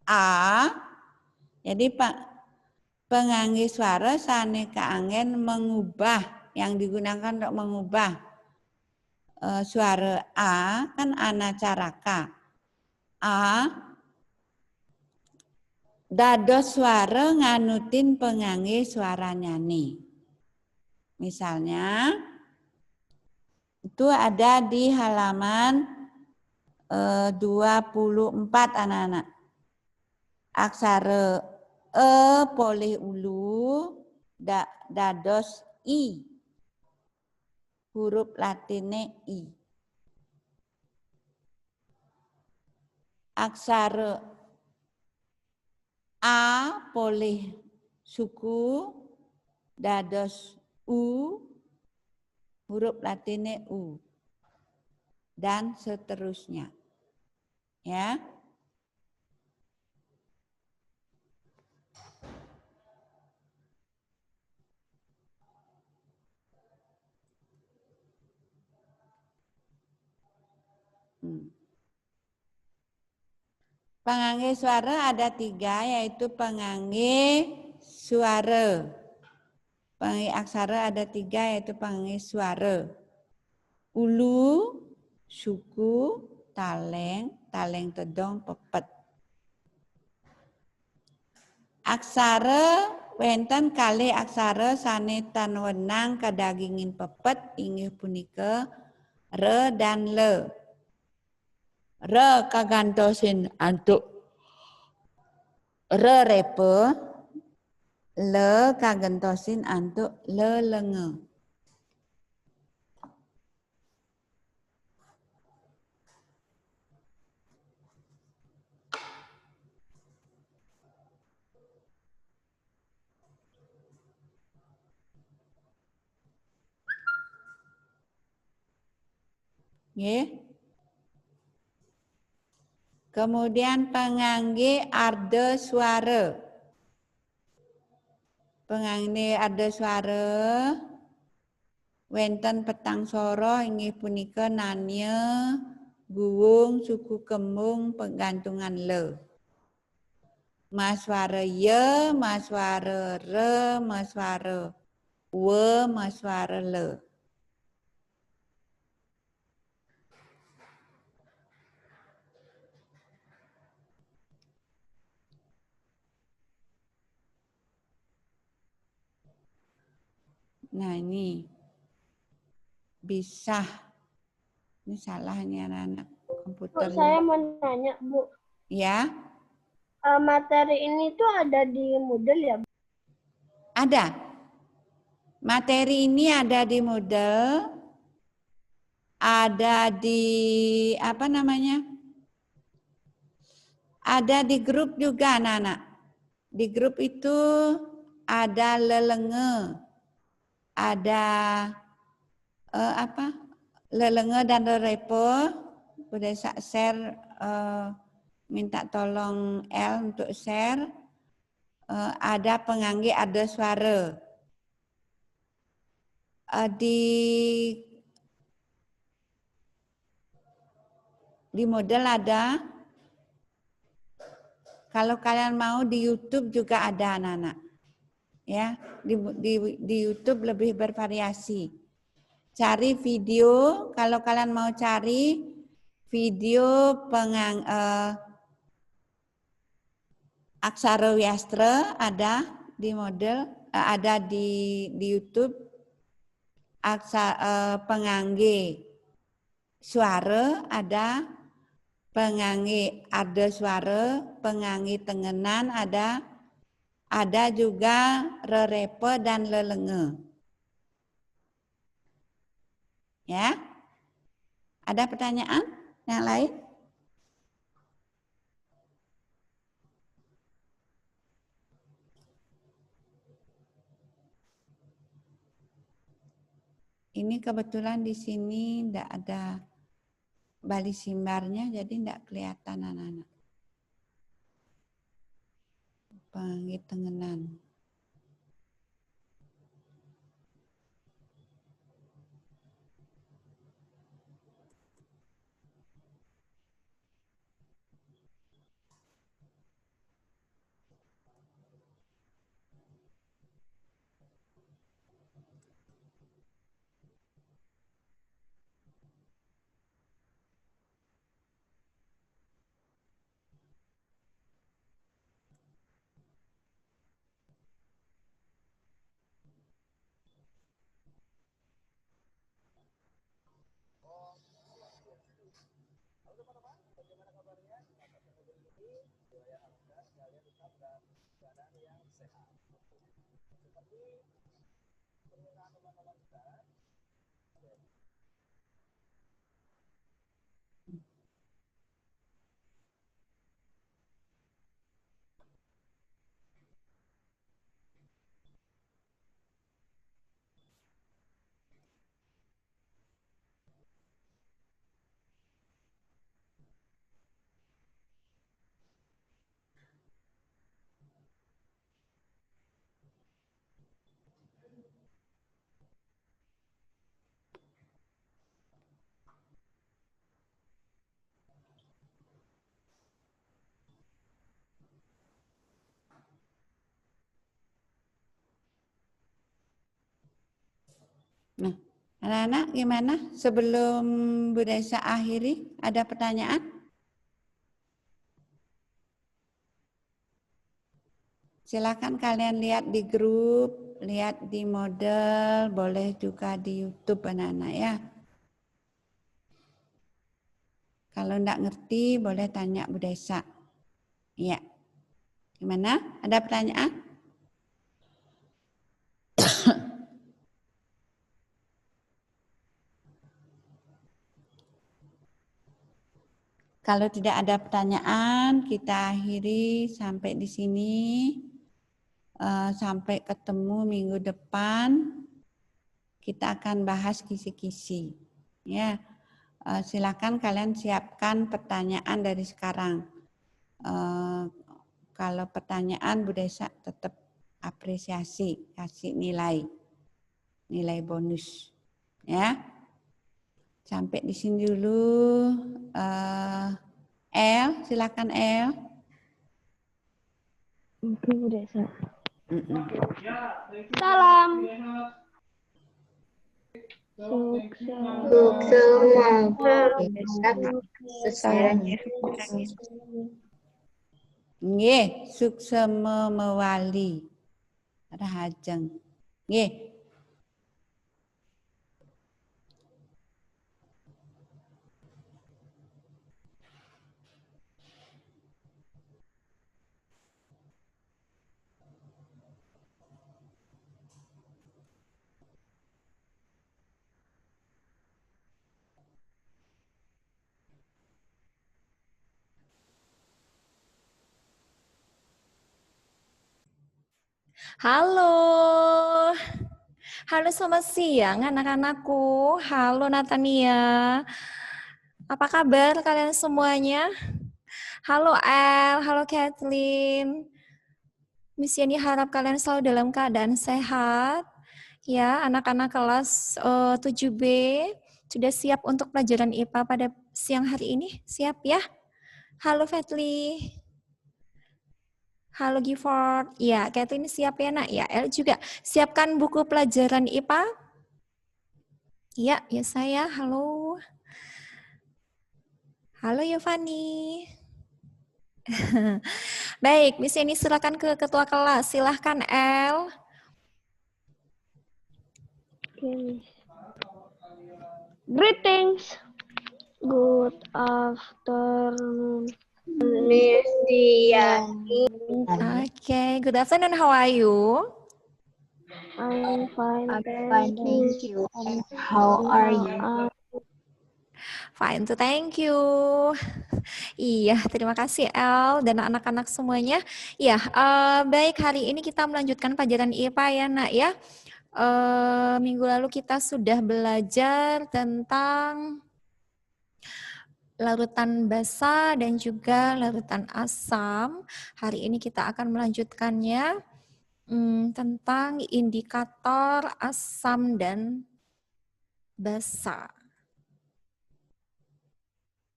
a. Jadi pangangge swara sane kaangen mengubah, yang digunakan untuk mengubah suara a kan anacaraka. A dados suara nganutin pangangge suara nyani. Misalnya itu ada di halaman 24 anak-anak. Aksara e polih ulu dados i. Huruf latine i. Aksara a polih suku dados u, huruf latine u, dan seterusnya. Ya. Pangangge suara ada 3, yaitu pangangge suara. Pangangge aksara ada 3, yaitu pangangge suara. Ulu, suku, taleng, taleng tedong, pepet. Aksara wenten kalih aksara sane tan wenang kadagingin pepet inggih punika re dan le. Re kagantosin antuk re repe, le kagantosin antuk le lenge. Nggih. Kemudian pangangge arda suara. Pangangge arda suara wenten petang soro inggih punika nanya, guwung, suku kembung, penggantungan le. Maswara ye, maswara re, maswara we, maswara le. Nah ini bisa, ini salah nih anak-anak komputer. Bu, saya mau nanya Bu. Ya. Materi ini tuh ada di Moodle ya Bu? Ada. Materi ini ada di Moodle, ada di apa namanya? Ada di grup juga anak-anak. Di grup itu ada lelenge, ada apa? Lelenge dan lerepe. Udah share, minta tolong L untuk share. Ada pengangge ada suara. Di model ada Kalau kalian mau di YouTube juga ada anak-anak. Ya, di YouTube lebih bervariasi. Cari video, kalau kalian mau cari video Aksara Wiastra ada di model, ada di YouTube. Pengangge suara ada, pengangge ada suara, pengangge tengenan ada juga rerepe dan lelenge. Ya, ada pertanyaan yang lain? Ini kebetulan di sini tidak ada bali simbarnya, jadi tidak kelihatan anak-anak. Pengangge tengenan. Nah, anak-anak gimana? Sebelum Bu Desa akhiri, ada pertanyaan? Silakan kalian lihat di grup, lihat di model, boleh juga di YouTube anak-anak ya. Kalau enggak ngerti, boleh tanya Bu Desa. Iya. Gimana? Ada pertanyaan? Kalau tidak ada pertanyaan, kita akhiri sampai di sini. Sampai ketemu minggu depan, kita akan bahas kisi-kisi. Ya, silakan kalian siapkan pertanyaan dari sekarang. Kalau pertanyaan Bu Desa tetap apresiasi, kasih nilai bonus. Ya, sampai di sini dulu. El, silakan El. Oke, Bu Desa. Salam. Nggih, suksema mewali. Rahajeng. Nggih. Halo. Halo, selamat siang anak-anakku. Halo Natania. Apa kabar kalian semuanya? Halo El, halo Kathleen. Miss Yani harap kalian selalu dalam keadaan sehat. Ya, anak-anak kelas 7B sudah siap untuk pelajaran IPA pada siang hari ini? Siap ya? Halo Fetli. Halo Gifford. Ya, Kathleen siap ya nak? Ya, El juga. Siapkan buku pelajaran IPA. Ya saya. Halo. Halo Yovani. Baik, Miss Yeni silakan ke ketua kelas. Silahkan El. Greetings. Good afternoon, Miss Diani. Okay, good afternoon. How are you? I'm fine, Fine, thank you. And how are you? Fine, thank you. Iya, terima kasih El dan anak-anak semuanya. Ya, baik, hari ini kita melanjutkan pelajaran IPA ya nak ya. Minggu lalu kita sudah belajar tentang larutan basa dan juga larutan asam. Hari ini kita akan melanjutkannya tentang indikator asam dan basa.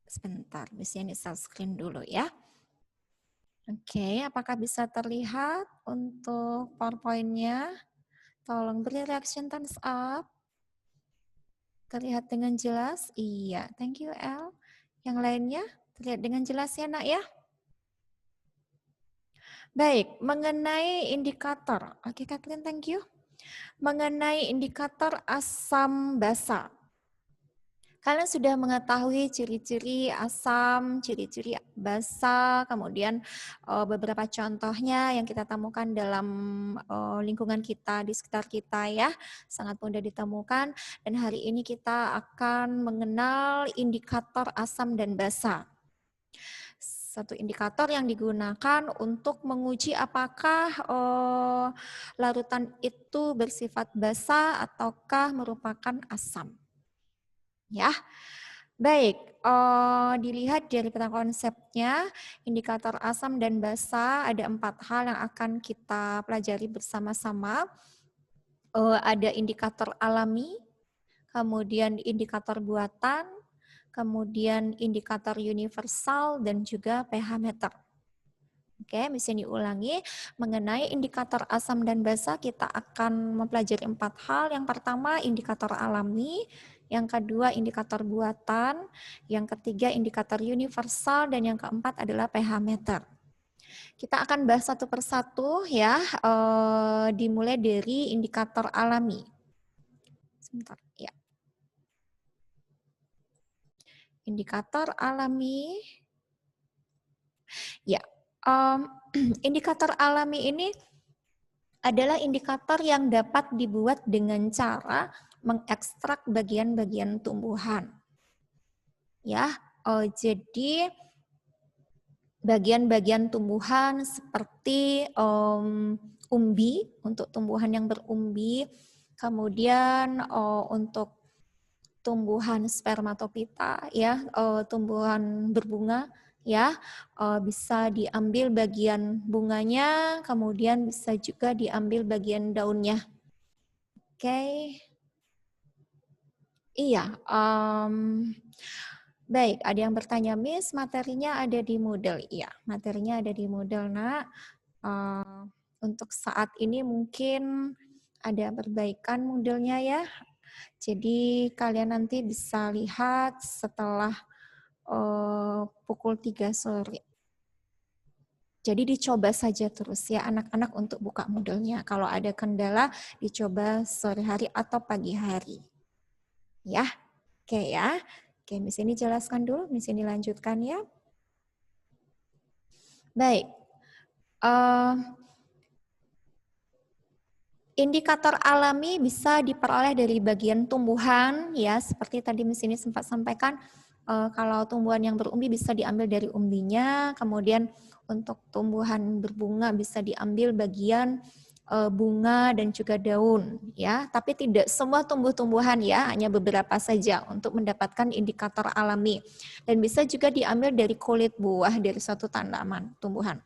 Sebentar, bisa ini share screen dulu ya. Oke, apakah bisa terlihat untuk PowerPoint-nya? Tolong beri reaction thumbs up. Terlihat dengan jelas? Iya, thank you El. Yang lainnya terlihat dengan jelas ya nak ya? Baik, mengenai indikator. Oke Kathleen, thank you. Mengenai indikator asam basa. Kalian sudah mengetahui ciri-ciri asam, ciri-ciri basa, kemudian beberapa contohnya yang kita temukan dalam lingkungan kita, di sekitar kita ya, sangat mudah ditemukan. Dan hari ini kita akan mengenal indikator asam dan basa. Satu indikator yang digunakan untuk menguji apakah larutan itu bersifat basa ataukah merupakan asam. Ya, baik. Dilihat dari peta konsepnya, indikator asam dan basa ada 4 hal yang akan kita pelajari bersama-sama. Ada indikator alami, kemudian indikator buatan, kemudian indikator universal dan juga pH meter. Oke, bisa diulangi. Mengenai indikator asam dan basa kita akan mempelajari 4 hal. Yang pertama indikator alami, yang kedua indikator buatan, yang ketiga indikator universal, dan yang keempat adalah pH meter. Kita akan bahas satu persatu ya, dimulai dari indikator alami. Sebentar, ya. Indikator alami, ya. Indikator alami ini adalah indikator yang dapat dibuat dengan cara mengekstrak bagian-bagian tumbuhan. Ya, jadi bagian-bagian tumbuhan seperti umbi untuk tumbuhan yang berumbi, kemudian untuk tumbuhan spermatopita ya, tumbuhan berbunga ya, bisa diambil bagian bunganya, kemudian bisa juga diambil bagian daunnya. Oke. Iya, baik, ada yang bertanya, Miss, materinya ada di Moodle. Iya, materinya ada di Moodle, nak. Untuk saat ini mungkin ada perbaikan Moodle-nya ya. Jadi kalian nanti bisa lihat setelah pukul 3 sore. Jadi dicoba saja terus ya anak-anak untuk buka Moodle-nya. Kalau ada kendala, dicoba sore hari atau pagi hari. Ya, oke ya. Oke, Miss ini jelaskan dulu, Miss ini lanjutkan ya. Baik. Indikator alami bisa diperoleh dari bagian tumbuhan ya, seperti tadi Miss ini sempat sampaikan. Kalau tumbuhan yang berumbi bisa diambil dari umbinya, kemudian untuk tumbuhan berbunga bisa diambil bagian bunga dan juga daun ya, tapi tidak semua tumbuh-tumbuhan ya, hanya beberapa saja untuk mendapatkan indikator alami. Dan bisa juga diambil dari kulit buah dari suatu tanaman tumbuhan.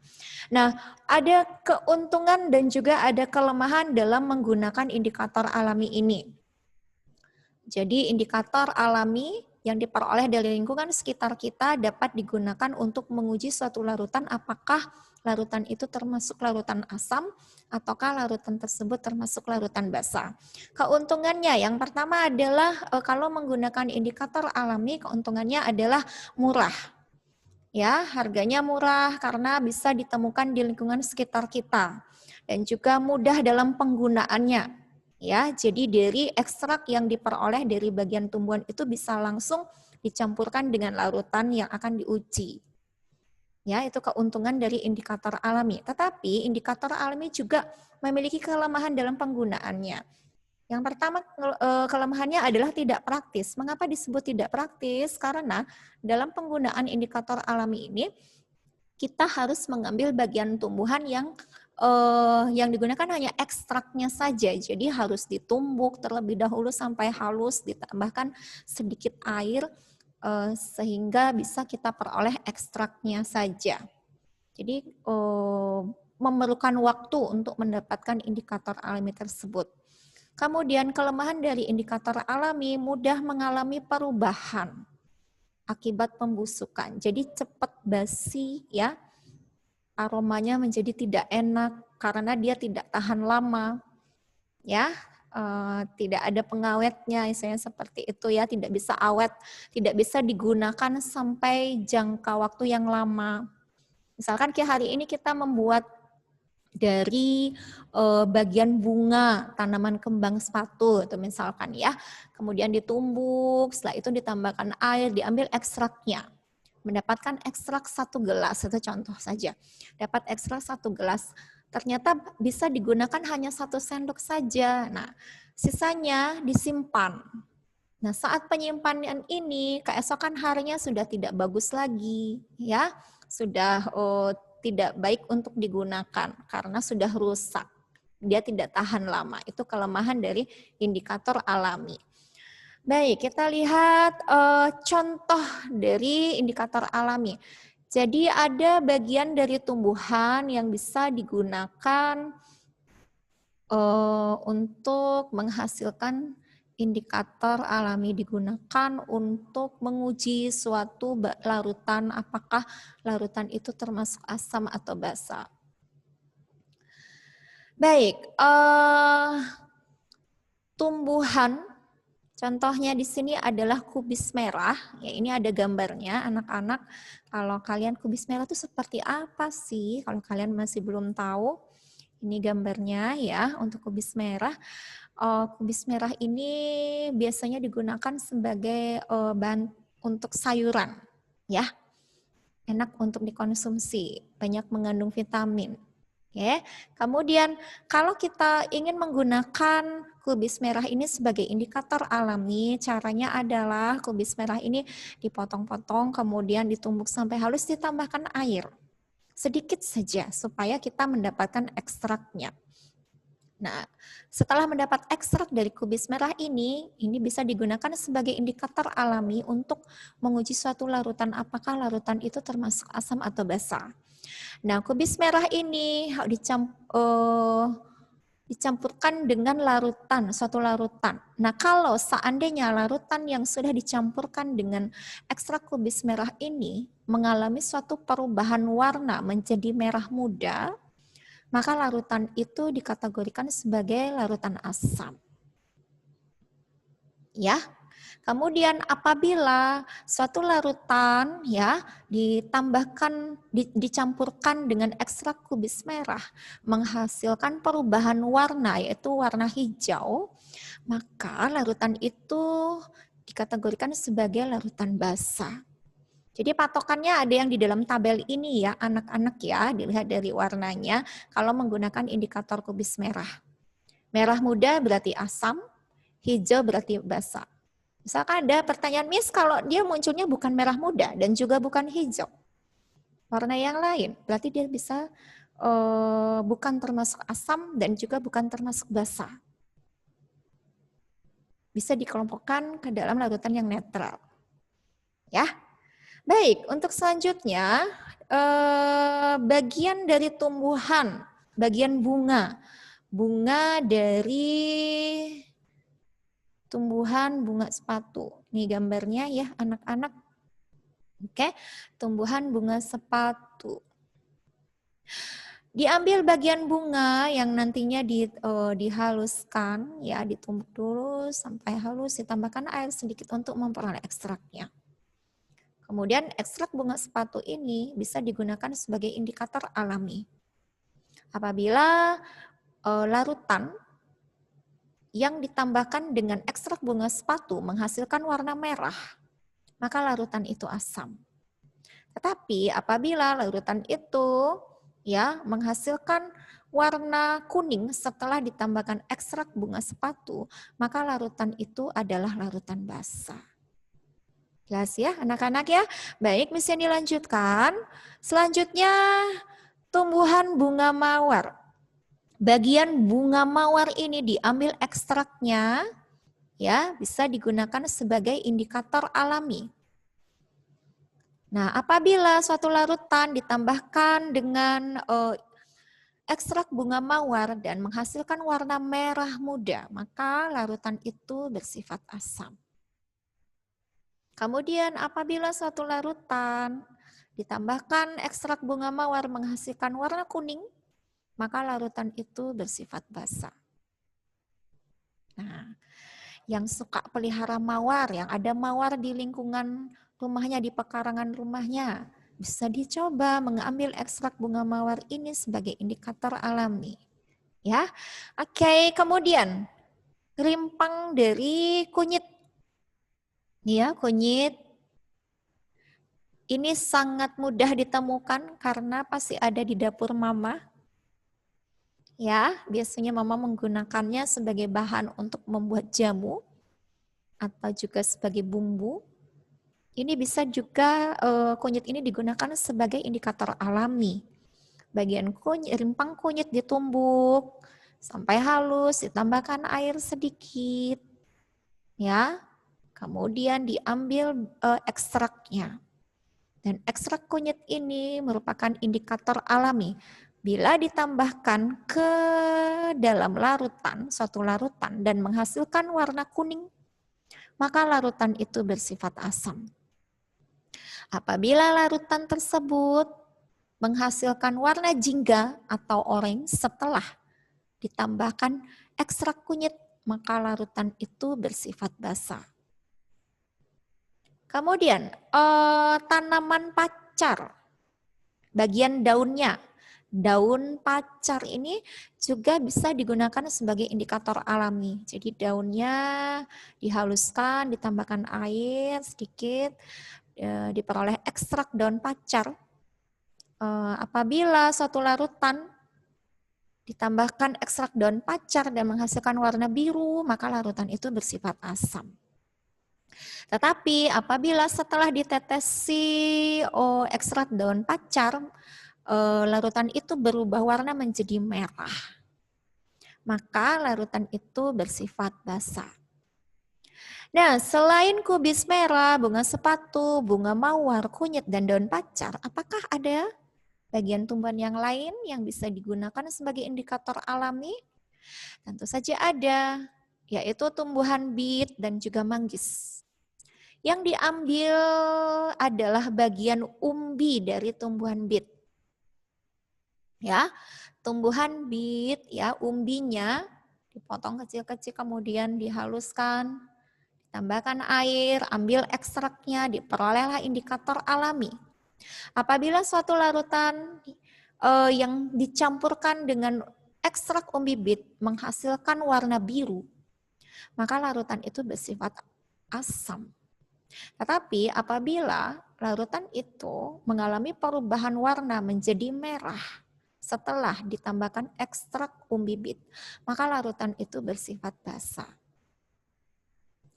Nah, ada keuntungan dan juga ada kelemahan dalam menggunakan indikator alami ini. Jadi indikator alami yang diperoleh dari lingkungan sekitar kita dapat digunakan untuk menguji suatu larutan apakah larutan itu termasuk larutan asam ataukah larutan tersebut termasuk larutan basa. Keuntungannya yang pertama adalah kalau menggunakan indikator alami, keuntungannya adalah murah. Ya, harganya murah karena bisa ditemukan di lingkungan sekitar kita dan juga mudah dalam penggunaannya. Ya, jadi dari ekstrak yang diperoleh dari bagian tumbuhan itu bisa langsung dicampurkan dengan larutan yang akan diuji. Ya, itu keuntungan dari indikator alami. Tetapi indikator alami juga memiliki kelemahan dalam penggunaannya. Yang pertama kelemahannya adalah tidak praktis. Mengapa disebut tidak praktis? Karena dalam penggunaan indikator alami ini kita harus mengambil bagian tumbuhan yang digunakan hanya ekstraknya saja. Jadi harus ditumbuk terlebih dahulu sampai halus, ditambahkan sedikit air sehingga bisa kita peroleh ekstraknya saja. Jadi memerlukan waktu untuk mendapatkan indikator alami tersebut. Kemudian kelemahan dari indikator alami mudah mengalami perubahan akibat pembusukan. Jadi cepat basi ya. Aromanya menjadi tidak enak karena dia tidak tahan lama. Ya, tidak ada pengawetnya, misalnya seperti itu ya, tidak bisa awet, tidak bisa digunakan sampai jangka waktu yang lama. Misalkan kayak hari ini kita membuat dari bagian bunga tanaman kembang sepatu itu misalkan ya, kemudian ditumbuk, setelah itu ditambahkan air, diambil ekstraknya, mendapatkan ekstrak 1 gelas, itu contoh saja, dapat ekstrak 1 gelas, ternyata bisa digunakan hanya 1 sendok saja. Nah, sisanya disimpan. Nah, saat penyimpanan ini keesokan harinya sudah tidak bagus lagi, ya, sudah tidak baik untuk digunakan karena sudah rusak. Dia tidak tahan lama. Itu kelemahan dari indikator alami. Baik, kita lihat contoh dari indikator alami. Jadi ada bagian dari tumbuhan yang bisa digunakan untuk menghasilkan indikator alami, digunakan untuk menguji suatu larutan, apakah larutan itu termasuk asam atau basa. Baik, tumbuhan, contohnya di sini adalah kubis merah. Ya, ini ada gambarnya, anak-anak. Kalau kalian kubis merah itu seperti apa sih? Kalau kalian masih belum tahu, ini gambarnya ya untuk kubis merah. Kubis merah ini biasanya digunakan sebagai bahan untuk sayuran, ya. Enak untuk dikonsumsi, banyak mengandung vitamin. Oke. Kemudian kalau kita ingin menggunakan kubis merah ini sebagai indikator alami, caranya adalah kubis merah ini dipotong-potong, kemudian ditumbuk sampai halus, ditambahkan air. Sedikit saja supaya kita mendapatkan ekstraknya. Nah, setelah mendapat ekstrak dari kubis merah ini bisa digunakan sebagai indikator alami untuk menguji suatu larutan apakah larutan itu termasuk asam atau basa. Nah, kubis merah ini dicampurkan dengan larutan, suatu larutan. Nah, kalau seandainya larutan yang sudah dicampurkan dengan ekstrak kubis merah ini mengalami suatu perubahan warna menjadi merah muda, maka larutan itu dikategorikan sebagai larutan asam. Ya. Kemudian apabila suatu larutan ya dicampurkan dengan ekstrak kubis merah menghasilkan perubahan warna yaitu warna hijau, maka larutan itu dikategorikan sebagai larutan basa. Jadi patokannya ada yang di dalam tabel ini ya anak-anak ya, dilihat dari warnanya kalau menggunakan indikator kubis merah. Merah muda berarti asam, hijau berarti basa. Misalkan ada pertanyaan, Miss, kalau dia munculnya bukan merah muda dan juga bukan hijau, warna yang lain, berarti dia bisa bukan termasuk asam dan juga bukan termasuk basa. Bisa dikelompokkan ke dalam larutan yang netral. Ya. Baik, untuk selanjutnya bagian dari tumbuhan, bagian bunga dari tumbuhan bunga sepatu. Ini gambarnya ya anak-anak. Oke, tumbuhan bunga sepatu. Diambil bagian bunga yang nantinya dihaluskan, ya ditumbuk dulu sampai halus, ditambahkan air sedikit untuk memperoleh ekstraknya. Kemudian ekstrak bunga sepatu ini bisa digunakan sebagai indikator alami. Apabila larutan yang ditambahkan dengan ekstrak bunga sepatu menghasilkan warna merah, maka larutan itu asam. Tetapi apabila larutan itu ya menghasilkan warna kuning setelah ditambahkan ekstrak bunga sepatu, maka larutan itu adalah larutan basa. Jelas ya anak-anak ya? Baik, Miss Yani dilanjutkan. Selanjutnya tumbuhan bunga mawar. Bagian bunga mawar ini diambil ekstraknya, ya bisa digunakan sebagai indikator alami. Nah, apabila suatu larutan ditambahkan dengan ekstrak bunga mawar dan menghasilkan warna merah muda, maka larutan itu bersifat asam. Kemudian apabila suatu larutan ditambahkan ekstrak bunga mawar menghasilkan warna kuning, maka larutan itu bersifat basa. Nah, yang suka pelihara mawar, yang ada mawar di lingkungan rumahnya, di pekarangan rumahnya, bisa dicoba mengambil ekstrak bunga mawar ini sebagai indikator alami. Ya, oke. Kemudian rimpang dari kunyit. Ya, kunyit ini sangat mudah ditemukan karena pasti ada di dapur mama. Ya, biasanya mama menggunakannya sebagai bahan untuk membuat jamu atau juga sebagai bumbu. Ini bisa juga kunyit ini digunakan sebagai indikator alami. Bagian kunyit, rimpang kunyit ditumbuk sampai halus, ditambahkan air sedikit. Ya. Kemudian diambil ekstraknya. Dan ekstrak kunyit ini merupakan indikator alami. Bila ditambahkan ke dalam larutan, suatu larutan dan menghasilkan warna kuning, maka larutan itu bersifat asam. Apabila larutan tersebut menghasilkan warna jingga atau oranye setelah ditambahkan ekstrak kunyit, maka larutan itu bersifat basa. Kemudian tanaman pacar, bagian daunnya. Daun pacar ini juga bisa digunakan sebagai indikator alami. Jadi daunnya dihaluskan, ditambahkan air sedikit, diperoleh ekstrak daun pacar. Apabila suatu larutan ditambahkan ekstrak daun pacar dan menghasilkan warna biru, maka larutan itu bersifat asam. Tetapi apabila setelah ditetesi ekstrak daun pacar, larutan itu berubah warna menjadi merah, maka larutan itu bersifat basa. Nah, selain kubis merah, bunga sepatu, bunga mawar, kunyit, dan daun pacar, apakah ada bagian tumbuhan yang lain yang bisa digunakan sebagai indikator alami? Tentu saja ada, yaitu tumbuhan bit dan juga manggis. Yang diambil adalah bagian umbi dari tumbuhan bit. Ya, tumbuhan bit ya, umbinya dipotong kecil-kecil kemudian dihaluskan, ditambahkan air, ambil ekstraknya, diperolehlah indikator alami. Apabila suatu larutan yang dicampurkan dengan ekstrak umbi bit menghasilkan warna biru, maka larutan itu bersifat asam. Tetapi apabila larutan itu mengalami perubahan warna menjadi merah setelah ditambahkan ekstrak umbi bit, maka larutan itu bersifat basa.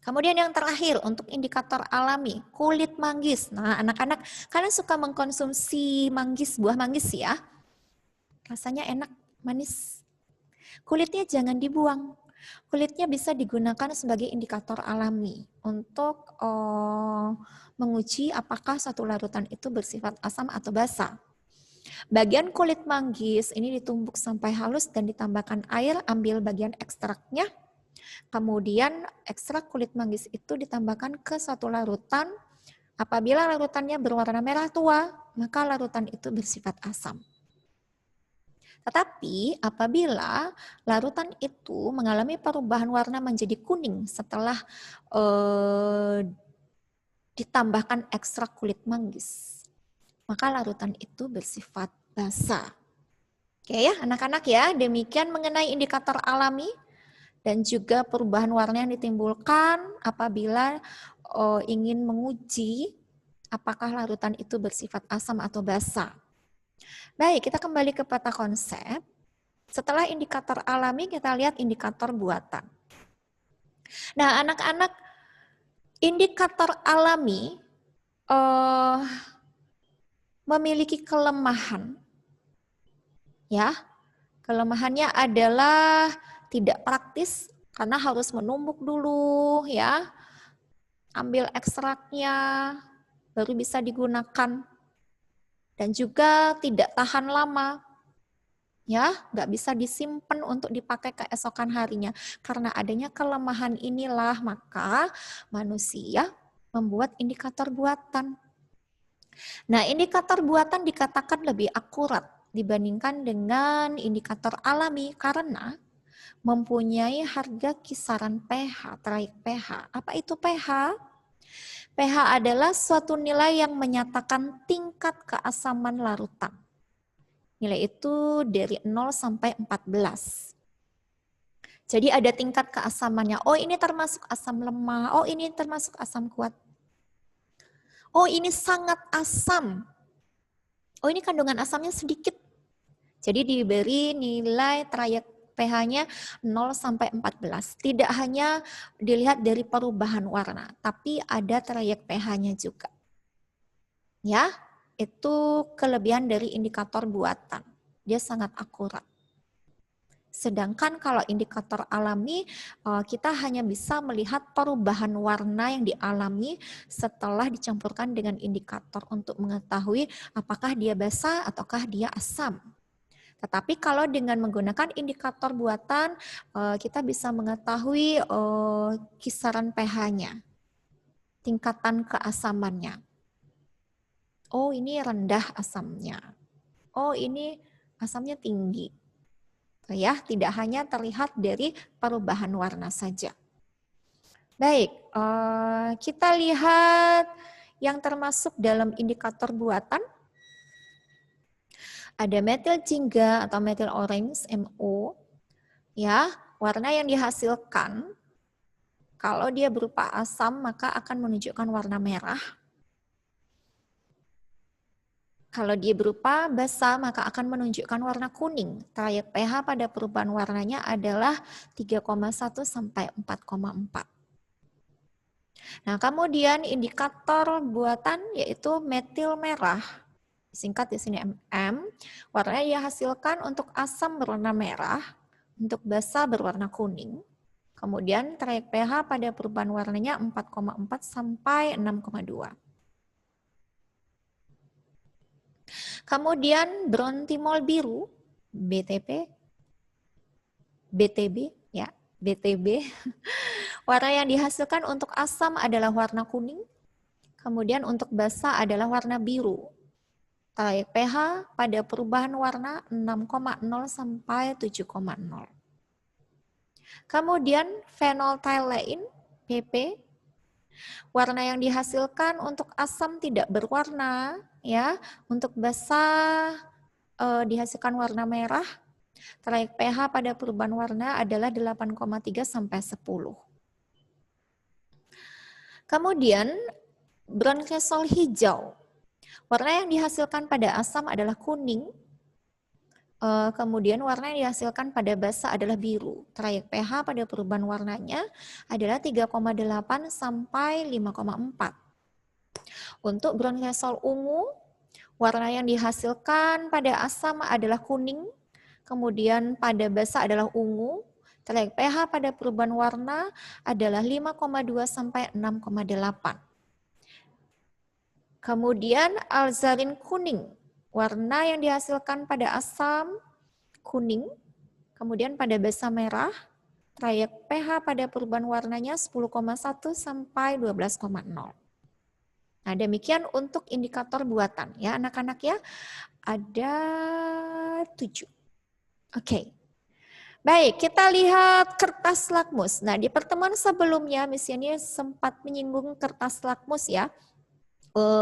Kemudian yang terakhir untuk indikator alami, kulit manggis. Nah, anak-anak kalian suka mengkonsumsi manggis, buah manggis ya? Rasanya enak, manis. Kulitnya jangan dibuang. Kulitnya bisa digunakan sebagai indikator alami untuk menguji apakah satu larutan itu bersifat asam atau basa. Bagian kulit manggis ini ditumbuk sampai halus dan ditambahkan air, ambil bagian ekstraknya. Kemudian ekstrak kulit manggis itu ditambahkan ke suatu larutan. Apabila larutannya berwarna merah tua, maka larutan itu bersifat asam. Tetapi apabila larutan itu mengalami perubahan warna menjadi kuning setelah ditambahkan ekstrak kulit manggis, maka larutan itu bersifat basa. Oke ya anak-anak ya, demikian mengenai indikator alami dan juga perubahan warna yang ditimbulkan apabila ingin menguji apakah larutan itu bersifat asam atau basa. Baik, kita kembali ke peta konsep. Setelah indikator alami, kita lihat indikator buatan. Nah, anak-anak, indikator alami memiliki kelemahan. Ya, kelemahannya adalah tidak praktis karena harus menumbuk dulu ya. Ambil ekstraknya baru bisa digunakan. Dan juga tidak tahan lama. Ya, nggak bisa disimpan untuk dipakai keesokan harinya. Karena adanya kelemahan inilah maka manusia membuat indikator buatan. Nah, indikator buatan dikatakan lebih akurat dibandingkan dengan indikator alami karena mempunyai harga kisaran pH, trayek pH. Apa itu pH? pH adalah suatu nilai yang menyatakan tingkat keasaman larutan. Nilai itu dari 0 sampai 14. Jadi ada tingkat keasamannya. Oh, ini termasuk asam lemah. Oh, ini termasuk asam kuat. Oh, ini sangat asam. Oh, ini kandungan asamnya sedikit. Jadi diberi nilai trayek pH-nya 0 sampai 14. Tidak hanya dilihat dari perubahan warna, tapi ada trayek pH-nya juga. Ya, itu kelebihan dari indikator buatan. Dia sangat akurat. Sedangkan kalau indikator alami, kita hanya bisa melihat perubahan warna yang dialami setelah dicampurkan dengan indikator untuk mengetahui apakah dia basa ataukah dia asam. Tetapi kalau dengan menggunakan indikator buatan, kita bisa mengetahui kisaran pH-nya, tingkatan keasamannya. Oh, ini rendah asamnya. Oh, ini asamnya tinggi. Ya, tidak hanya terlihat dari perubahan warna saja. Baik, kita lihat yang termasuk dalam indikator buatan. Ada metil jingga atau metil orange MO, ya, warna yang dihasilkan kalau dia berupa asam maka akan menunjukkan warna merah. Kalau dia berupa basa maka akan menunjukkan warna kuning. Trayek pH pada perubahan warnanya adalah 3,1 sampai 4,4. Nah, kemudian indikator buatan yaitu metil merah. Singkat di sini MM, warna yang dihasilkan untuk asam berwarna merah, untuk basa berwarna kuning. Kemudian trayek pH pada perubahan warnanya 4,4 sampai 6,2. Kemudian brontimol biru, BTB, ya, BTB. Warna yang dihasilkan untuk asam adalah warna kuning. Kemudian untuk basa adalah warna biru. Trayek pH pada perubahan warna 6,0 sampai 7,0. Kemudian phenolphthalein, PP, warna yang dihasilkan untuk asam tidak berwarna, ya. Untuk basa dihasilkan warna merah. Trayek pH pada perubahan warna adalah 8,3 sampai 10. Kemudian bronchesol hijau. Warna yang dihasilkan pada asam adalah kuning. Kemudian warna yang dihasilkan pada basa adalah biru. Trayek pH pada perubahan warnanya adalah 3,8 sampai 5,4. Untuk bronchesol ungu, warna yang dihasilkan pada asam adalah kuning. Kemudian pada basa adalah ungu. Trayek pH pada perubahan warna adalah 5,2 sampai 6,8. Kemudian alzarin kuning, warna yang dihasilkan pada asam kuning, kemudian pada basa merah, Trayek pH pada perubahan warnanya 10,1 sampai 12,0. Nah, demikian untuk indikator buatan ya anak-anak ya. Ada 7. Oke. Baik, kita lihat kertas lakmus. Nah, di pertemuan sebelumnya Miss Yani sempat menyinggung kertas lakmus ya.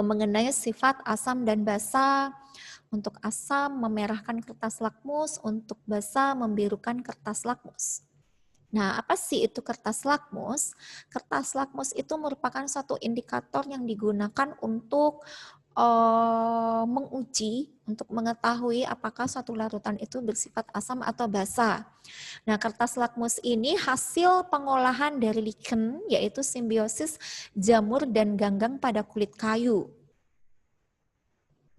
Mengenai sifat asam dan basa. Untuk asam memerahkan kertas lakmus, untuk basa membirukan kertas lakmus. Nah, apa sih itu kertas lakmus? Kertas lakmus itu merupakan satu indikator yang digunakan untuk menguji, untuk mengetahui apakah suatu larutan itu bersifat asam atau basa. Nah, kertas lakmus ini hasil pengolahan dari lichen, yaitu simbiosis jamur dan ganggang pada kulit kayu.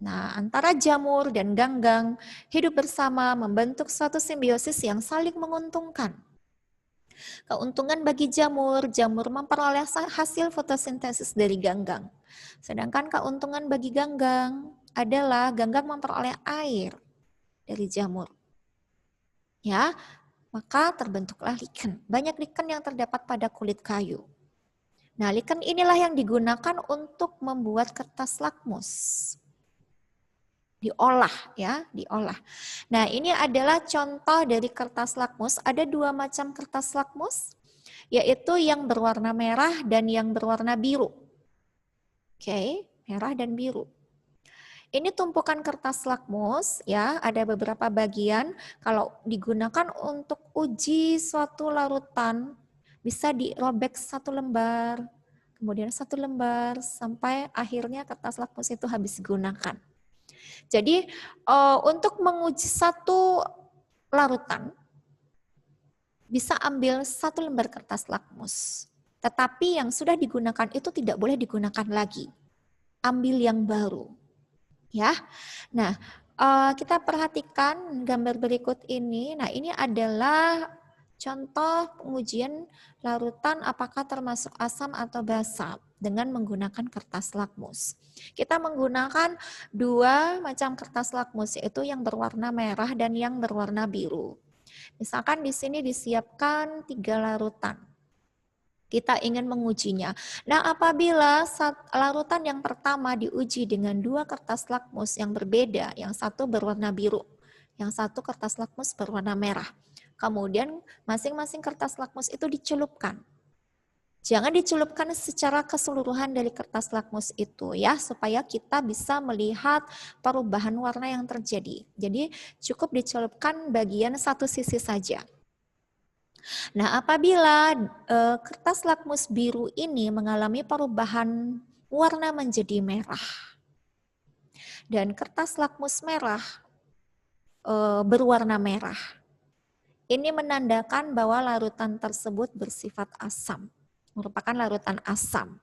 Nah, antara jamur dan ganggang hidup bersama membentuk suatu simbiosis yang saling menguntungkan. Keuntungan bagi jamur, jamur memperoleh hasil fotosintesis dari ganggang. Sedangkan keuntungan bagi ganggang adalah ganggang memperoleh air dari jamur. Ya, maka terbentuklah lichen. Banyak lichen yang terdapat pada kulit kayu. Nah, lichen inilah yang digunakan untuk membuat kertas lakmus. Diolah ya, diolah. Nah, ini adalah contoh dari kertas lakmus. Ada 2 macam kertas lakmus, yaitu yang berwarna merah dan yang berwarna biru. Oke, merah dan biru. Ini tumpukan kertas lakmus ya, ada beberapa bagian. Kalau digunakan untuk uji suatu larutan, bisa dirobek 1 lembar, kemudian 1 lembar, sampai akhirnya kertas lakmus itu habis digunakan. Jadi untuk menguji satu larutan, bisa ambil 1 lembar kertas lakmus. Tetapi yang sudah digunakan itu tidak boleh digunakan lagi. Ambil yang baru. Ya. Nah, kita perhatikan gambar berikut ini. Nah, ini adalah contoh pengujian larutan apakah termasuk asam atau basa dengan menggunakan kertas lakmus. Kita menggunakan 2 macam kertas lakmus, yaitu yang berwarna merah dan yang berwarna biru. Misalkan di sini disiapkan 3 larutan. Kita ingin mengujinya. Nah, apabila larutan yang pertama diuji dengan 2 kertas lakmus yang berbeda, yang satu berwarna biru, yang satu kertas lakmus berwarna merah. Kemudian masing-masing kertas lakmus itu dicelupkan. Jangan dicelupkan secara keseluruhan dari kertas lakmus itu ya, supaya kita bisa melihat perubahan warna yang terjadi. Jadi cukup dicelupkan bagian satu sisi saja. Nah, apabila kertas lakmus biru ini mengalami perubahan warna menjadi merah dan kertas lakmus merah berwarna merah, ini menandakan bahwa larutan tersebut bersifat asam. Merupakan larutan asam.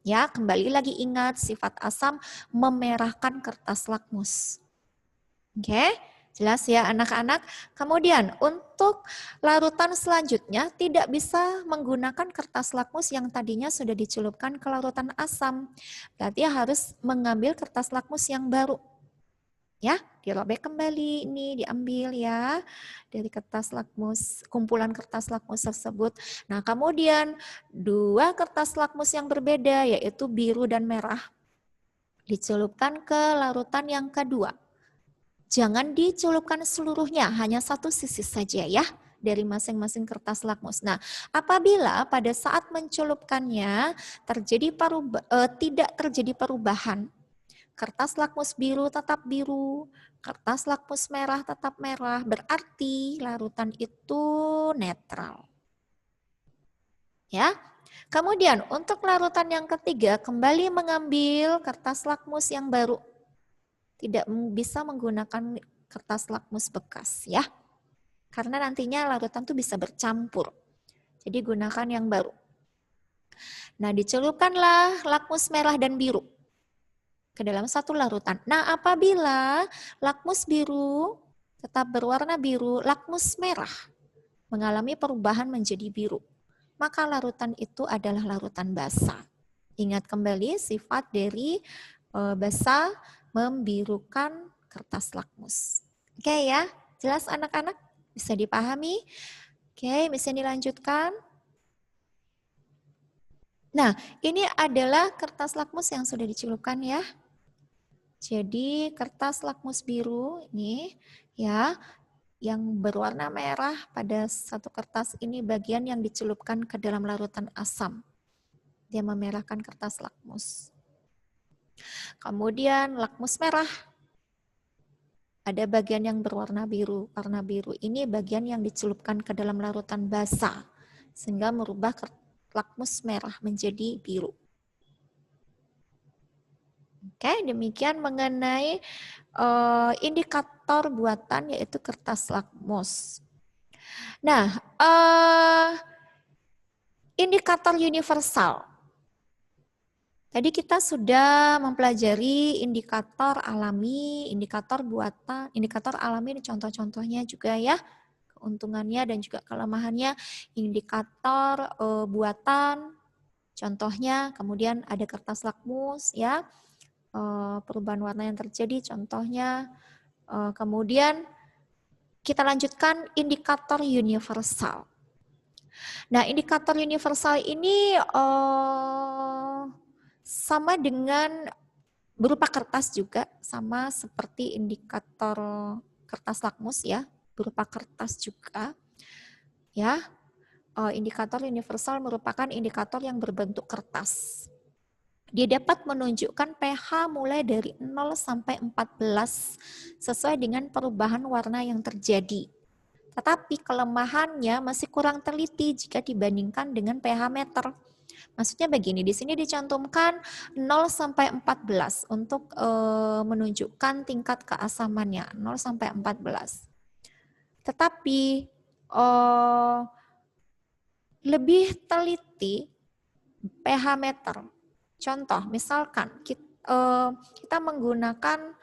Ya, kembali lagi ingat sifat asam memerahkan kertas lakmus. Oke, jelas ya anak-anak. Kemudian untuk larutan selanjutnya tidak bisa menggunakan kertas lakmus yang tadinya sudah dicelupkan ke larutan asam. Berarti harus mengambil kertas lakmus yang baru. Ya, dirobek kembali, ini diambil ya dari kertas lakmus, kumpulan kertas lakmus tersebut. Nah, kemudian 2 kertas lakmus yang berbeda yaitu biru dan merah dicelupkan ke larutan yang kedua. Jangan dicelupkan seluruhnya, hanya satu sisi saja ya dari masing-masing kertas lakmus. Nah, apabila pada saat mencelupkannya tidak terjadi perubahan, kertas lakmus biru tetap biru, kertas lakmus merah tetap merah, berarti larutan itu netral. Ya. Kemudian untuk larutan yang ketiga kembali mengambil kertas lakmus yang baru. Tidak bisa menggunakan kertas lakmus bekas ya. Karena nantinya larutan itu bisa bercampur. Jadi gunakan yang baru. Nah, dicelupkanlah lakmus merah dan biru ke dalam satu larutan. Nah, apabila lakmus biru tetap berwarna biru, lakmus merah mengalami perubahan menjadi biru, maka larutan itu adalah larutan basa. Ingat kembali sifat dari basa membirukan kertas lakmus. Oke ya, jelas anak-anak? Bisa dipahami? Oke, bisa dilanjutkan. Nah, ini adalah kertas lakmus yang sudah dicelupkan ya. Jadi kertas lakmus biru ini ya, yang berwarna merah pada satu kertas ini bagian yang dicelupkan ke dalam larutan asam. Dia memerahkan kertas lakmus. Kemudian lakmus merah. Ada bagian yang berwarna biru. Warna biru ini bagian yang dicelupkan ke dalam larutan basa sehingga merubah lakmus merah menjadi biru. Oke, demikian mengenai indikator buatan yaitu kertas lakmus. Nah, indikator universal. Tadi kita sudah mempelajari indikator alami, indikator buatan, indikator alami ini contoh-contohnya juga ya, keuntungannya dan juga kelemahannya, indikator buatan, contohnya, kemudian ada kertas lakmus ya, perubahan warna yang terjadi, contohnya, kemudian kita lanjutkan indikator universal. Nah, indikator universal ini sama dengan berupa kertas juga, sama seperti indikator kertas lakmus ya, berupa kertas juga. Ya, indikator universal merupakan indikator yang berbentuk kertas. Dia dapat menunjukkan pH mulai dari 0 sampai 14 sesuai dengan perubahan warna yang terjadi. Tetapi kelemahannya masih kurang teliti jika dibandingkan dengan pH meter. Maksudnya begini, di sini dicantumkan 0 sampai 14 untuk menunjukkan tingkat keasamannya, 0 sampai 14. Tetapi lebih teliti pH meter. Contoh, misalkan kita menggunakan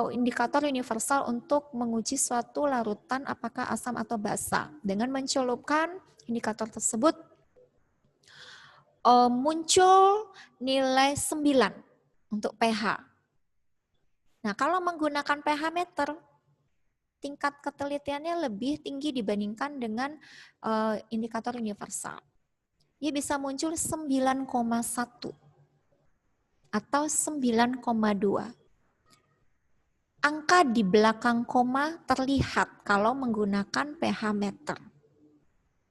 indikator universal untuk menguji suatu larutan apakah asam atau basa. Dengan mencelupkan indikator tersebut, muncul nilai 9 untuk pH. Nah, kalau menggunakan pH meter, tingkat ketelitiannya lebih tinggi dibandingkan dengan indikator universal. Dia bisa muncul 9,1 atau 9,2. Angka di belakang koma terlihat kalau menggunakan pH meter.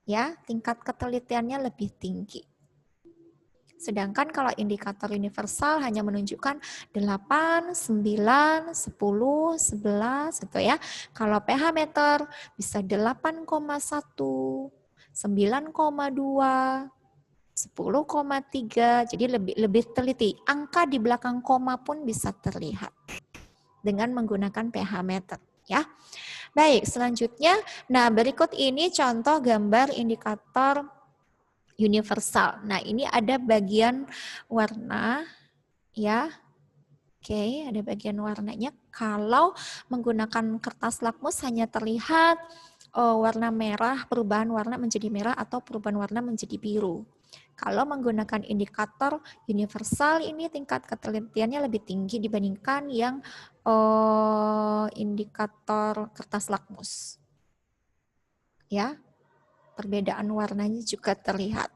Ya, tingkat ketelitiannya lebih tinggi. Sedangkan kalau indikator universal hanya menunjukkan 8, 9, 10, 11 gitu ya. Kalau pH meter bisa 8,1, 9,2, 10,3. Jadi lebih teliti. Angka di belakang koma pun bisa terlihat dengan menggunakan pH meter ya. Baik, selanjutnya nah berikut ini contoh gambar indikator universal. Nah, ini ada bagian warna ya. Oke, ada bagian warnanya. Kalau menggunakan kertas lakmus hanya terlihat warna merah, perubahan warna menjadi merah atau perubahan warna menjadi biru. Kalau menggunakan indikator universal ini tingkat ketelitiannya lebih tinggi dibandingkan yang indikator kertas lakmus. Ya. Perbedaan warnanya juga terlihat.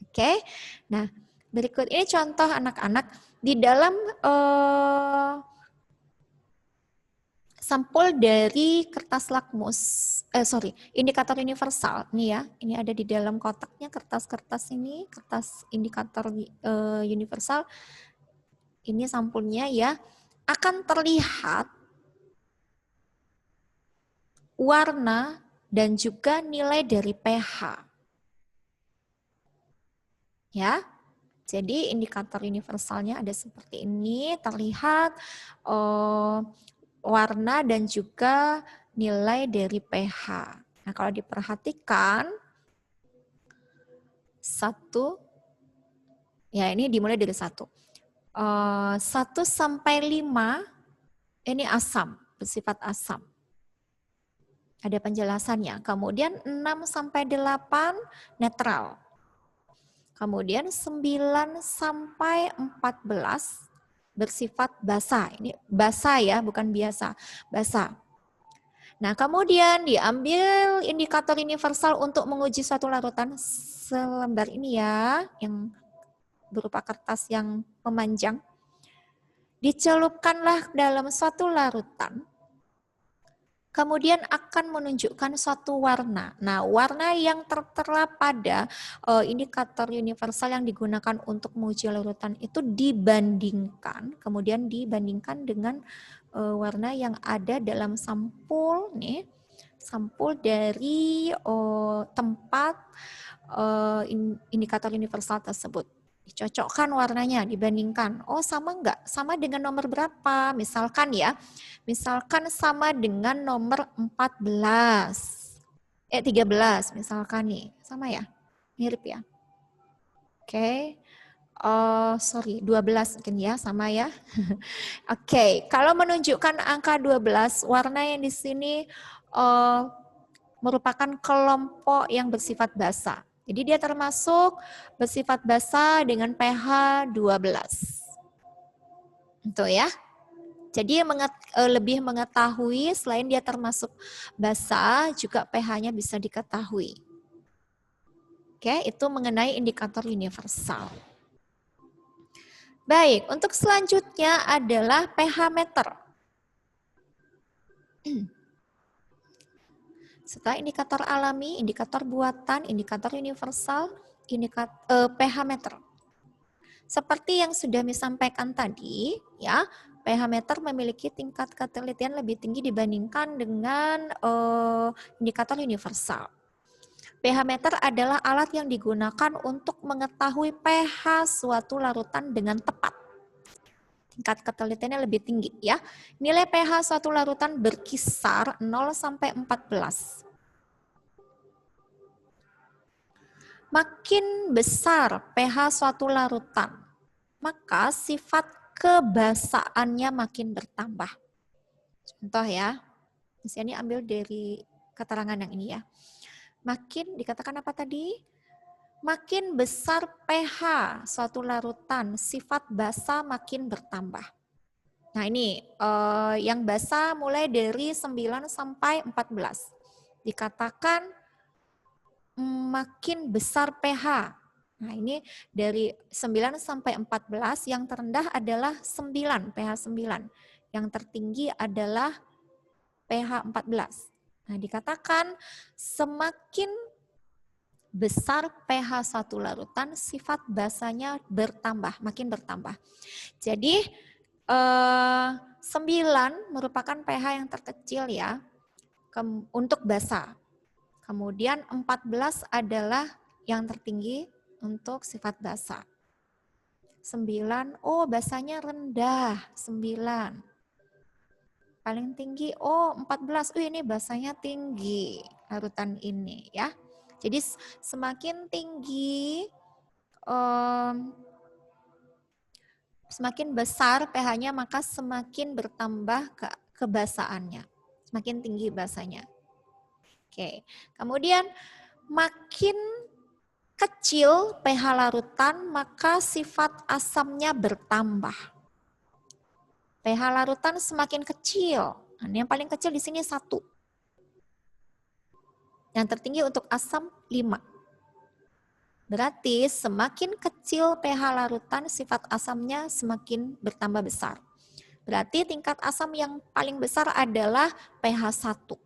Oke, nah berikut ini contoh anak-anak di dalam sampul dari kertas lakmus, indikator universal nih ya, ini ada di dalam kotaknya kertas-kertas ini, kertas indikator universal, ini sampulnya ya, akan terlihat warna dan juga nilai dari pH. Ya, jadi indikator universalnya ada seperti ini, terlihat warna dan juga nilai dari pH. Nah, kalau diperhatikan, 1, ya ini dimulai dari 1. 1 sampai 5, ini asam, bersifat asam. Ada penjelasannya. Kemudian 6 sampai 8 netral. Kemudian 9 sampai 14 bersifat basa. Ini basa ya, bukan biasa. Basa. Nah, kemudian diambil indikator universal untuk menguji suatu larutan selembar ini ya, yang berupa kertas yang memanjang. Dicelupkanlah dalam suatu larutan, kemudian akan menunjukkan suatu warna. Nah, warna yang tertera pada indikator universal yang digunakan untuk menguji larutan itu kemudian dibandingkan dengan warna yang ada dalam sampul nih, sampul dari tempat indikator universal tersebut. Dicocokkan warnanya, dibandingkan. Oh, sama enggak? Sama dengan nomor berapa? Misalkan ya, misalkan sama dengan nomor 13 misalkan nih. Sama ya? Mirip ya? Oke. 12 mungkin ya, sama ya. Oke, kalau menunjukkan angka 12, warna yang di sini merupakan kelompok yang bersifat basa. Jadi dia termasuk bersifat basa dengan pH 12. Itu ya. Jadi lebih mengetahui selain dia termasuk basa, juga pH-nya bisa diketahui. Oke, itu mengenai indikator universal. Baik, untuk selanjutnya adalah pH meter. Setelah indikator alami, indikator buatan, indikator universal, pH meter. Seperti yang sudah disampaikan tadi, ya, pH meter memiliki tingkat ketelitian lebih tinggi dibandingkan dengan indikator universal. pH meter adalah alat yang digunakan untuk mengetahui pH suatu larutan dengan tepat. Tingkat ketelitiannya lebih tinggi ya. Nilai pH suatu larutan berkisar 0 sampai 14. Makin besar pH suatu larutan, maka sifat kebasaannya makin bertambah. Contoh ya, di sini ambil dari keterangan yang ini ya. Makin dikatakan apa tadi? Makin besar pH suatu larutan, sifat basa makin bertambah. Nah ini yang basa mulai dari 9 sampai 14. Dikatakan makin besar pH. Nah ini dari 9 sampai 14, yang terendah adalah 9, pH 9. Yang tertinggi adalah pH 14. Nah dikatakan semakin besar pH satu larutan, sifat basanya bertambah, makin bertambah. Jadi 9 merupakan pH yang terkecil ya untuk basa. Kemudian 14 adalah yang tertinggi untuk sifat basa. 9, oh basanya rendah, 9. Paling tinggi, oh 14, oh ini basanya tinggi larutan ini ya. Jadi semakin tinggi, semakin besar pH-nya maka semakin bertambah kebasaannya. Semakin tinggi basanya. Oke, kemudian makin kecil pH larutan maka sifat asamnya bertambah. pH larutan semakin kecil. Nah, yang paling kecil di sini 1. Yang tertinggi untuk asam 5. Berarti semakin kecil pH larutan, sifat asamnya semakin bertambah besar. Berarti tingkat asam yang paling besar adalah pH 1.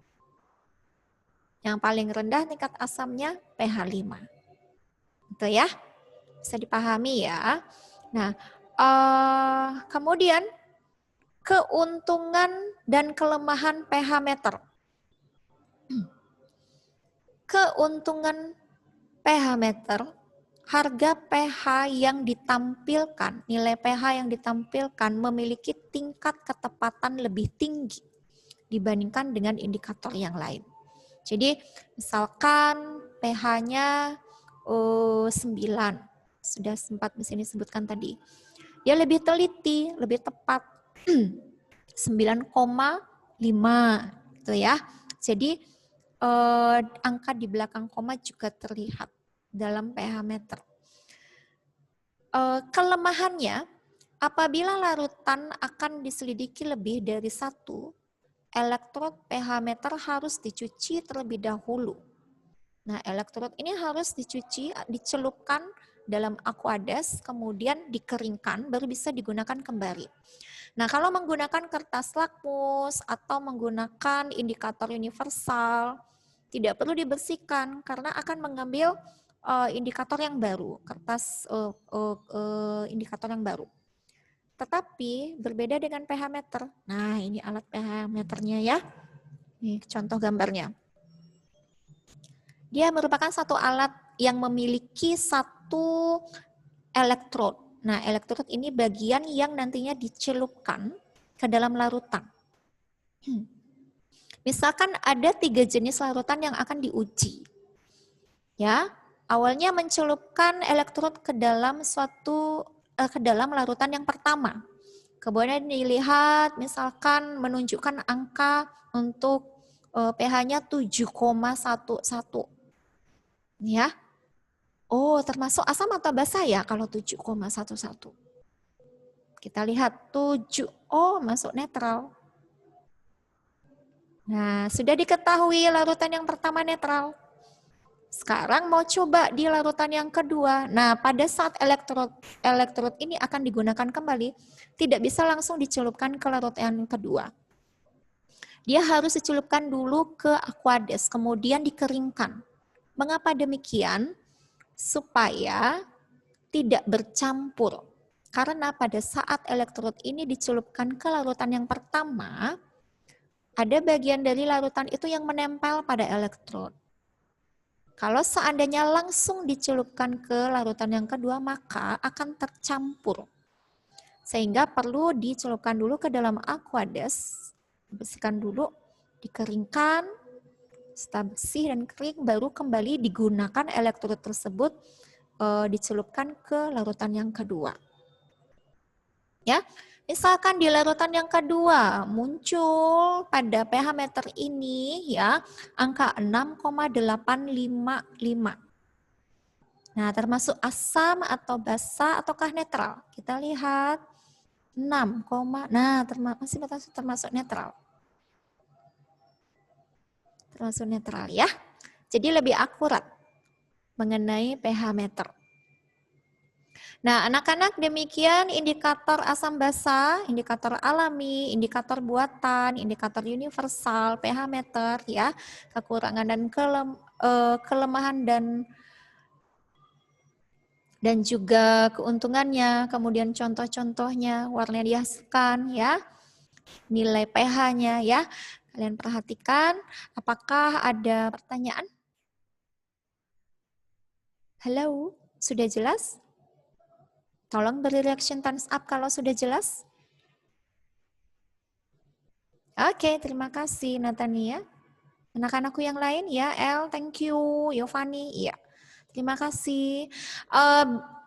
Yang paling rendah tingkat asamnya pH 5. Itu ya, bisa dipahami ya. Nah, kemudian keuntungan dan kelemahan pH meter. Keuntungan pH meter, harga pH yang ditampilkan, nilai pH yang ditampilkan memiliki tingkat ketepatan lebih tinggi dibandingkan dengan indikator yang lain. Jadi misalkan pH-nya 9, sudah sempat di sini sebutkan tadi. Dia lebih teliti, lebih tepat 9,5 gitu ya. Jadi angka di belakang koma juga terlihat dalam pH meter. Kelemahannya, apabila larutan akan diselidiki lebih dari 1, elektrod pH meter harus dicuci terlebih dahulu. Nah, elektrod ini harus dicuci, dicelupkan dalam aqueduct, kemudian dikeringkan, baru bisa digunakan kembali. Nah, kalau menggunakan kertas lakmus atau menggunakan indikator universal, tidak perlu dibersihkan karena akan mengambil indikator yang baru, kertas indikator yang baru. Tetapi berbeda dengan pH meter. Nah, ini alat pH meternya ya. Ini contoh gambarnya. Dia merupakan satu alat yang memiliki satu elektrod. Nah, elektrod ini bagian yang nantinya dicelupkan ke dalam larutan. Misalkan ada 3 jenis larutan yang akan diuji. Ya, awalnya mencelupkan elektrod ke dalam ke dalam larutan yang pertama. Kemudian dilihat misalkan menunjukkan angka untuk pH-nya 7,11. Ya. Oh, termasuk asam atau basa ya kalau 7,11. Kita lihat 7. Oh, masuk netral. Nah, sudah diketahui larutan yang pertama netral. Sekarang mau coba di larutan yang kedua. Nah, pada saat elektrod ini akan digunakan kembali, tidak bisa langsung dicelupkan ke larutan yang kedua. Dia harus dicelupkan dulu ke aqueduct, kemudian dikeringkan. Mengapa demikian? Supaya tidak bercampur. Karena pada saat elektrod ini dicelupkan ke larutan yang pertama, ada bagian dari larutan itu yang menempel pada elektrod. Kalau seandainya langsung dicelupkan ke larutan yang kedua, maka akan tercampur. Sehingga perlu dicelupkan dulu ke dalam aqueduct, bersihkan dulu, dikeringkan, setelah bersih dan kering, baru kembali digunakan elektrod tersebut dicelupkan ke larutan yang kedua. Ya, misalkan di larutan yang kedua muncul pada pH meter ini ya angka 6,855. Nah, termasuk asam atau basa ataukah netral? Kita lihat 6, nah masih termasuk netral. Termasuk netral ya. Jadi lebih akurat mengenai pH meter. Nah, anak-anak demikian indikator asam basa, indikator alami, indikator buatan, indikator universal, pH meter ya, kekurangan dan kelemahan dan juga keuntungannya, kemudian contoh-contohnya, warna dihasilkan ya, nilai pH-nya ya. Kalian perhatikan, apakah ada pertanyaan? Halo, sudah jelas? Tolong beri reaction thumbs up kalau sudah jelas. Oke, terima kasih Natania. Anak-anakku yang lain ya, El, thank you, Yovani, iya. Terima kasih.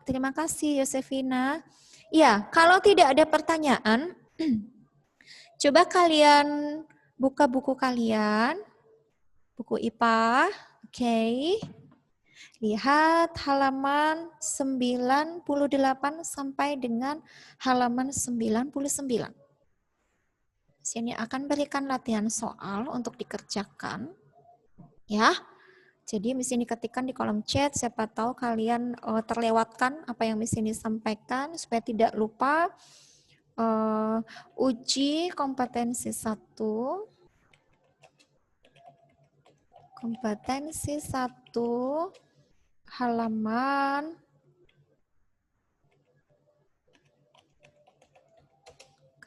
Terima kasih Yosefina. Ya, kalau tidak ada pertanyaan, coba kalian buka buku kalian, buku IPA, oke. Lihat halaman 98 sampai dengan halaman 99. Sini akan berikan latihan soal untuk dikerjakan. Ya. Jadi di sini ketikkan di kolom chat, siapa tahu kalian terlewatkan apa yang di sini disampaikan supaya tidak lupa. Uji kompetensi 1. Kompetensi 1 halaman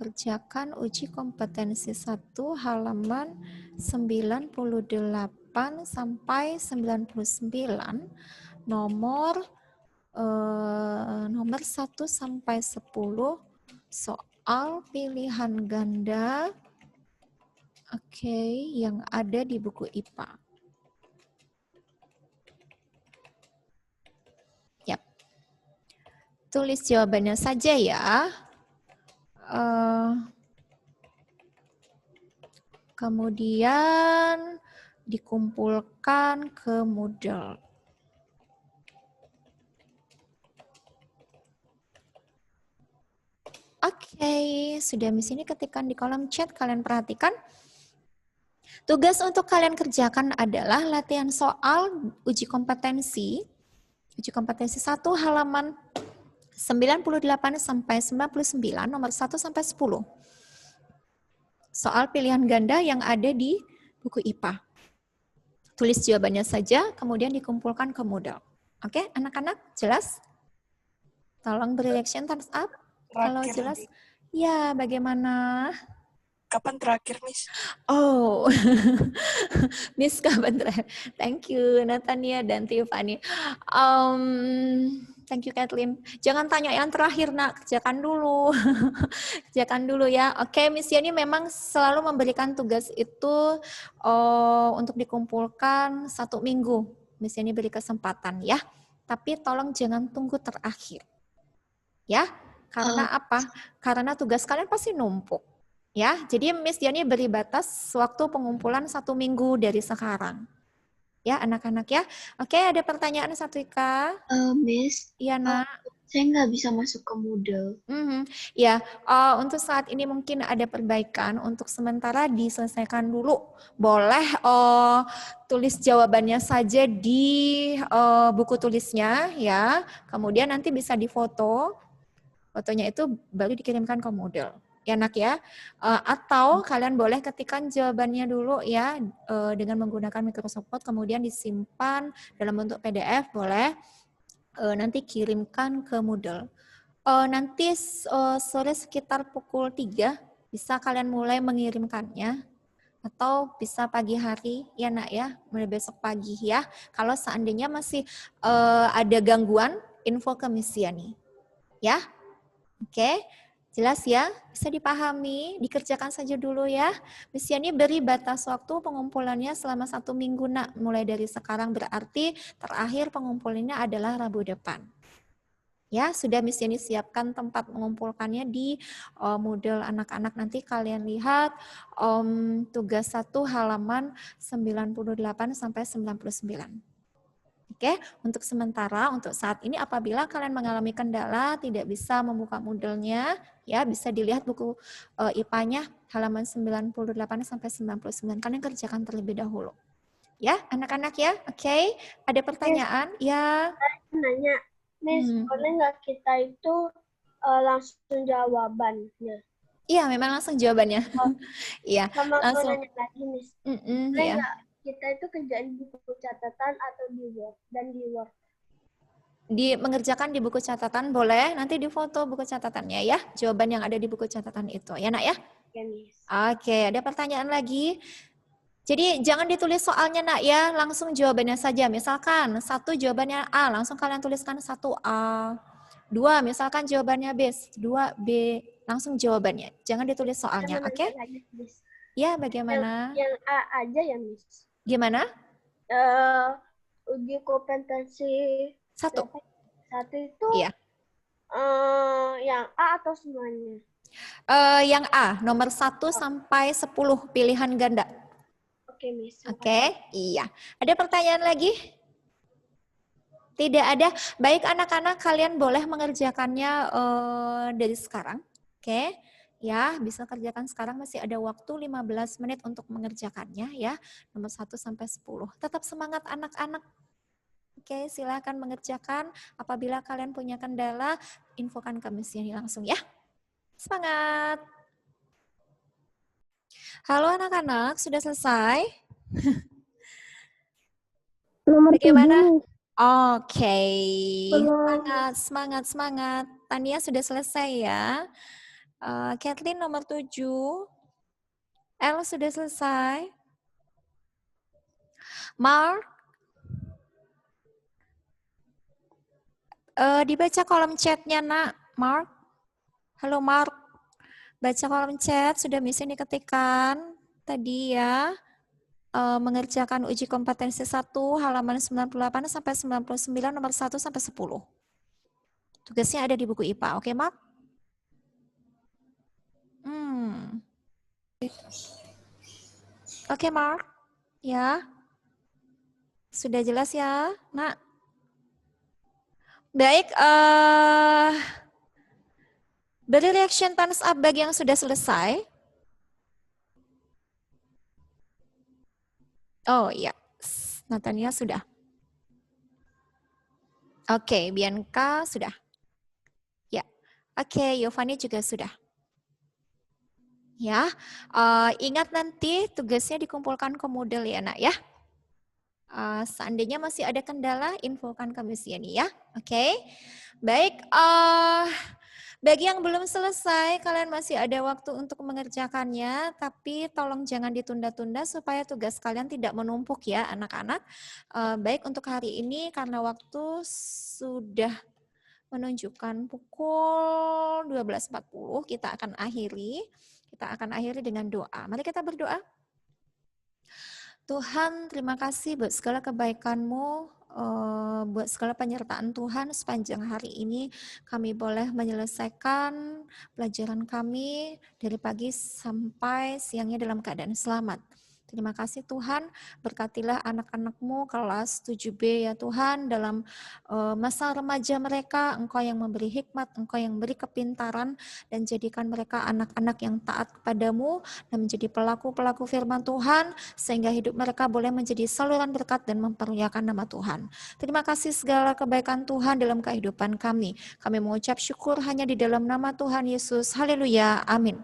1 halaman 98 sampai 99 nomor 1 sampai 10 soal pilihan ganda yang ada di buku IPA. Tulis jawabannya saja ya. Kemudian dikumpulkan ke Moodle. Oke, sudah di sini ketikkan di kolom chat, kalian perhatikan Tugas untuk kalian kerjakan adalah latihan soal uji kompetensi 1 halaman 98 sampai 99 nomor 1 sampai 10. Soal pilihan ganda yang ada di buku IPA. Tulis jawabannya saja, kemudian dikumpulkan ke Moodle. Oke, anak-anak, jelas? Tolong beri reaction thumbs up kalau Terakhir jelas. nanti. Ya, bagaimana? Kapan terakhir, Miss? Oh, Miss kapan terakhir? Thank you, Natania dan Tiffany. Thank you, Kathleen. Jangan tanya yang terakhir, nak. Kerjakan dulu. Kerjakan dulu ya. Oke, Miss Yani memang selalu memberikan tugas itu untuk dikumpulkan 1 minggu. Miss Yani beri kesempatan ya. Tapi tolong jangan tunggu terakhir. Ya, karena apa? Karena tugas kalian pasti numpuk. Ya, jadi Miss Yani beri batas waktu pengumpulan 1 minggu dari sekarang. Ya, anak-anak ya. Oke, ada pertanyaan satu Ika. Miss, Iya, Nak. saya nggak bisa masuk ke Moodle. Ya, untuk saat ini mungkin ada perbaikan. Untuk sementara diselesaikan dulu. Boleh tulis jawabannya saja di buku tulisnya, ya. Kemudian nanti bisa difoto. Fotonya itu baru dikirimkan ke Moodle. Ya, Nak ya. Atau kalian boleh ketikkan jawabannya dulu ya dengan menggunakan Microsoft Word, kemudian disimpan dalam bentuk PDF, boleh. Nanti kirimkan ke Moodle. Nanti sore sekitar pukul 3 bisa kalian mulai mengirimkannya. Atau bisa pagi hari, ya Nak ya, mulai besok pagi ya. Kalau seandainya masih ada gangguan, info ke Miss Yani. Ya, oke. Jelas ya, bisa dipahami, dikerjakan saja dulu ya. Miss Yani beri batas waktu pengumpulannya selama 1 minggu, Nak. Mulai dari sekarang berarti terakhir pengumpulannya adalah Rabu depan. Ya, sudah Miss Yani siapkan tempat mengumpulkannya di Moodle anak-anak. Nanti kalian lihat tugas 1 halaman 98 sampai 99. Oke, untuk sementara, untuk saat ini apabila kalian mengalami kendala tidak bisa membuka Moodle-nya, ya bisa dilihat buku IPA-nya halaman 98 sampai 99. Kalian kerjakan terlebih dahulu. Ya, anak-anak ya. Oke, ada pertanyaan? Ya. Nanya, Miss, boleh nggak kita itu langsung jawabannya? Iya, memang langsung jawabannya. Iya, Sama langsung. nanya lagi, Miss. Boleh Ya. nggak kita itu kerjain di buku catatan atau di Word dan di Word? Mengerjakan di buku catatan boleh, nanti difoto buku catatannya ya, jawaban yang ada di buku catatan itu. Ya, Nak ya? Ya, Miss. Oke, ada pertanyaan lagi? Jadi jangan ditulis soalnya, Nak ya, langsung jawabannya saja. Misalkan 1 jawabannya A, langsung kalian tuliskan 1A. 2 misalkan jawabannya B, 2B, langsung jawabannya. Jangan ditulis soalnya, oke? Ya, bagaimana? Yang A aja ya, Miss. Gimana? Uji kompetensi 1 itu iya. Yang A atau semuanya? Yang A, nomor 1 sampai 10 pilihan ganda. Oke, Miss. Oke, iya. Ada pertanyaan lagi? Tidak ada. Baik anak-anak, kalian boleh mengerjakannya dari sekarang. Oke, ya bisa kerjakan sekarang, masih ada waktu 15 menit untuk mengerjakannya ya. Nomor 1 sampai 10. Tetap semangat anak-anak. Oke, silakan mengerjakan. Apabila kalian punya kendala, infokan ke Miss Yani langsung ya. Semangat. Halo anak-anak, sudah selesai? Bagaimana? Oke, semangat. Tania sudah selesai ya. Kathleen nomor 7. El sudah selesai. Mark. Dibaca kolom chatnya, Nak. Mark. Halo, Mark. Baca kolom chat, sudah Miss ini ketikkan tadi ya. Mengerjakan uji kompetensi 1 halaman 98 sampai 99 nomor 1 sampai 10. Tugasnya ada di buku IPA. Oke, Mark? Oke, Mark. Ya. Sudah jelas ya, Nak? Baik, beri reaction thumbs up bagi yang sudah selesai. Oh iya, Natania sudah. Oke, Bianca sudah. Ya, oke, Yovani juga sudah. Ya, ingat nanti tugasnya dikumpulkan ke Moodle ya nak ya. Seandainya masih ada kendala, infokan ke Miss Yani ya. Oke, baik. Bagi yang belum selesai, kalian masih ada waktu untuk mengerjakannya, tapi tolong jangan ditunda-tunda supaya tugas kalian tidak menumpuk ya anak-anak. Baik untuk hari ini karena waktu sudah menunjukkan pukul 12.40, kita akan akhiri. Kita akan akhiri dengan doa. Mari kita berdoa. Tuhan, terima kasih buat segala kebaikan-Mu, buat segala penyertaan Tuhan sepanjang hari ini. Kami boleh menyelesaikan pelajaran kami dari pagi sampai siangnya dalam keadaan selamat. Terima kasih Tuhan, berkatilah anak-anak-Mu kelas 7B ya Tuhan, dalam masa remaja mereka, Engkau yang memberi hikmat, Engkau yang memberi kepintaran, dan jadikan mereka anak-anak yang taat kepadamu, dan menjadi pelaku-pelaku firman Tuhan, sehingga hidup mereka boleh menjadi saluran berkat dan memperlihatkan nama Tuhan. Terima kasih segala kebaikan Tuhan dalam kehidupan kami. Kami mengucap syukur hanya di dalam nama Tuhan Yesus. Haleluya. Amin.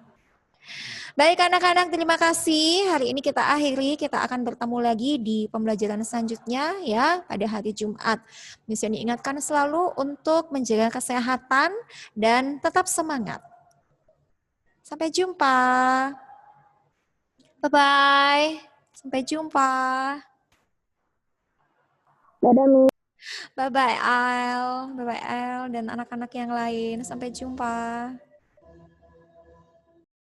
Baik anak-anak, terima kasih. Hari ini kita akhiri, kita akan bertemu lagi di pembelajaran selanjutnya ya pada hari Jumat. Misalnya ingatkan selalu untuk menjaga kesehatan dan tetap semangat. Sampai jumpa. Bye-bye. Sampai jumpa. Dadah, Mi. Bye-bye, Al. Bye-bye, Al. Dan anak-anak yang lain. Sampai jumpa.